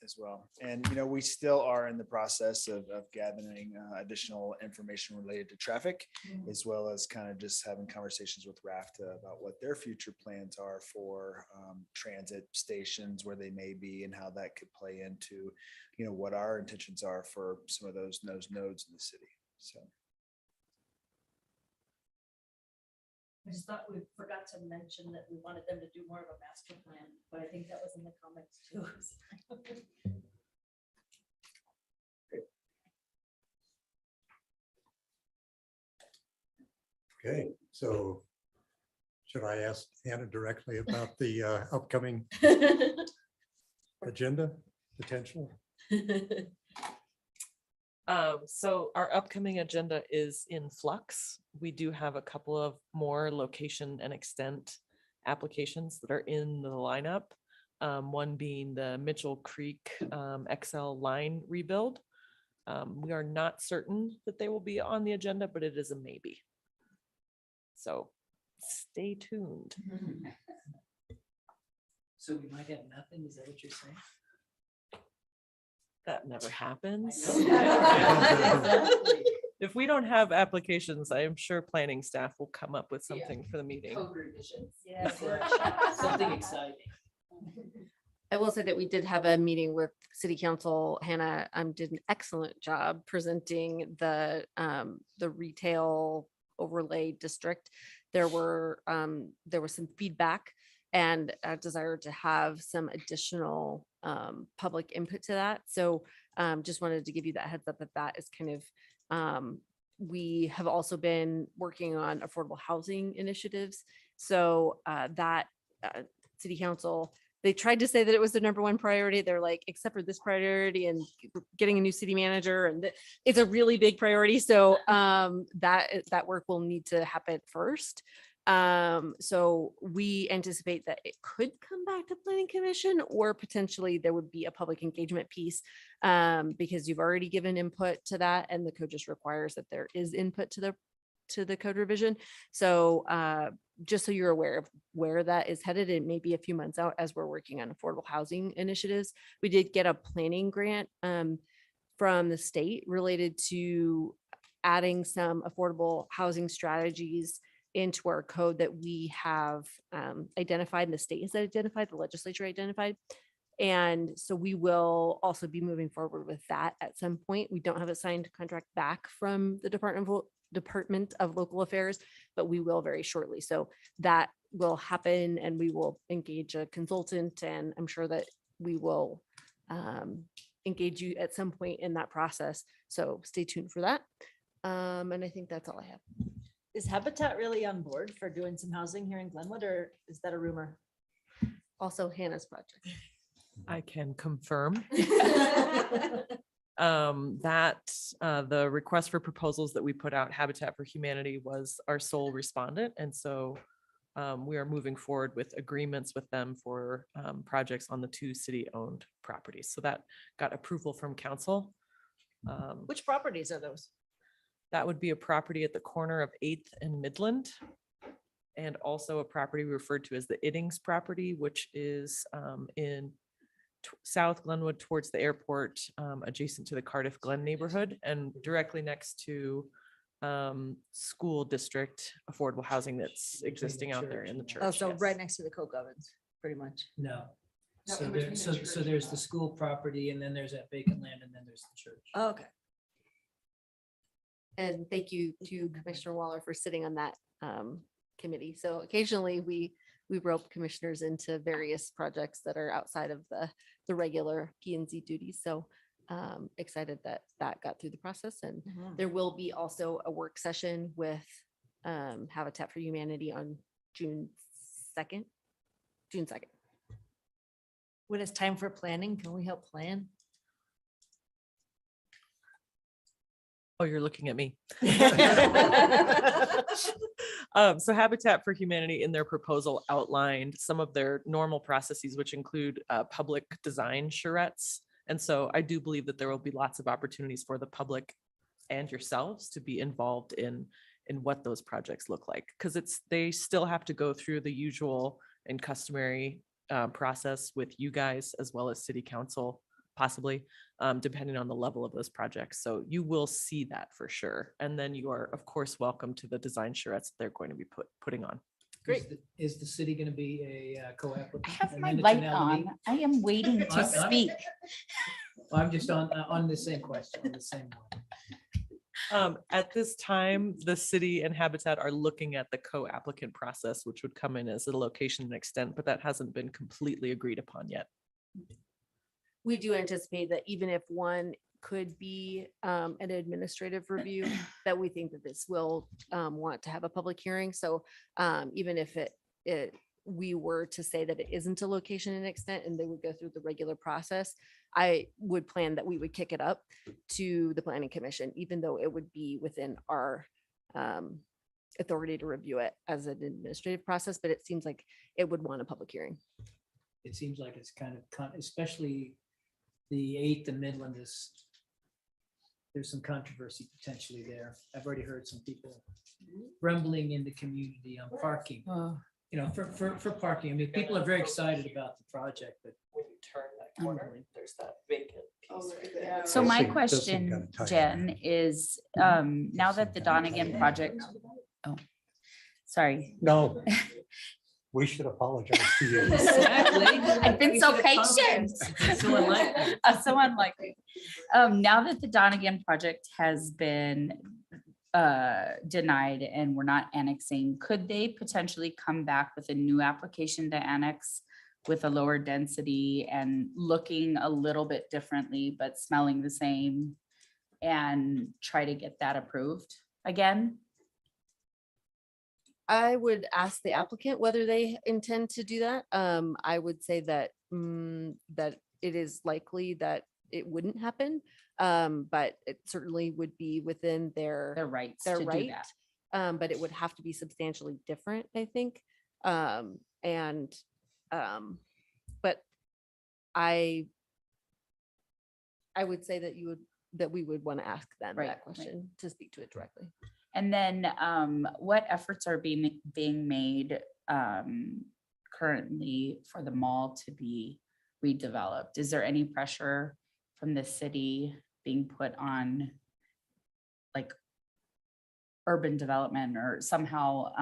as well. And, we still are in the process of gathering additional information related to traffic, as well as kind of just having conversations with Raft about what their future plans are for transit stations, where they may be, and how that could play into, what our intentions are for some of those nodes in the city. So. I just thought we forgot to mention that we wanted them to do more of a master plan, but I think that was in the comments too. Okay, so should I ask Hannah directly about the upcoming agenda potential? So our upcoming agenda is in flux. We do have a couple of more location and extent applications that are in the lineup. One being the Mitchell Creek XL line rebuild. We are not certain that they will be on the agenda, but it is a maybe. So stay tuned. So we might have nothing, is that what you're saying? That never happens. If we don't have applications, I am sure planning staff will come up with something for the meeting. Code revisions. Yes, something exciting. I will say that we did have a meeting with City Council. Hannah did an excellent job presenting the retail overlay district. There was some feedback and a desire to have some additional public input to that. So just wanted to give you that heads up that is kind of, we have also been working on affordable housing initiatives. So that City Council, they tried to say that it was the #1 priority. They're like, except for this priority and getting a new city manager, and it's a really big priority. So that work will need to happen first. So we anticipate that it could come back to Planning Commission, or potentially there would be a public engagement piece because you've already given input to that, and the code just requires that there is input to the code revision. So just so you're aware of where that is headed, it may be a few months out as we're working on affordable housing initiatives. We did get a planning grant from the state related to adding some affordable housing strategies into our code that we have identified, and the state has identified, the legislature identified. And so we will also be moving forward with that at some point. We don't have a signed contract back from the Department of Local Affairs, but we will very shortly. So that will happen, and we will engage a consultant, and I'm sure that we will engage you at some point in that process. So stay tuned for that. And I think that's all I have. Is Habitat really on board for doing some housing here in Glenwood, or is that a rumor? Also Hannah's project. I can confirm. That the request for proposals that we put out, Habitat for Humanity was our sole respondent. And so we are moving forward with agreements with them for projects on the 2 city-owned properties. So that got approval from council. Which properties are those? That would be a property at the corner of 8th and Midland. And also a property referred to as the Iddings property, which is in South Glenwood towards the airport, adjacent to the Cardiff Glen neighborhood and directly next to school district affordable housing that's existing out there in the church. Oh, so yes. right next to the Coke ovens, pretty much. No. No, So in there, between the so church there's and the the- school property and then there's that vacant land and then there's the church. Oh, okay. And thank you to Commissioner Waller for sitting on that committee. So occasionally we rope commissioners into various projects that are outside of the regular P and Z duties. So excited that that got through the process. And there will be also a work session with Habitat for Humanity on June 2nd. June 2nd. When it's time for planning, can we help plan? Oh, you're looking at me. So Habitat for Humanity in their proposal outlined some of their normal processes, which include public design charrettes. And so I do believe that there will be lots of opportunities for the public and yourselves to be involved in what those projects look like. Because they still have to go through the usual and customary process with you guys as well as city council, possibly, depending on the level of those projects. So you will see that for sure. And then you are, of course, welcome to the design charrettes they're going to be putting on. Great. Is the city going to be a co-applicant? I have And my then it's light an on. LD? I am waiting to I'm- speak. Well, I'm just on the same question, on the same one. At this time, the city and Habitat are looking at the co-applicant process, which would come in as a location and extent, but that hasn't been completely agreed upon yet. We do anticipate that even if one could be an administrative review, that we think that this will want to have a public hearing. So even if we were to say that it isn't a location and extent and they would go through the regular process, I would plan that we would kick it up to the planning commission, even though it would be within our authority to review it as an administrative process, but it seems like it would want a public hearing. It seems like it's kind of, especially the 8th and Midland is, there's some controversy potentially there. I've already heard some people grumbling in the community on parking, you know, for parking. I mean, people are very excited about the project, but When you turn that corner, there's that vacant piece. So my Does seem question, kinda tight. Jen, is now that the Donegan project, oh, sorry. No, we should apologize to you. Exactly. I've been We so should have patient. confidence. So unlikely. So unlikely. Now that the Donegan project has been denied and we're not annexing, could they potentially come back with a new application to annex with a lower density and looking a little bit differently, but smelling the same, and try to get that approved again? I would ask the applicant whether they intend to do that. I would say that that it is likely that it wouldn't happen. But it certainly would be within Their rights to their do right. that. But it would have to be substantially different, I think. But I would say that we would want to ask them Right, that right. question to speak to it directly. And then what efforts are being made currently for the mall to be redeveloped? Is there any pressure from the city being put on like urban development or somehow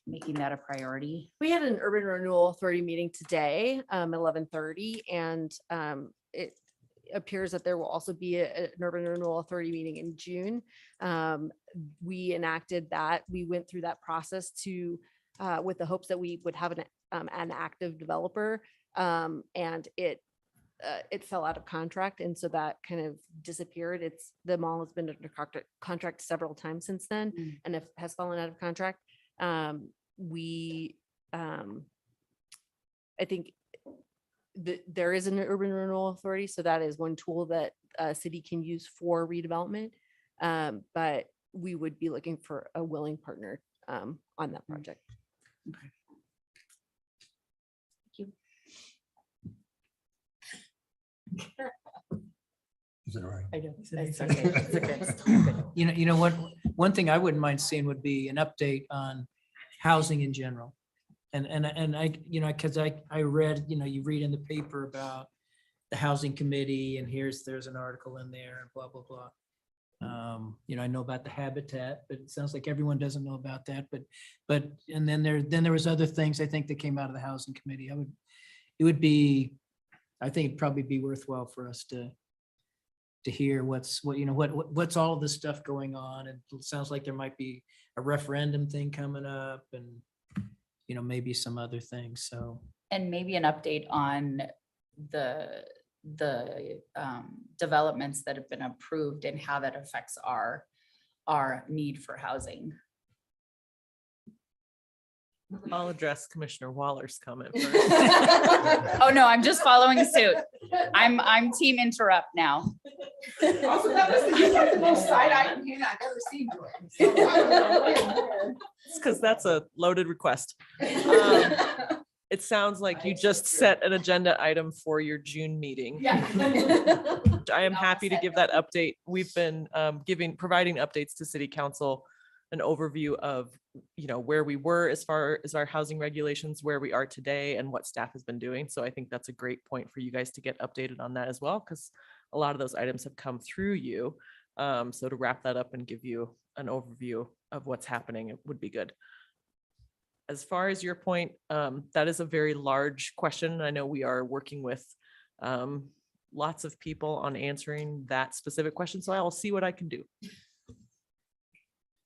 making that a priority? We had an Urban Renewal Authority meeting today, 11:30, and it appears that there will also be an Urban Renewal Authority meeting in June. We enacted that. We went through that process with the hopes that we would have an active developer, and it fell out of contract, and so that kind of disappeared. The mall has been under contract several times since then, and it has fallen out of contract. I think there is an Urban Renewal Authority, so that is one tool that a city can use for redevelopment. But we would be looking for a willing partner on that project. Thank you. Is that right? I know. It's okay. It's okay. It's okay. You know what, one thing I wouldn't mind seeing would be an update on housing in general. And I, because I read, you read in the paper about the housing committee and there's an article in there and blah, blah, blah. I know about the habitat, but it sounds like everyone doesn't know about that, and then there was other things I think that came out of the housing committee. I think it'd probably be worthwhile for us to hear what's all of this stuff going on. And it sounds like there might be a referendum thing coming up and, maybe some other things. So. And maybe an update on the developments that have been approved and how that affects our need for housing. I'll address Commissioner Waller's comment first. Oh, no, I'm just following suit. I'm team interrupt now. Also, that was the most side-eyeing hand I've ever seen. It's because that's a loaded request. It sounds like you just set an agenda item for your June meeting. Yeah. I am happy to give that update. We've been providing updates to City Council, an overview of, where we were as far as our housing regulations, where we are today and what staff has been doing. So I think that's a great point for you guys to get updated on that as well, because a lot of those items have come through you. So to wrap that up and give you an overview of what's happening, it would be good. As far as your point, that is a very large question. I know we are working with lots of people on answering that specific question, so I will see what I can do.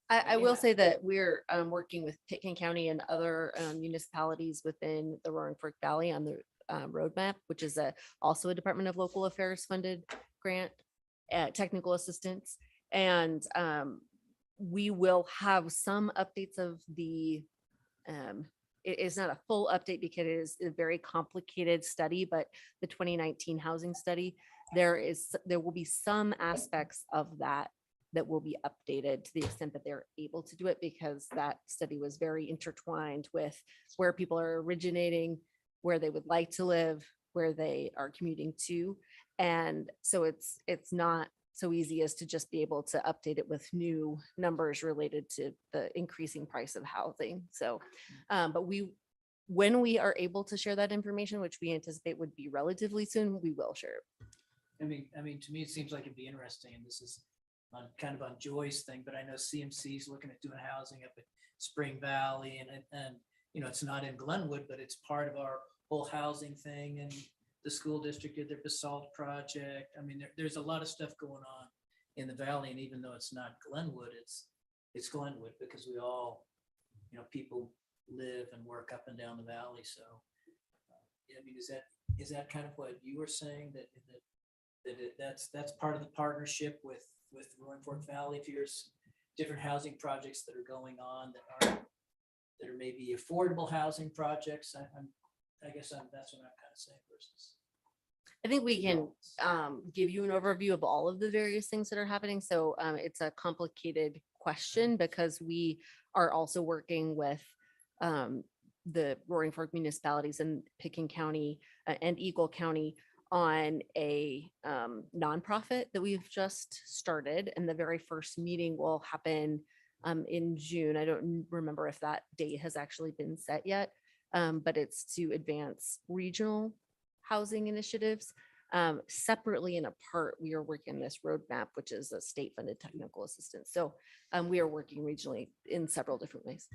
I will say that we're working with Pitkin County and other municipalities within the Roaring Fork Valley on the roadmap, which is also a Department of Local Affairs funded grant, technical assistance. And we will have some updates of the, it is not a full update because it is a very complicated study, but the 2019 housing study, there will be some aspects of that will be updated to the extent that they're able to do it, because that study was very intertwined with where people are originating, where they would like to live, where they are commuting to. And so it's not so easy as to just be able to update it with new numbers related to the increasing price of housing. So, but when we are able to share that information, which we anticipate would be relatively soon, we will share it. I mean, to me, it seems like it'd be interesting, and this is kind of on Joy's thing, but I know CMC is looking at doing housing up at Spring Valley, and it's not in Glenwood, but it's part of our whole housing thing. And the school district did their basalt project. I mean, there's a lot of stuff going on in the valley, and even though it's not Glenwood, it's Glenwood because we all, people live and work up and down the valley. So, I mean, is that kind of what you were saying, that's part of the partnership with Roaring Fork Valley? If there's different housing projects that are going on that are maybe affordable housing projects, I guess that's what I'm kind of saying versus. I think we can give you an overview of all of the various things that are happening. So it's a complicated question because we are also working with the Roaring Fork municipalities and Pitkin County and Eagle County on a nonprofit that we've just started. And the very first meeting will happen in June. I don't remember if that date has actually been set yet, but it's to advance regional housing initiatives. Separately and apart, we are working this roadmap, which is a state-funded technical assistance. So we are working regionally in several different ways.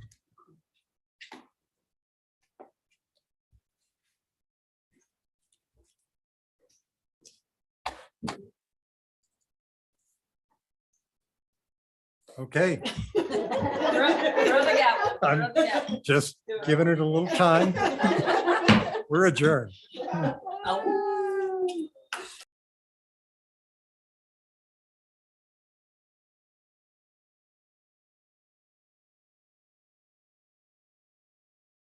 Okay, Throw the gavel. I'm Throw the gavel. just giving it a little time. We're adjourned. Oh.